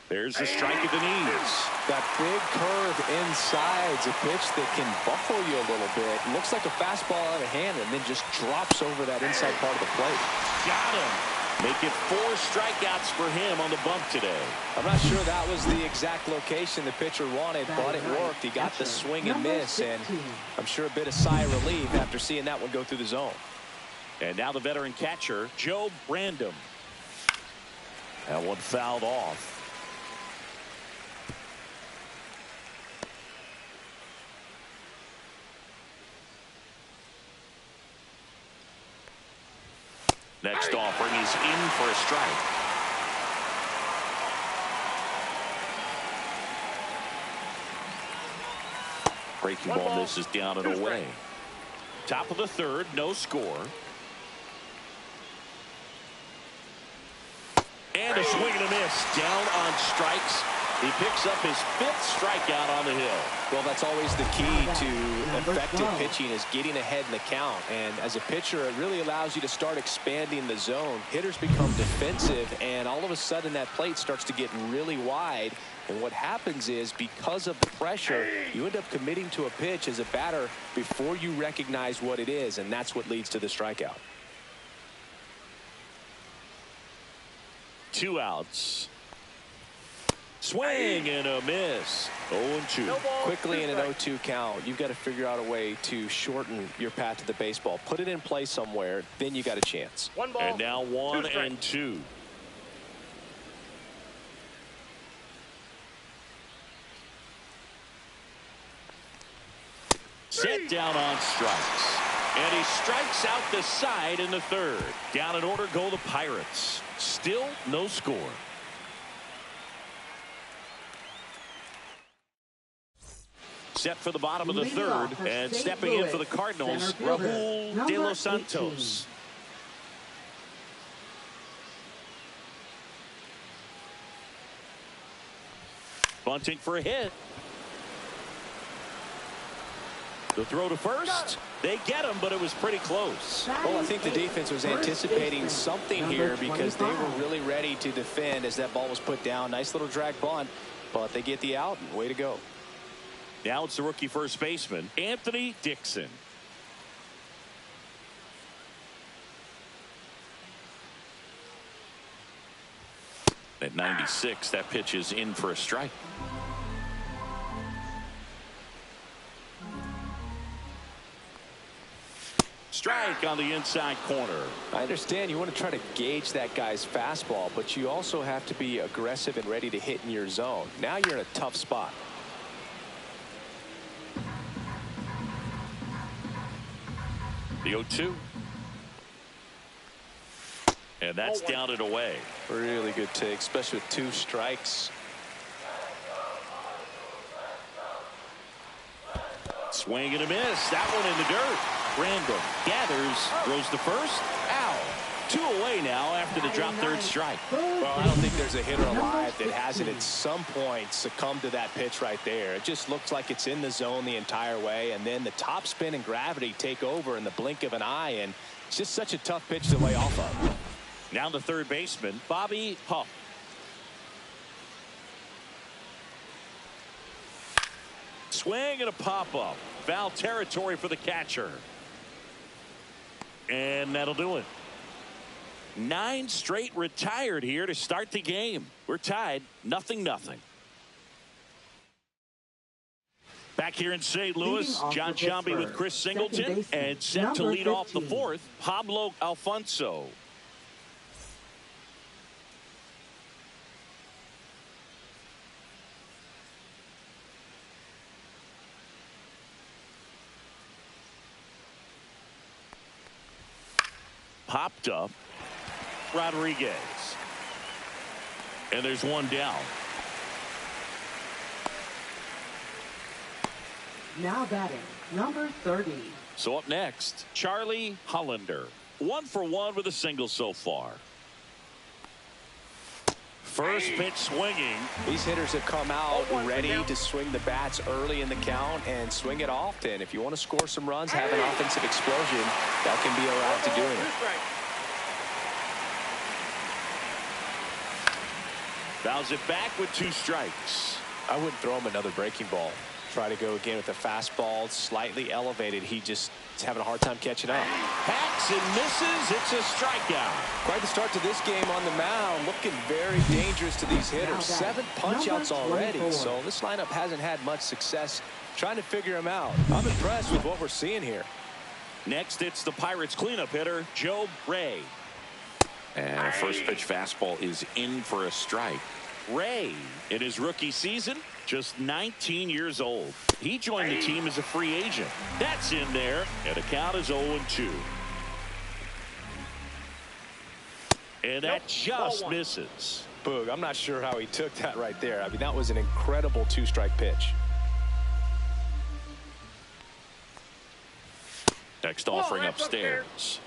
There's the strike at the knees. That big curve inside's a pitch that can buckle you a little bit. It looks like a fastball out of hand and then just drops over that inside part of the plate. Got him. Make it 4 strikeouts for him on the bump today. I'm not sure that was the exact location the pitcher wanted, but it worked. He got the swing and miss, and I'm sure a bit of sigh of relief after seeing that one go through the zone. And now the veteran catcher, Joe Brandom. That one fouled off. Next offering is in for a strike. Breaking ball misses down and away. Top of the third, no score. And a swing and a miss. Down on strikes. He picks up his 5th strikeout on the hill. Well, that's always the key to effective pitching, is getting ahead in the count. And as a pitcher, it really allows you to start expanding the zone. Hitters become defensive, and all of a sudden that plate starts to get really wide. And what happens is, because of the pressure, you end up committing to a pitch as a batter before you recognize what it is, and that's what leads to the strikeout. 2 outs. Swing and a miss. 0-2. Quickly in an 0-2 count, you've got to figure out a way to shorten your path to the baseball. Put it in play somewhere, then you got a chance. 1 ball, And now 2 strikes. 1-2. Set down on strikes. And he strikes out the side in the third. Down in order go the Pirates. Still no score. Set for the bottom of the third, and stepping in for the Cardinals, Raul De Los Santos. Bunting for a hit. The throw to first. They get him, but it was pretty close. Well, I think the defense was anticipating something here because they were really ready to defend as that ball was put down. Nice little drag bunt, but they get the out, and way to go. Now it's the rookie first baseman, Anthony Dixon. At 96, that pitch is in for a strike. Strike on the inside corner. I understand you want to try to gauge that guy's fastball, but you also have to be aggressive and ready to hit in your zone. Now you're in a tough spot. The 0-2. And that's down and away. Really good take, especially with 2 strikes. Swing and a miss. That one in the dirt. Random gathers, throws to first. Out. 2 away now after the drop third strike. Well, I don't think there's a hitter alive that hasn't at some point succumbed to that pitch right there. It just looks like it's in the zone the entire way, and then the top spin and gravity take over in the blink of an eye, and it's just such a tough pitch to lay off of. Now the third baseman, Bobby Huff. Swing and a pop-up. Foul territory for the catcher. And that'll do it. 9 straight retired here to start the game. We're tied 0-0. Back here in St. Louis, John Sciambi with Chris Singleton, and set to lead off the 4th, Pablo Alfonso. Popped up. Rodriguez. And there's one down. Now batting, number 30. So up next, Charlie Hollander. 1 for 1 with a single so far. First pitch swinging. These hitters have come out ready to swing the bats early in the count and swing it often. If you want to score some runs, have an offensive explosion, that can be a route to doing it. Fouls it back with 2 strikes. I wouldn't throw him another breaking ball. Try to go again with a fastball slightly elevated. He just is having a hard time catching up. Hacks and misses. It's a strikeout. Quite the start to this game on the mound. Looking very dangerous to these hitters. 7 punch-outs already. So this lineup hasn't had much success trying to figure him out. I'm impressed with what we're seeing here. Next, it's the Pirates cleanup hitter, Joe Ray. And a first pitch fastball is in for a strike. Ray, in his rookie season, just 19 years old. He joined the team as a free agent. That's in there, and the count is 0-2. And that just misses. Boog, I'm not sure how he took that right there. I mean, that was an incredible 2-strike pitch. Next offering upstairs.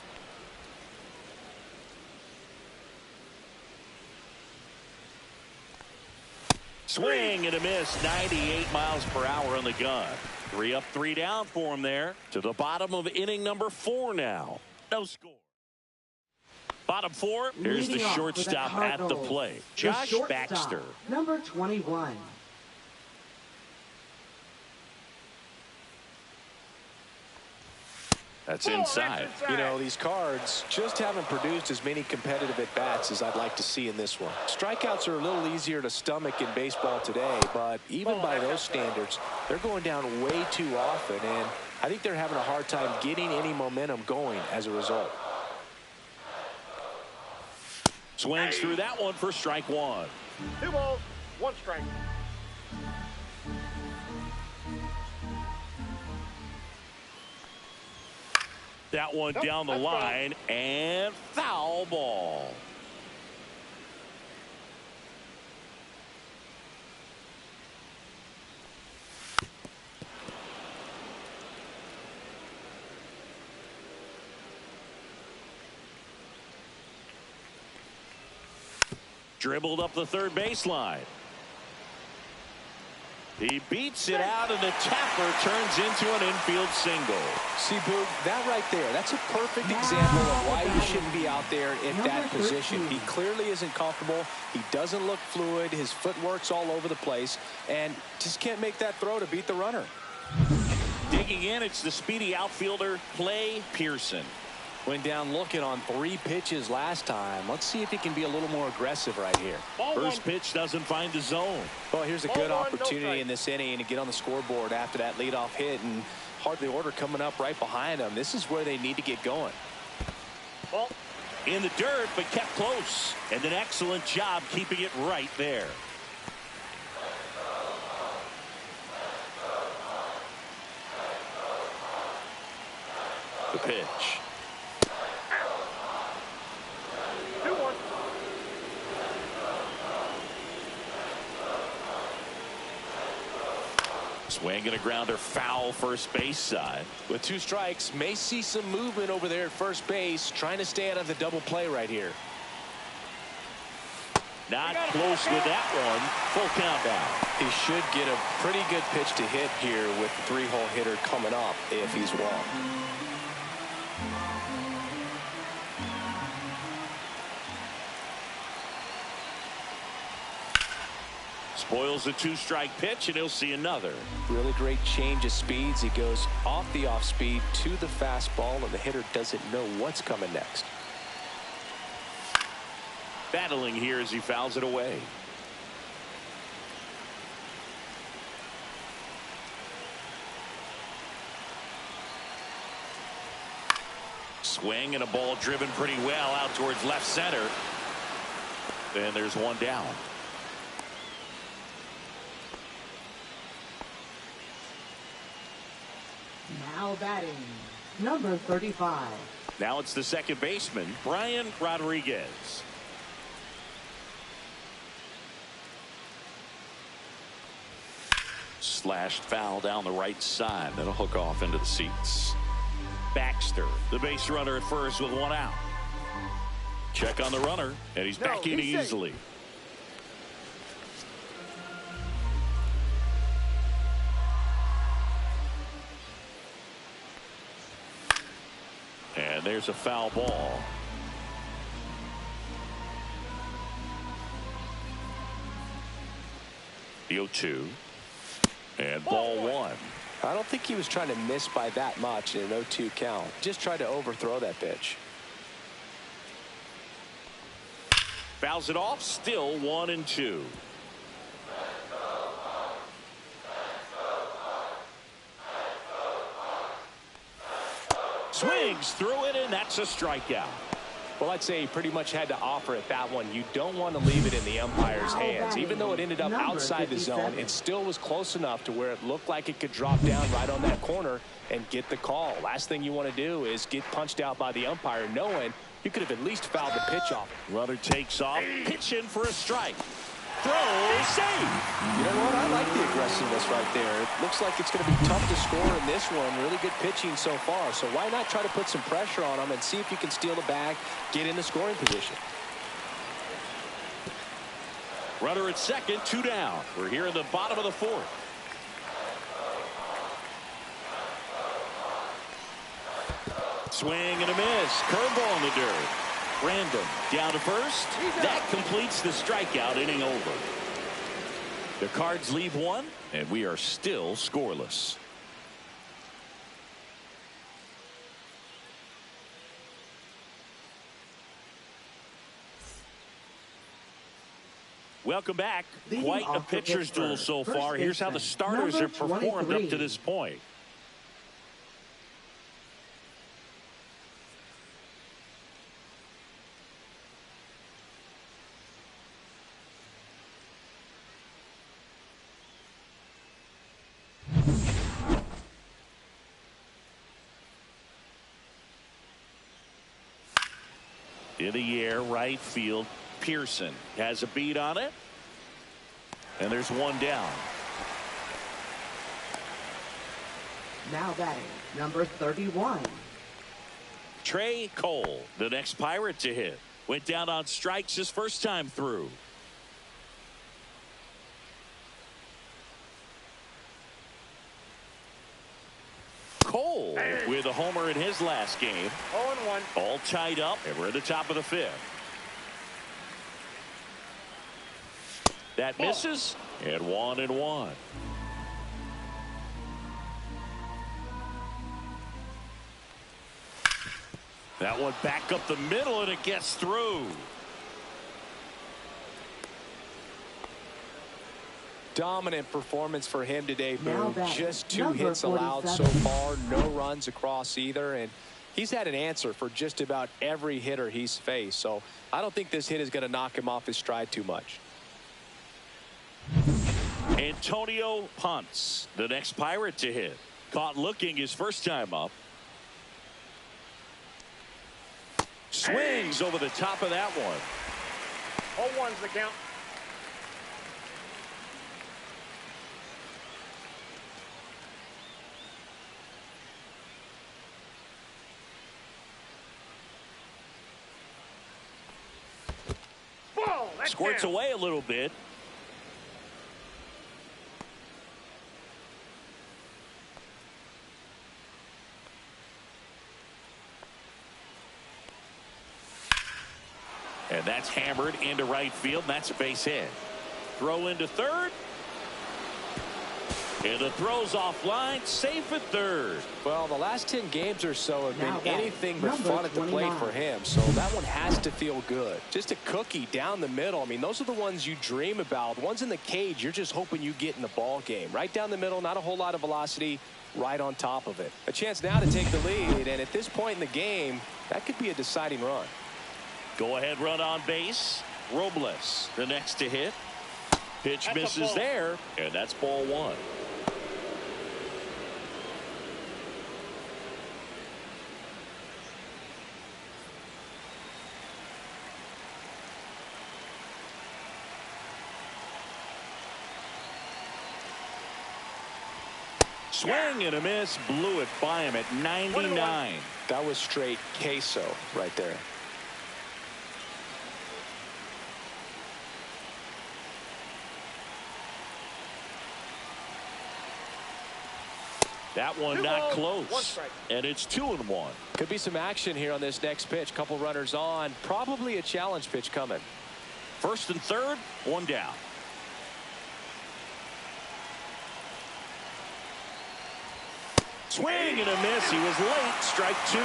Swing and a miss. 98 miles per hour on the gun. 3 up, 3 down for him there. To the bottom of inning number 4 now. No score. Bottom 4. Here's the shortstop at the plate. Josh Baxter. Number 21. That's inside. You know, these Cards just haven't produced as many competitive at-bats as I'd like to see in this one. Strikeouts are a little easier to stomach in baseball today, but even by those standards, they're going down way too often, and I think they're having a hard time getting any momentum going as a result. Swings through that one for strike 1. 2 balls, 1 strike. That one down the line, and foul ball. Dribbled up the third baseline. He beats it out, and the tapper turns into an infield single. See, Boog, that right there, that's a perfect example of why you shouldn't be out there in that position. He clearly isn't comfortable. He doesn't look fluid. His footwork's all over the place, and just can't make that throw to beat the runner. Digging in, it's the speedy outfielder, Clay Pearson. Went down looking on 3 pitches last time. Let's see if he can be a little more aggressive right here. First pitch doesn't find the zone. Well, here's a good opportunity in this inning to get on the scoreboard after that leadoff hit, and hardly order coming up right behind them. This is where they need to get going. In the dirt, but kept close. And an excellent job keeping it right there. The pitch. 2-1. Swing and a grounder, foul first base side. With 2 strikes, may see some movement over there at first base, trying to stay out of the double play right here. Not close with that one. Full count down. He should get a pretty good pitch to hit here with the 3-hole hitter coming up if he's wrong. Spoils the 2-strike pitch, and he'll see another. Really great change of speeds. He goes off the off speed to the fastball, and the hitter doesn't know what's coming next. Battling here as he fouls it away. Swing and a ball driven pretty well out towards left center. And there's one down. Now batting, number 35. Now it's the second baseman, Brian Rodriguez. Slashed foul down the right side. That'll hook off into the seats. Baxter, the base runner at first with 1 out. Check on the runner, and he's back in easily. And there's a foul ball. The 0-2. And ball 1. I don't think he was trying to miss by that much in an 0-2 count. Just tried to overthrow that pitch. Fouls it off. Still 1-2. Swings through it, and that's a strikeout. Well, I'd say he pretty much had to offer it that one. You don't want to leave it in the umpire's hands. Even though it ended up outside the zone, it still was close enough to where it looked like it could drop down right on that corner and get the call. Last thing you want to do is get punched out by the umpire knowing you could have at least fouled the pitch off. Runner takes off, pitch in for a strike. Throws, save. You know what? I like the aggressiveness right there. It looks like it's going to be tough to score in this one. Really good pitching so far. So why not try to put some pressure on him and see if you can steal the bag, get in the scoring position. Runner at second, 2 down. We're here in the bottom of the 4th. Swing and a miss. Curveball in the dirt. Random down to first. That completes the strikeout. Inning over. The Cards leave 1, and we are still scoreless. Welcome back. Quite a pitcher's duel so far. Here's how the starters have performed up to this point. In the air, right field. Pearson has a beat on it. And there's 1 down. Now batting, number 31. Trey Cole, the next Pirate to hit. Went down on strikes his first time through. Cole with a homer in his last game. 0-1. All tied up, and we're at the top of the 5th. That misses, and 1-1. That one back up the middle, and it gets through. Dominant performance for him today, Boone. Just 2 hits 47. allowed so far, no runs across either, and he's had an answer for just about every hitter he's faced. So I don't think this hit is going to knock him off his stride too much. Antonio Ponce, the next Pirate to hit. Caught looking his first time up. Swings over the top of that one. 0-1's the count. Ball, that's Squirts down. away a little bit. And that's hammered into right field. And that's a base hit. Throw into third. And the throw's offline. Safe at third. Well, the last 10 games or so have Now been back, anything but number fun at the plate 29. for him. So that one has to feel good. Just a cookie down the middle. I mean, those are the ones you dream about. The ones in the cage, you're just hoping you get in the ball game. Right down the middle, not a whole lot of velocity, right on top of it. A chance now to take the lead, and at this point in the game, that could be a deciding run. Go ahead run on base. Robles the next to hit. Pitch That's a misses ball. there, and that's ball one. Swing and a miss, blew it by him at 99. That was straight queso right there. That one Two not balls, one close. strike. And it's 2-1. Could be some action here on this next pitch. Couple runners on. Probably a challenge pitch coming. First and third, one down. Swing and a miss. He was late. Strike two.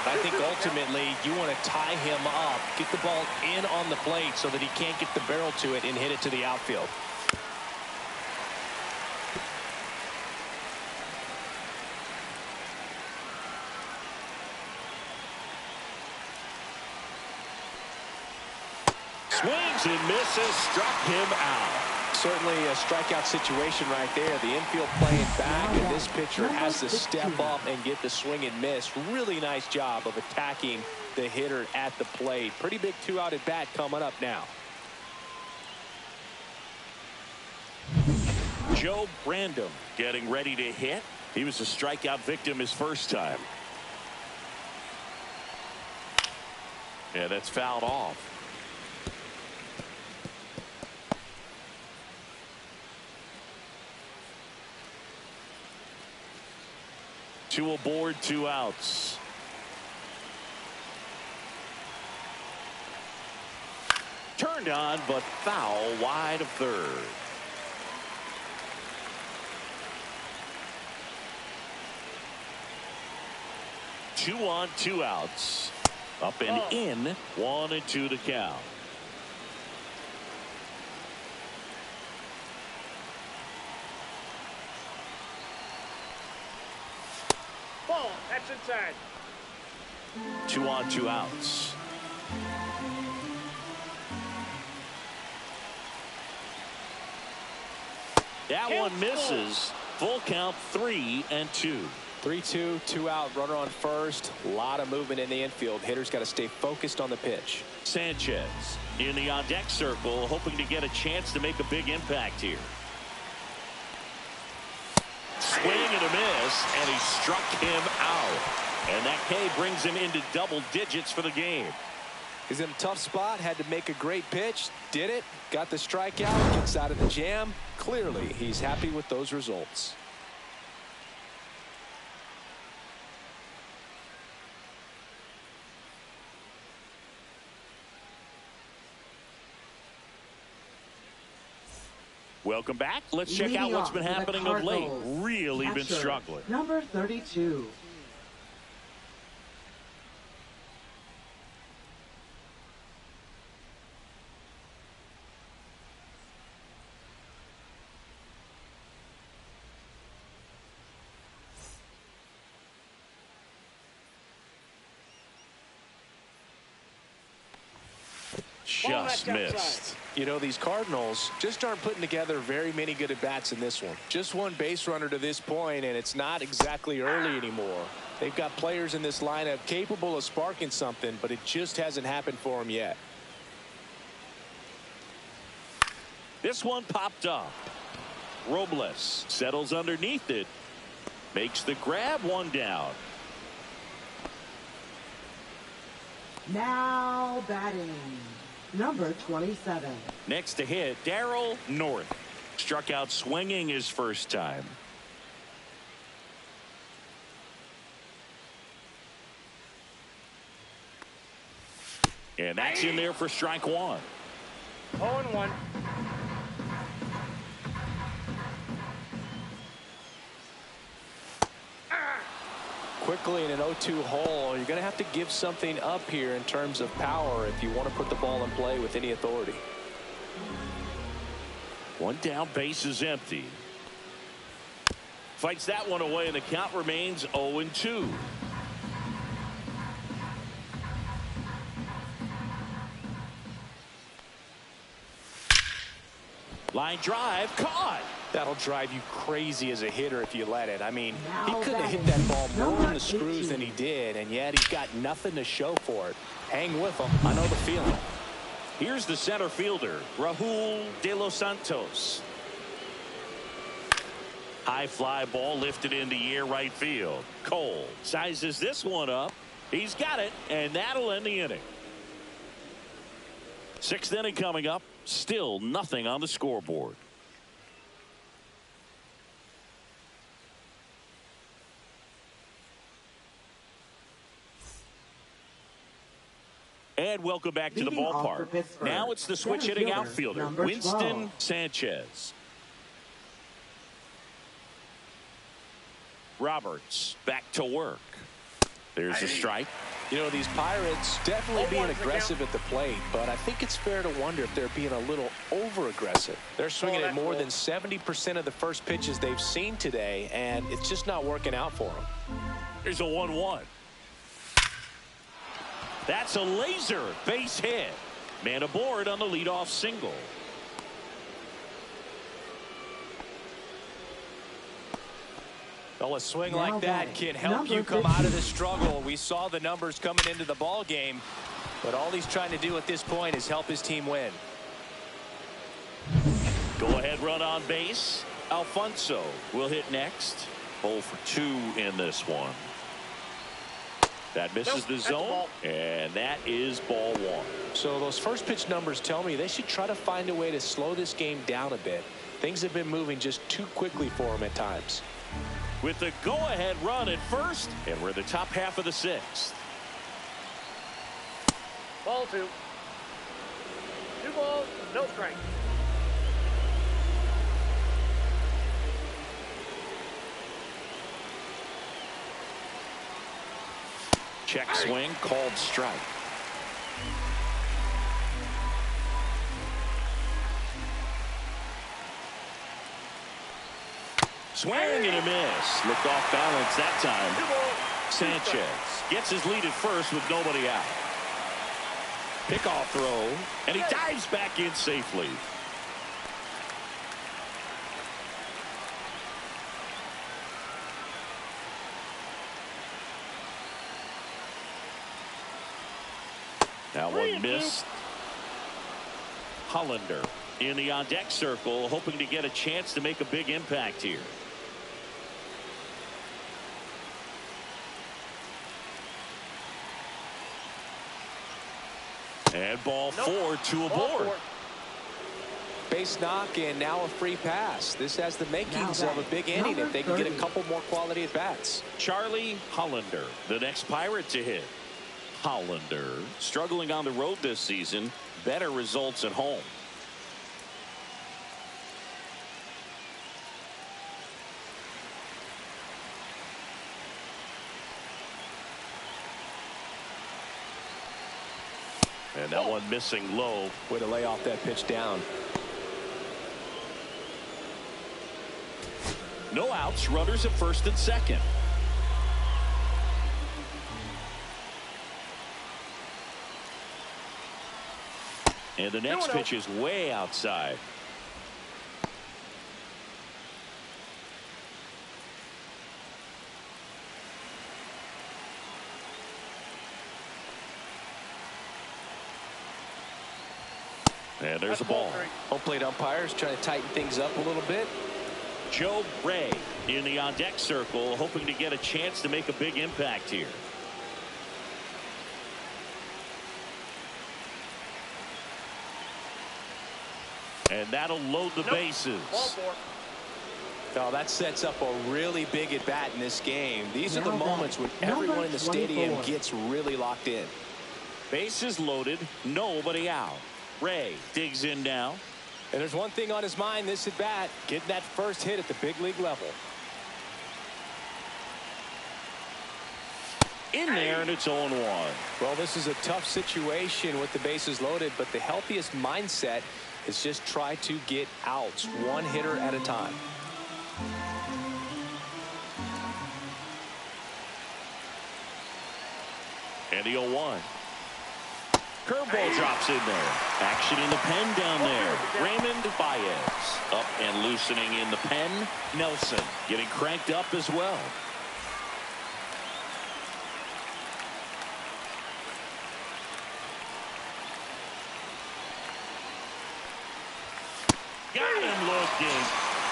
I think ultimately you want to tie him up, get the ball in on the plate so that he can't get the barrel to it and hit it to the outfield. Swings and misses. Struck him out. Certainly a strikeout situation right there. The infield playing back, and this pitcher has to step up and get the swing and miss. Really nice job of attacking the hitter at the plate. Pretty big two-out at bat coming up now. Joe Brandom getting ready to hit. He was a strikeout victim his first time. Yeah, that's fouled off. Two aboard, two outs. Turned on, but foul wide of third. Two on, two outs. Up and in, 1-2 to count. Ball, that's inside. Two on, two outs. That one misses. Full count, 3-2. 3-2, two out, runner on first. A lot of movement in the infield. Hitter's got to stay focused on the pitch. Sanchez in the on-deck circle, hoping to get a chance to make a big impact here. Swing and a miss, and he struck him out. And that K brings him into double digits for the game. He's in a tough spot, had to make a great pitch, did it, got the strikeout, gets out of the jam. Clearly, he's happy with those results. Welcome back. Let's check out what's been happening of late. Really been struggling. Number 32. Just missed. You know, these Cardinals just aren't putting together very many good at-bats in this one. Just one base runner to this point, and it's not exactly early anymore. They've got players in this lineup capable of sparking something, but it just hasn't happened for them yet. This one popped up. Robles settles underneath it. Makes the grab, one down. Now batting, number 27. Next to hit, Darryl North. Struck out swinging his first time. And that's in there for strike one. 0-1. Quickly in an 0-2 hole, you're going to have to give something up here in terms of power if you want to put the ball in play with any authority. One down, base is empty. Fights that one away, and the count remains 0-2. Line drive, caught. That'll drive you crazy as a hitter if you let it. I mean, he Now couldn't have hit batting, that ball more number in the screws 18. than he did, and yet he's got nothing to show for it. Hang with him. I know the feeling. Here's the center fielder, Raul de los Santos. High fly ball lifted into air right field. Cole sizes this one up. He's got it, and that'll end the inning. Sixth inning coming up. Still nothing on the scoreboard. And welcome back to the Leading off for ballpark. Pittsburgh, Now it's the switch center hitting fielder, outfielder, number Winston 12. Sanchez. Roberts back to work. There's a strike. You know, these Pirates definitely being aggressive at the plate, but I think it's fair to wonder if they're being a little over-aggressive. They're swinging at more than 70% of the first pitches they've seen today, and it's just not working out for them. Here's a 1-1. That's a laser base hit. Man aboard on the leadoff single. Well, a swing Now like that batting, can help number you come out of 15. this struggle. We saw the numbers coming into the ball game, but all he's trying to do at this point is help his team win. Go ahead run on base. Alfonso will hit next. 0 for 2 in this one. That misses the zone, and that is ball one. So those first pitch numbers tell me they should try to find a way to slow this game down a bit. Things have been moving just too quickly for them at times. With the go-ahead run at first, and we're in the top half of the sixth. Ball 2. 2 balls, no strike. Check swing, called strike. Swing and a miss. Looked off balance that time. Sanchez gets his lead at first with nobody out. Pickoff throw, and he dives back in safely. Now one missed. Hollander in the on-deck circle, hoping to get a chance to make a big impact here. And ball 4, 2 aboard. Base knock and now a free pass. This has the makings of a big inning if they can get a couple more quality at bats. Charlie Hollander, the next Pirate to hit. Hollander struggling on the road this season. Better results at home. And that one missing low. Way to lay off that pitch down. No outs, runners at first and second. And the next pitch is way outside. And there's a ball. Home plate umpires trying to tighten things up a little bit. Joe Ray in the on-deck circle, hoping to get a chance to make a big impact here. And that'll load the bases. Oh, that sets up a really big at-bat in this game. These are the moments when everyone in the stadium gets really locked in. Bases loaded, nobody out. Ray digs in now. And there's one thing on his mind this at-bat, getting that first hit at the big league level. In there, and it's 0-1. Well, this is a tough situation with the bases loaded, but the healthiest mindset is just try to get outs, one hitter at a time. And the 0-1. Curveball drops in there. Action in the pen down there. Raymond Baez up and loosening in the pen. Nelson getting cranked up as well. Got him looking.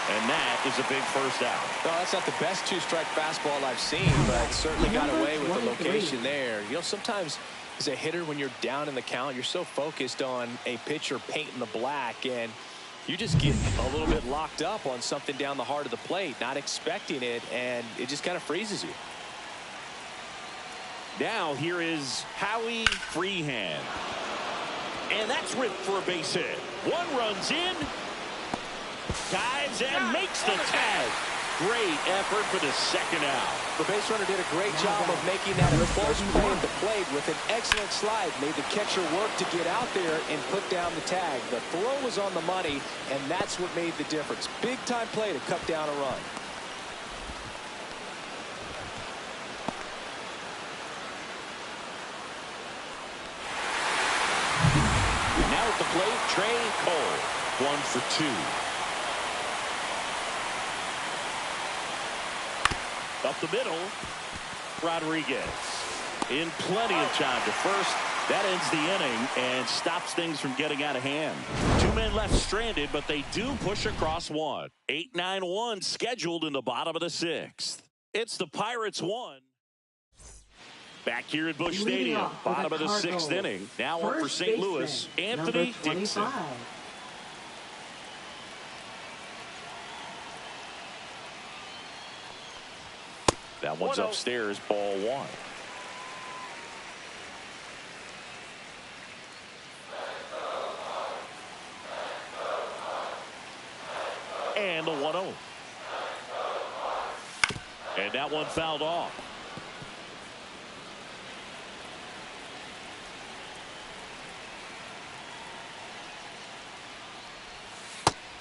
And that is a big first out. No, that's not the best two-strike fastball I've seen, but certainly got away with the location there. You know, sometimes as a hitter, when you're down in the count, you're so focused on a pitcher painting the black, and you just get a little bit locked up on something down the heart of the plate, not expecting it, and it just kind of freezes you. Now here is Howie Freehand. And that's ripped for a base hit. One runs in. Dives and makes the tag. Great effort for the second out. The base runner did a great job of making that a close play at the plate with an excellent slide. Made the catcher work to get out there and put down the tag. The throw was on the money, and that's what made the difference. Big time play to cut down a run. Now at the plate, Trey Cole. 1 for 2. Up the middle, Rodriguez in plenty of time to first. That ends the inning and stops things from getting out of hand. 2 men left stranded, but they do push across one. 8-9-1 scheduled in the bottom of the 6th. It's the Pirates 1. Back here at Busch Stadium, bottom of the 6th inning. Now up for St. Louis, Anthony Dixon. That one's upstairs, ball 1. And the 1-0. And that one fouled off.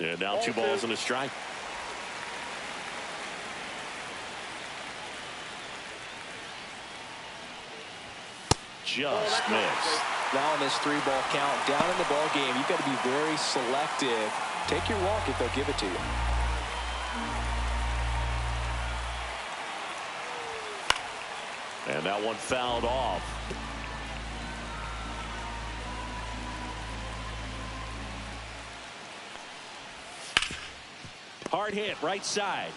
And now 2 balls and a strike. Just missed. Now in this 3-ball count, down in the ball game, you've got to be very selective. Take your walk if they'll give it to you. And that one fouled off. Hard hit right side.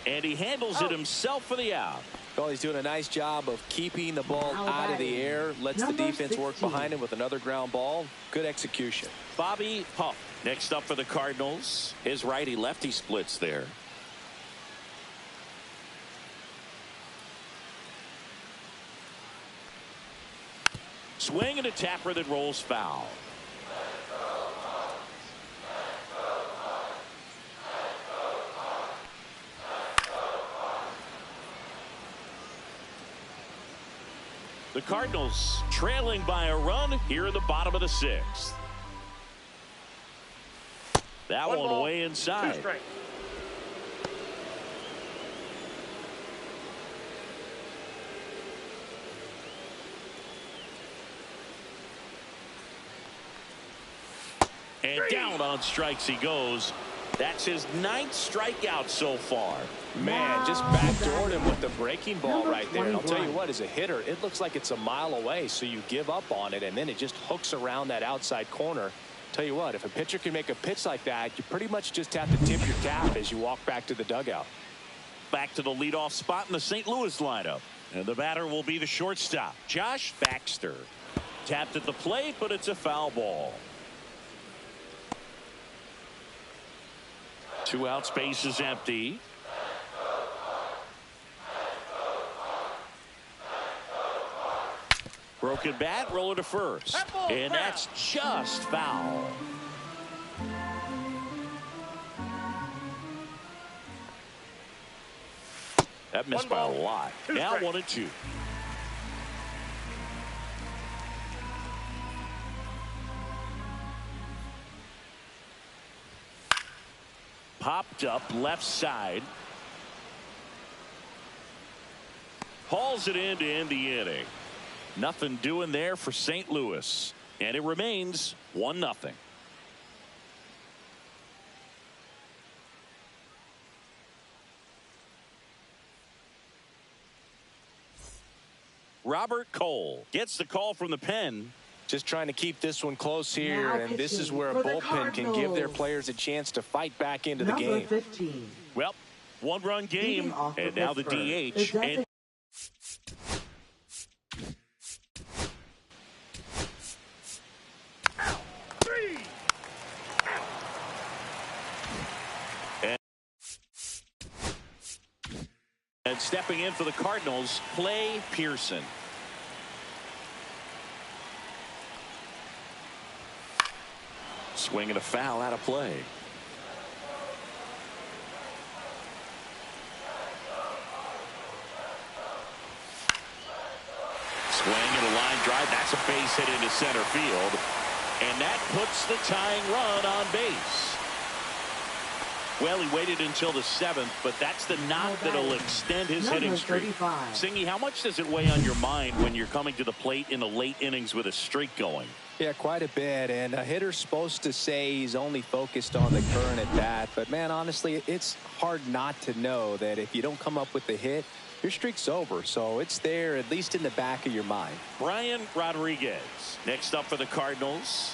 And he handles it himself for the out. Well, he's doing a nice job of keeping the ball out of the air. Lets the defense work behind him with another ground ball. Good execution. Bobby Huff next up for the Cardinals. His righty-lefty splits there. Swing and a tapper that rolls foul. The Cardinals trailing by a run here in the bottom of the 6th. That one way inside. 2 strikes. And down on strikes he goes. That's his 9th strikeout so far. Man, just backdoored him with the breaking ball right there. And I'll tell you what, as a hitter, it looks like it's a mile away, so you give up on it, and then it just hooks around that outside corner. Tell you what, if a pitcher can make a pitch like that, you pretty much just have to tip your cap as you walk back to the dugout. Back to the leadoff spot in the St. Louis lineup. And the batter will be the shortstop, Josh Baxter. Tapped at the plate, but it's a foul ball. 2 outs, base is empty. Broken bat, roller to first. And that's just foul. That missed by a lot. Now 1-2. Popped up left side. Hauls it in to end the inning. Nothing doing there for St. Louis. And it remains 1-0. Robert Cole gets the call from the pen. Just trying to keep this one close here, and this is where a bullpen can give their players a chance to fight back into the game. 15. Well, 1-run game, and now the DH. And stepping in for the Cardinals, Clay Pearson. Swing and a foul out of play. Swing and a line drive. That's a base hit into center field. And that puts the tying run on base. Well, he waited until the 7th, but that's the knock that'll extend his hitting streak. Singy, how much does it weigh on your mind when you're coming to the plate in the late innings with a streak going? Yeah, quite a bit. And a hitter's supposed to say he's only focused on the current at bat. But, man, honestly, it's hard not to know that if you don't come up with the hit, your streak's over. So it's there, at least in the back of your mind. Brian Rodriguez next up for the Cardinals.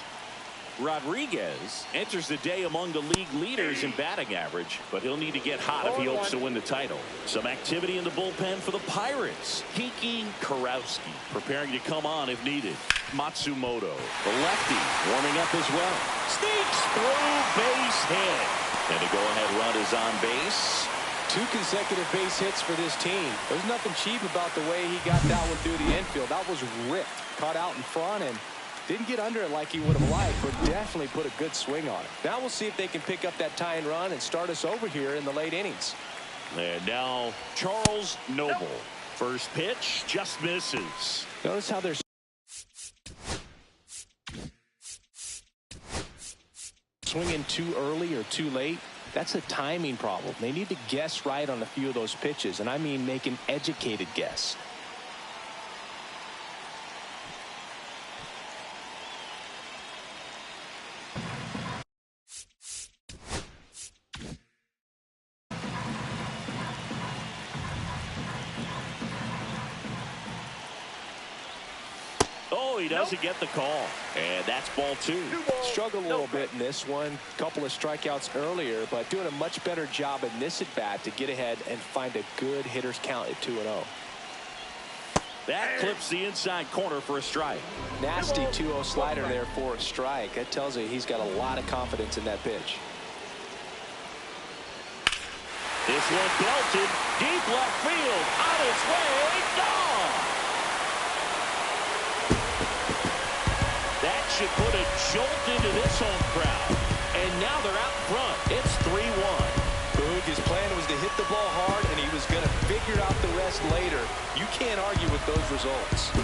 Rodriguez enters the day among the league leaders in batting average, but he'll need to get hot if he hopes to win the title. Some activity in the bullpen for the Pirates. Kiki Karowski preparing to come on if needed. Matsumoto, the lefty, warming up as well. Sneaks through, base hit. And the go-ahead run is on base. 2 consecutive base hits for this team. There's nothing cheap about the way he got that one through the infield. That was ripped, caught out in front, and didn't get under it like he would have liked, but definitely put a good swing on it. Now we'll see if they can pick up that tying run and start us over here in the late innings. And now Charles Noble. First pitch just misses. Notice how they're swinging too early or too late. That's a timing problem. They need to guess right on a few of those pitches, and I mean make an educated guess. Oh, he doesn't get the call. And that's ball 2. Struggled a little bit in this one. Couple of strikeouts earlier, but doing a much better job in this at bat to get ahead and find a good hitter's count at 2-0. That clips the inside corner for a strike. Nasty 2-0 slider there for a strike. That tells you he's got a lot of confidence in that pitch. This one belted deep left field. On its way, gone. That should put a jolt into this home crowd. And now they're out in front. It's 3-1. Boog, his plan was to hit the ball hard, and he was going to figure out the rest later. You can't argue with those results.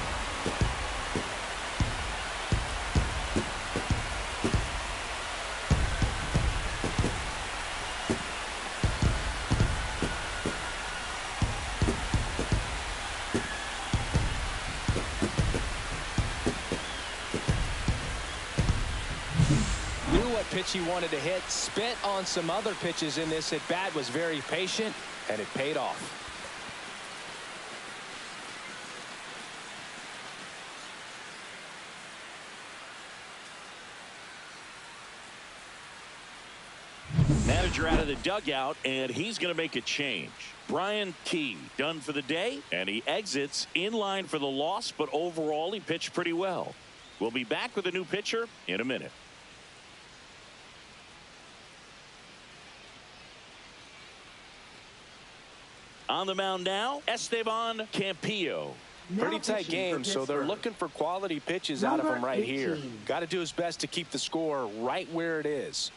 pitch he wanted to hit. Spit on some other pitches in this at bat. Was very patient, and it paid off. Manager out of the dugout, and he's going to make a change. Brian Key done for the day, and he exits in line for the loss, but overall he pitched pretty well. We'll be back with a new pitcher in a minute. On the mound now, Esteban Campillo. Pretty tight game, so they're looking for quality pitches out of him right here. Got to do his best to keep the score right where it is.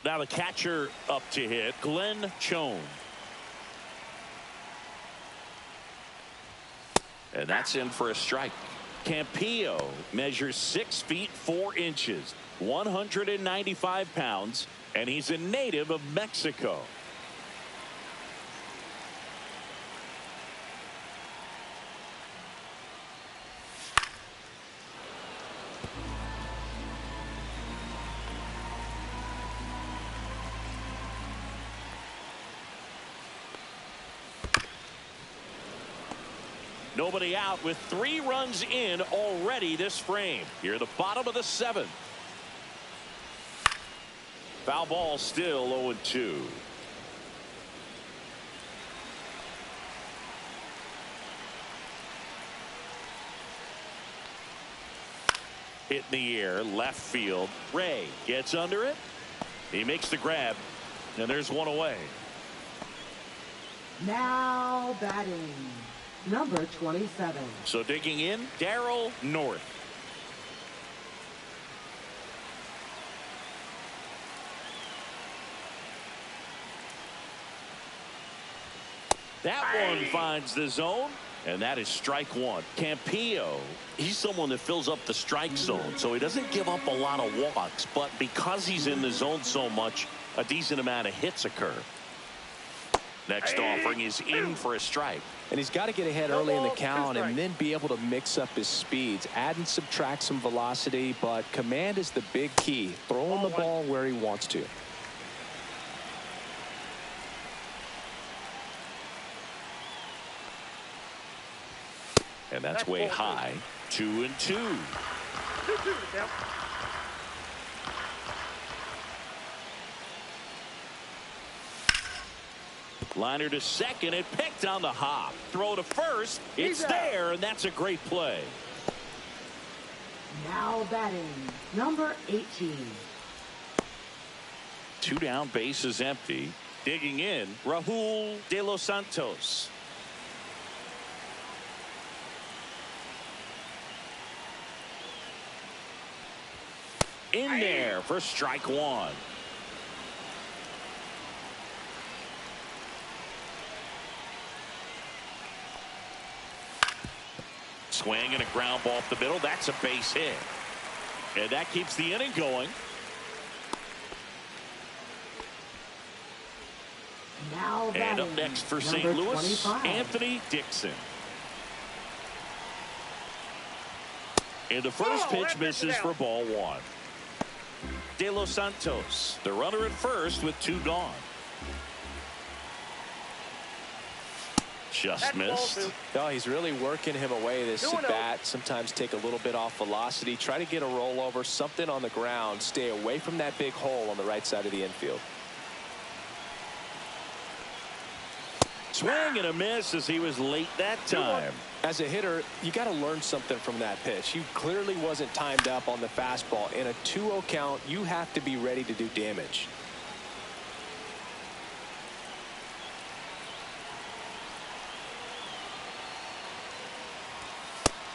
Now the catcher up to hit, Glenn Chone. And that's in for a strike. Campillo measures 6 feet 4 inches, 195 pounds, and he's a native of Mexico. Nobody out with 3 runs in already this frame. Here the bottom of the 7th. Foul ball, still 0-2. Hit in the air, left field. Ray gets under it. He makes the grab, and there's one away. Now batting, number 27. So digging in, Darryl North. That one finds the zone, and that is strike 1. Campillo, he's someone that fills up the strike zone, so he doesn't give up a lot of walks, but because he's in the zone so much, a decent amount of hits occur. Next offering is in for a strike. And he's got to get ahead early in the count and then be able to mix up his speeds, add and subtract some velocity, but command is the big key. Throwing the ball where he wants to. And that's way high. 2-2. 2-2 now. Liner to second, it picked on the hop. Throw to first, it's there, and that's a great play. Now batting, number 18. 2 down, base is empty. Digging in, Raul de los Santos. In there for strike 1. Swing and a ground ball up the middle. That's a base hit. And that keeps the inning going. Now batting, and up next for St. number Louis, 25. Anthony Dixon. And the first pitch misses for ball 1. De Los Santos, the runner at first with 2 gone. Just missed. No, he's really working him away this at bat. Sometimes take a little bit off velocity. Try to get a rollover, something on the ground. Stay away from that big hole on the right side of the infield. Swing and a miss as he was late that time. As a hitter, you got to learn something from that pitch. He clearly wasn't timed up on the fastball. In a 2-0 count, you have to be ready to do damage.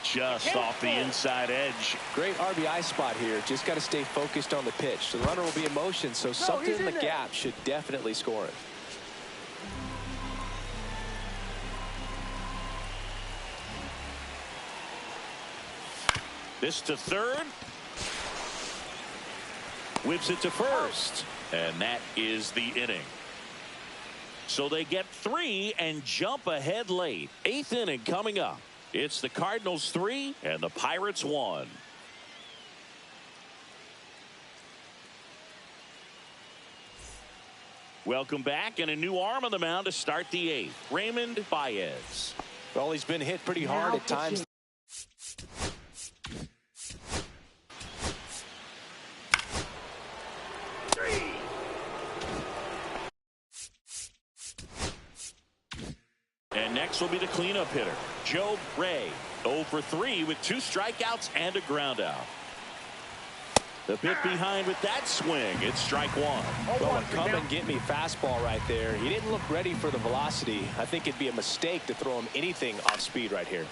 Just off the inside edge. Great RBI spot here. Just got to stay focused on the pitch. The runner will be in motion, so something in the gap should definitely score it. This to third. Whips it to first. And that is the inning. So they get 3 and jump ahead late. 8th inning coming up. It's the Cardinals 3 and the Pirates 1. Welcome back, and a new arm on the mound to start the 8th. Raymond Baez. Well, he's been hit pretty hard at times. And next will be the cleanup hitter, Joe Ray. 0 for 3 with 2 strikeouts and a ground out. The bit behind with that swing. It's strike 1. Well, come and get me fastball right there. He didn't look ready for the velocity. I think it'd be a mistake to throw him anything off speed right here.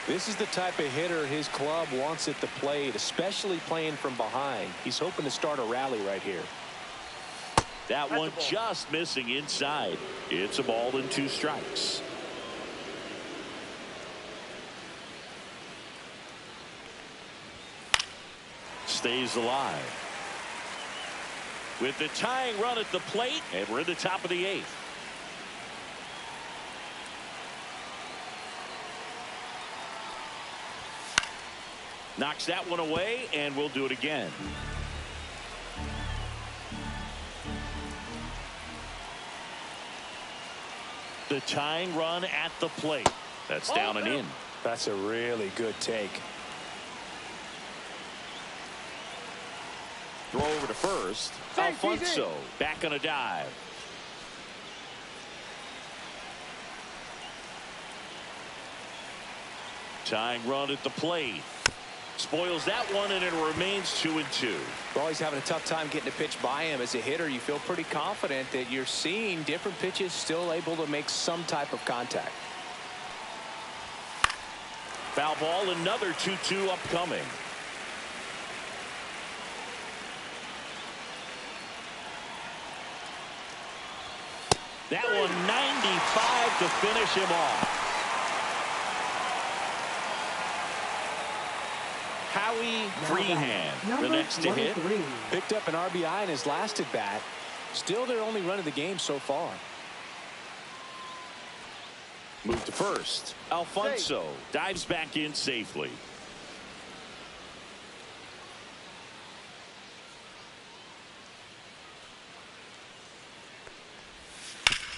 This is the type of hitter his club wants at the plate, especially playing from behind. He's hoping to start a rally right here. That one just missing inside. It's a ball and 2 strikes. Stays alive. With the tying run at the plate, and we're in the top of the 8th. Knocks that one away, and we'll do it again. The tying run at the plate. That's down and in. That's a really good take. Throw over to first. Alfonso back on a dive. Tying run at the plate. Spoils that one, and it remains 2-2. Well, he's having a tough time getting a pitch by him. As a hitter, you feel pretty confident that you're seeing different pitches still able to make some type of contact. Foul ball, another 2-2 upcoming. That one 95 to finish him off. Howie Freehan, the next to hit. Picked up an RBI in his last at bat. Still their only run of the game so far. Move to first. Alfonso dives back in safely.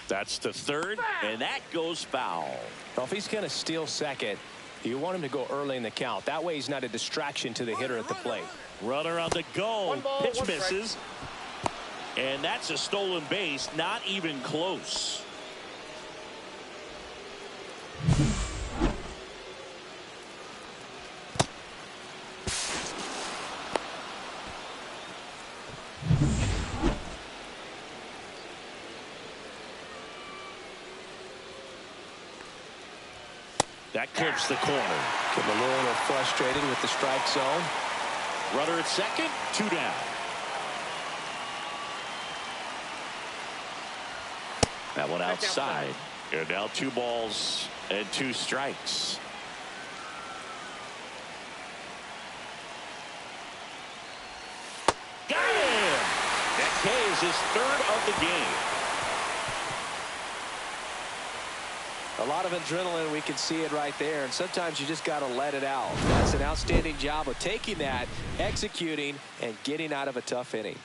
That's to third, and that goes foul. Well, if he's going to steal second, you want him to go early in the count. That way he's not a distraction to the hitter at the plate. Runner on the go. Pitch misses. And that's a stolen base. Not even close. That clips the corner. Getting a little frustrated with the strike zone. Runner at second, 2 down. That one outside. And now 2 balls and 2 strikes. Got him! That K is his 3rd of the game. A lot of adrenaline, we can see it right there, and sometimes you just got to let it out. That's an outstanding job of taking that, executing, and getting out of a tough inning.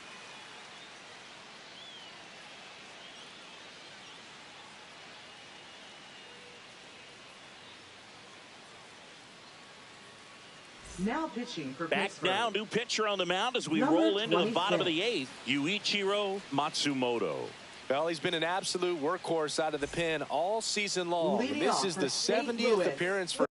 Now pitching for Back Pittsburgh. now, new pitcher on the mound as we Number roll into the 26. bottom of the 8th, Yuichiro Matsumoto. Well, he's been an absolute workhorse out of the pen all season long. Leading This off is for the St. 70th Louis. appearance for.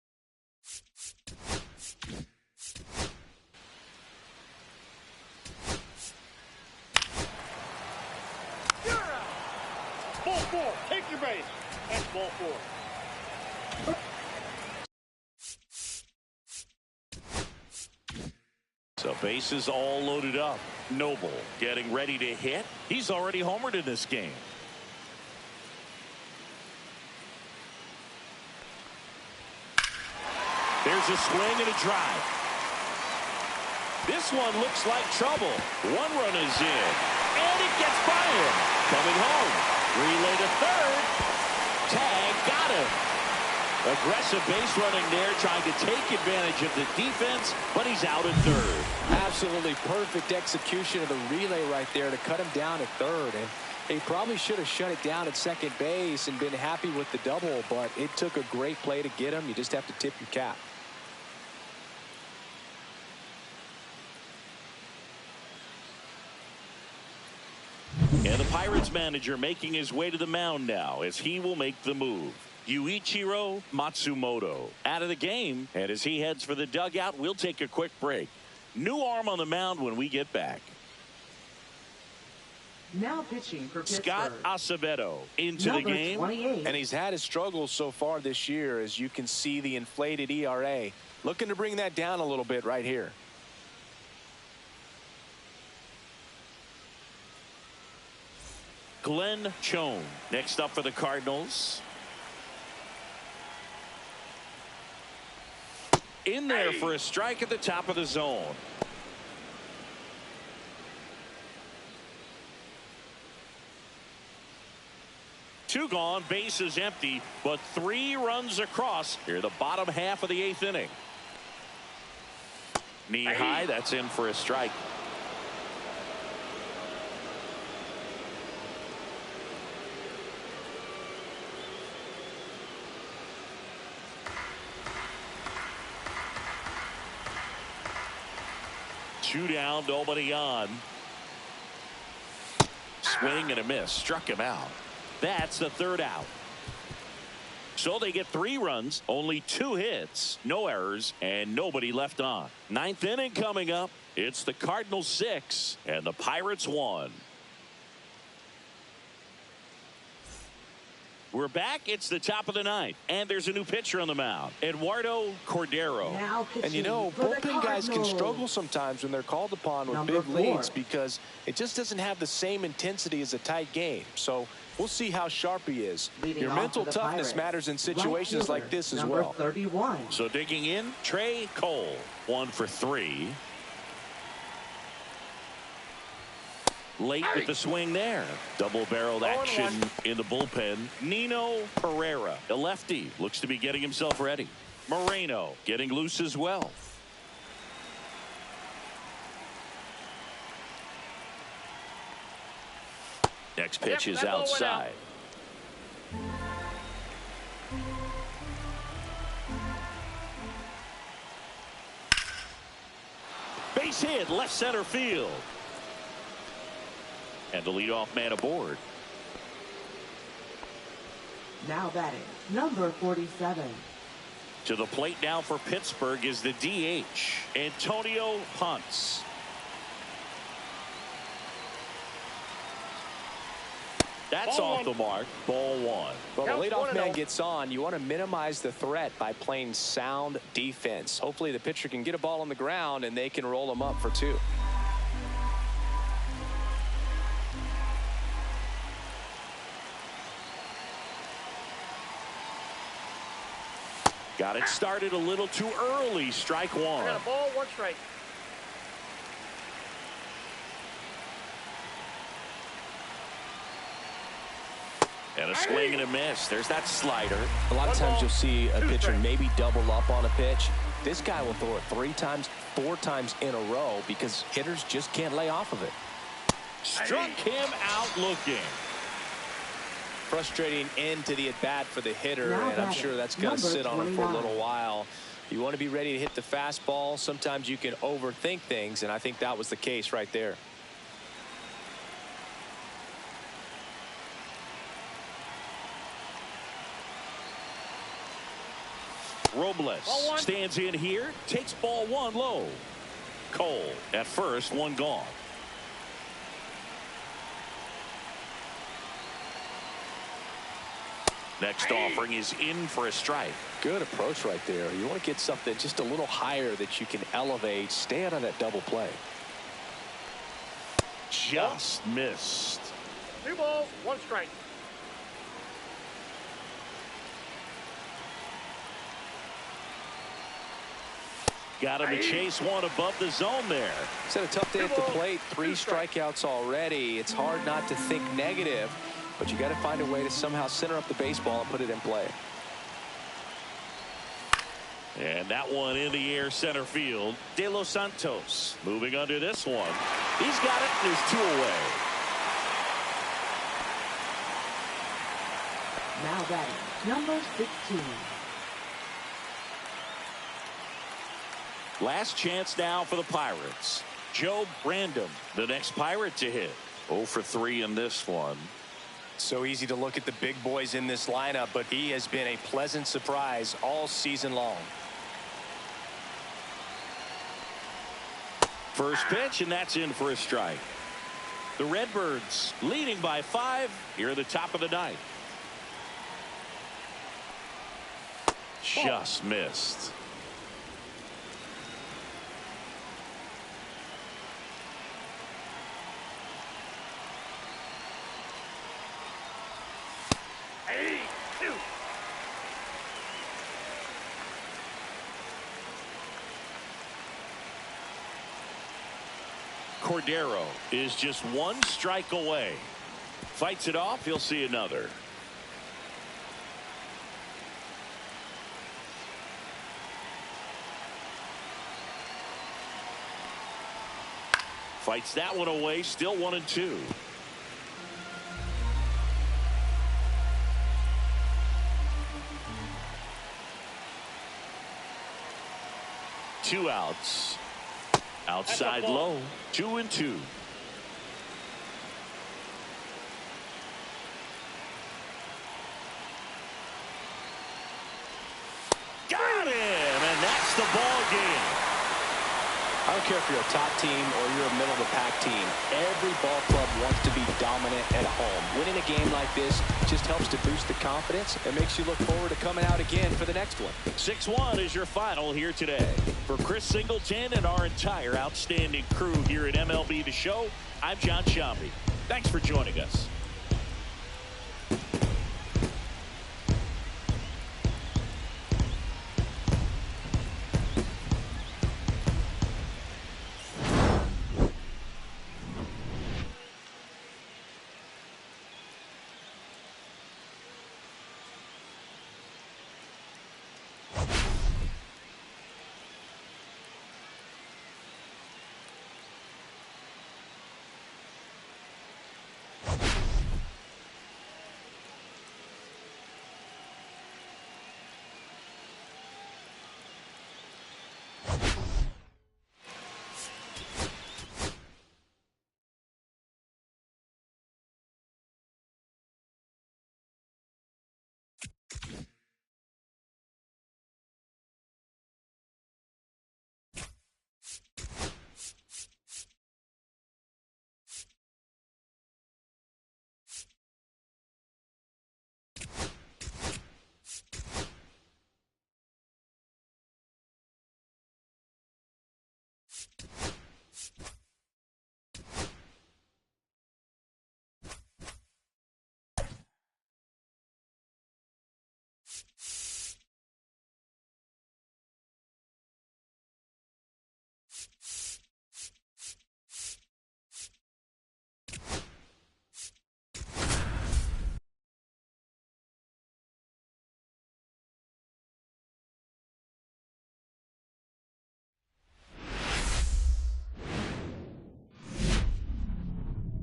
Ball 4. Take your base. That's ball 4. So bases all loaded up. Noble getting ready to hit. He's already homered in this game. There's a swing and a drive. This one looks like trouble. 1 run is in. And it gets by him. Coming home. Relay to third. Tag got him. Aggressive base running there, trying to take advantage of the defense, but he's out at third. Absolutely perfect execution of the relay right there to cut him down at third. And he probably should have shut it down at second base and been happy with the double, but it took a great play to get him. You just have to tip your cap. And the Pirates manager making his way to the mound now as he will make the move. Yuichiro Matsumoto out of the game, and as he heads for the dugout, we'll take a quick break. New arm on the mound when we get back. Now pitching for Pittsburgh, Scott Acevedo into the game. 28. And he's had his struggles so far this year, as you can see the inflated ERA. Looking to bring that down a little bit right here. Glenn Chone next up for the Cardinals. In there for a strike at the top of the zone. Two gone, bases empty, but 3 runs across here the bottom half of the 8th inning. Knee high, that's in for a strike. Two down, nobody on. Swing and a miss, struck him out. That's the 3rd out. So they get 3 runs, only 2 hits, no errors, and nobody left on. 9th inning coming up. It's the Cardinals 6 and the Pirates 1. We're back. It's the top of the 9th, and there's a new pitcher on the mound, Eduardo Cordero. Now And you know, pitching for the bullpen guys can Cardinals. struggle sometimes when they're called upon with Number big 4. leads, because it just doesn't have the same intensity as a tight game. So we'll see how sharp he is. Leading Your off mental for the toughness Pirates, matters in right situations fielder, like this as number well. 31. So digging in, Trey Cole, 1 for 3. Late with the swing there. Double-barreled action in the bullpen. Nino Pereira, a lefty, looks to be getting himself ready. Moreno getting loose as well. Next pitch is outside. Base hit, left center field. And the leadoff man aboard. Now batting, number 47. To the plate now for Pittsburgh is the DH, Antonio Ponce. That's off the mark. Ball 1. Well, the Counts leadoff man 1-0. gets on. You want to minimize the threat by playing sound defense. Hopefully the pitcher can get a ball on the ground and they can roll him up for 2. Got it started a little too early. Strike 1. I got a ball, 1 strike. And a swing and a miss. There's that slider. A lot of 1 times ball, you'll see a 2 pitcher strikes. maybe double up on a pitch. This guy will throw it 3 times, 4 times in a row because hitters just can't lay off of it. Struck him out looking. Frustrating end to the at-bat for the hitter, Now and I'm batting, sure that's going to number sit on him for a 29. little while. You want to be ready to hit the fastball. Sometimes you can overthink things, and I think that was the case right there. Robles Ball 1. stands in here, takes ball 1 low. Cole at first, 1 gone. Next offering is in for a strike. Good approach right there. You want to get something just a little higher that you can elevate. Stay out of that double play. Just missed. 2 balls, 1 strike. Got him to chase 1 above the zone there. He's had a tough day at the plate. 3 strikeouts already. It's hard not to think negative, but you got to find a way to somehow center up the baseball and put it in play. And that one in the air center field. De Los Santos moving under this one. He's got it, and there's 2 away. Now batting, number 16. Last chance now for the Pirates. Joe Brandon, the next Pirate to hit. 0 for 3 in this one. So easy to look at the big boys in this lineup, but he has been a pleasant surprise all season long. First pitch, and that's in for a strike. The Redbirds leading by 5 here at the top of the 9th. Just missed. Cordero is just 1 strike away. Fights it off. He'll see another. Fights that one away. Still 1-2. Two outs. Outside low. 2-2. Got him, and that's the ball game. I don't care if you're a top team or you're a middle of the pack team. Every ball club wants to be dominant at home. Winning a game like this just helps to boost the confidence and makes you look forward to coming out again for the next one. 6-1 is your final here today. For Chris Singleton and our entire outstanding crew here at MLB The Show, I'm John Shambi. Thanks for joining us.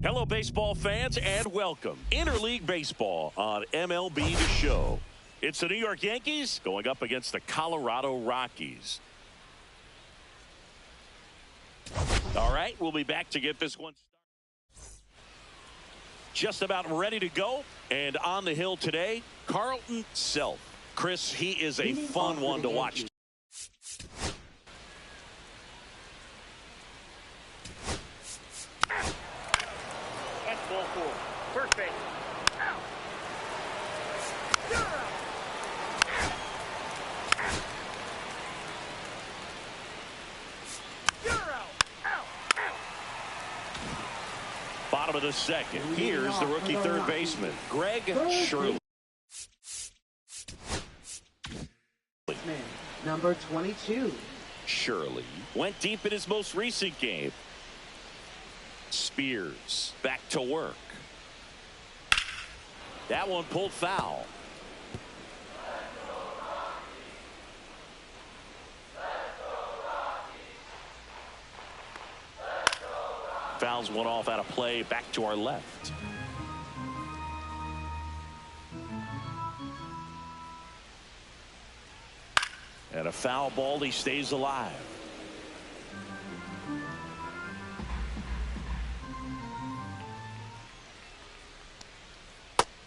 Hello, baseball fans, and welcome. Interleague Baseball on MLB The Show. It's the New York Yankees going up against the Colorado Rockies. All right, we'll be back to get this one started. Just about ready to go, and on the hill today, Carlton Self. Chris, he is a fun one to watch. Ball 4. First base. Out. You're out. You're out. Out. Bottom of the second. Here's the rookie third baseman, Greg Shirley. Number 22. Shirley went deep in his most recent game. Spears back to work. That one pulled foul. Fouls one off out of play, back to our left. And a foul ball, he stays alive.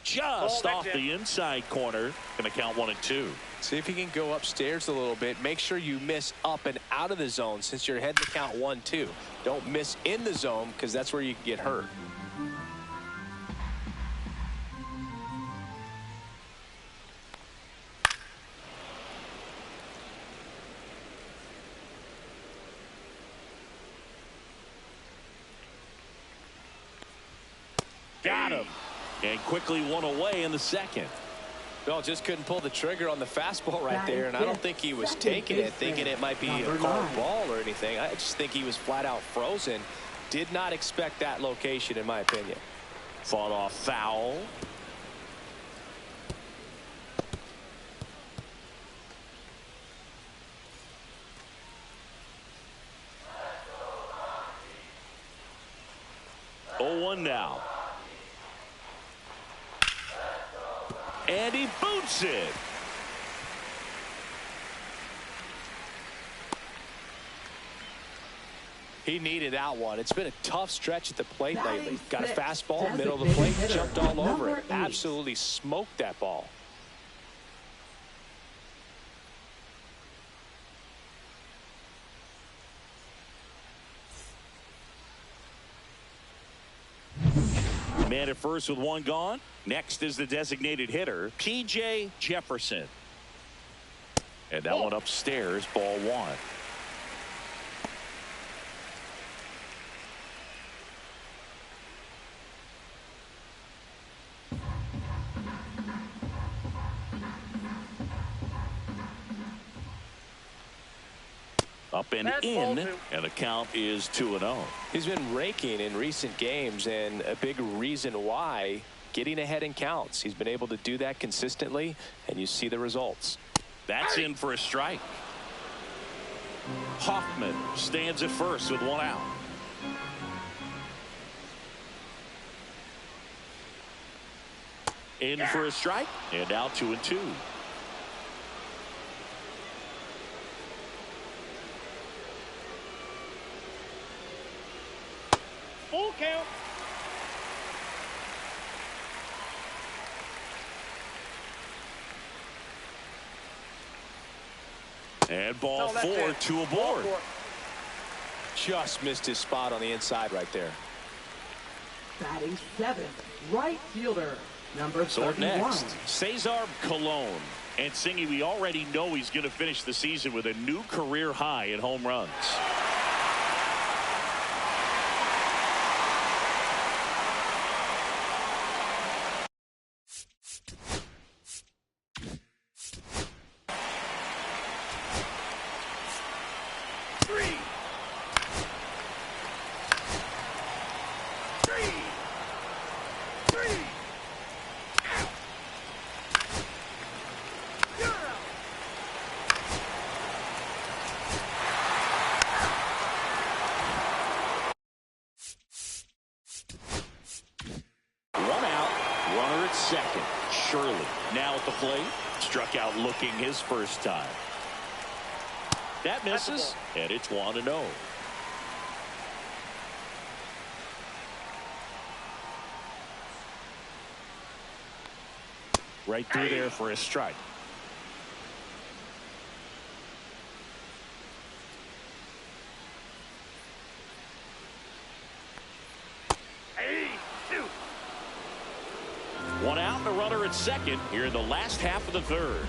Just off the inside corner. Going to count 1-2. See if you can go upstairs a little bit. Make sure you miss up and out of the zone since you're heading to count 1-2. Don't miss in the zone because that's where you can get hurt. Got him. And quickly one away in the second. Bill just couldn't pull the trigger on the fastball right there, and I don't think he was taking it, thinking it might be a called ball or anything. I just think he was flat out frozen. Did not expect that location, in my opinion. Fought off foul. Oh, 1 now. And he boots it. He needed that one. It's been a tough stretch at the plate lately. Got a fastball, middle of the plate, jumped all over it. Absolutely smoked that ball. Man at first with one gone. Next is the designated hitter, P.J. Jefferson. And that one upstairs, ball 1. Up and in, and the count is 2-0. He's been raking in recent games, and a big reason why, getting ahead in counts. He's been able to do that consistently, and you see the results. That's in for a strike. Hoffman stands at first with 1 out. In for a strike, and now 2-2. Full count. And ball 4, 2 aboard. Just missed his spot on the inside right there. Batting 7th, right fielder, number 31. Next, Cesar Colon. And Singy, we already know he's going to finish the season with a new career high in home runs. Second, Shirley now at the plate. Struck out looking his first time. That misses, and it's 1-0. Right through there for a strike. One out and a runner at second here in the last half of the third.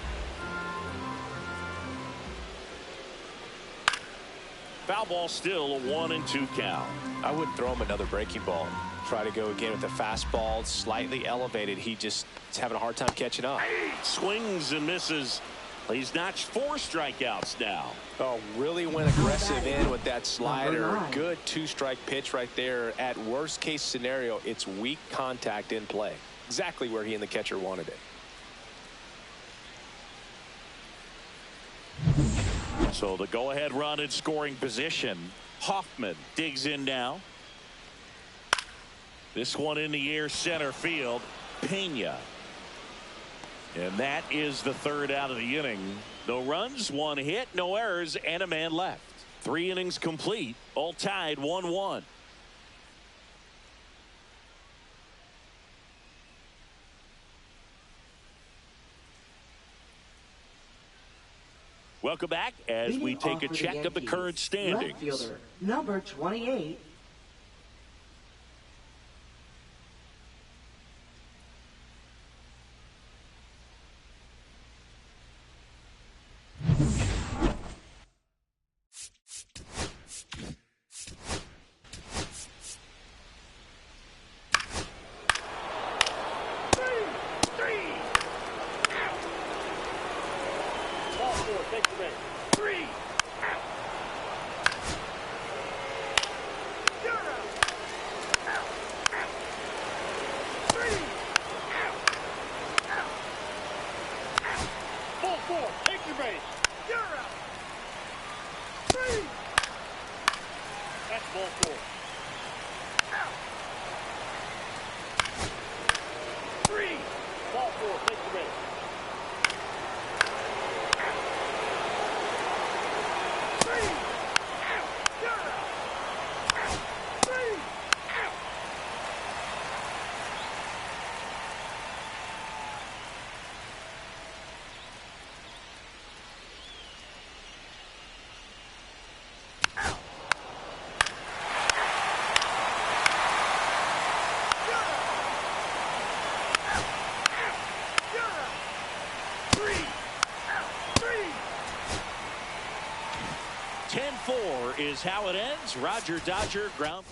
Foul ball, still a 1-2 count. I wouldn't throw him another breaking ball. Try to go again with the fastball, slightly elevated. He just is having a hard time catching up. Swings and misses. He's notched 4 strikeouts now. Oh, really went aggressive in with that slider. Good 2-strike pitch right there. At worst case scenario, it's weak contact in play. Exactly where he and the catcher wanted it. So the go-ahead run in scoring position. Hoffman digs in now. This one in the air center field. Pena. And that is the third out of the inning. No runs, one hit, no errors, and a man left. 3 innings complete, all tied 1-1. Welcome back as we take a check of the current standings. Left fielder, number 28. Take your base. 3 out. You're out. Out. Out. 3 out. Out. Out. Ball 4. Take your base. You're out. 3. That's ball 4. Out. 3. Ball 4. Take your base. Is how it ends. Roger Dodger ground.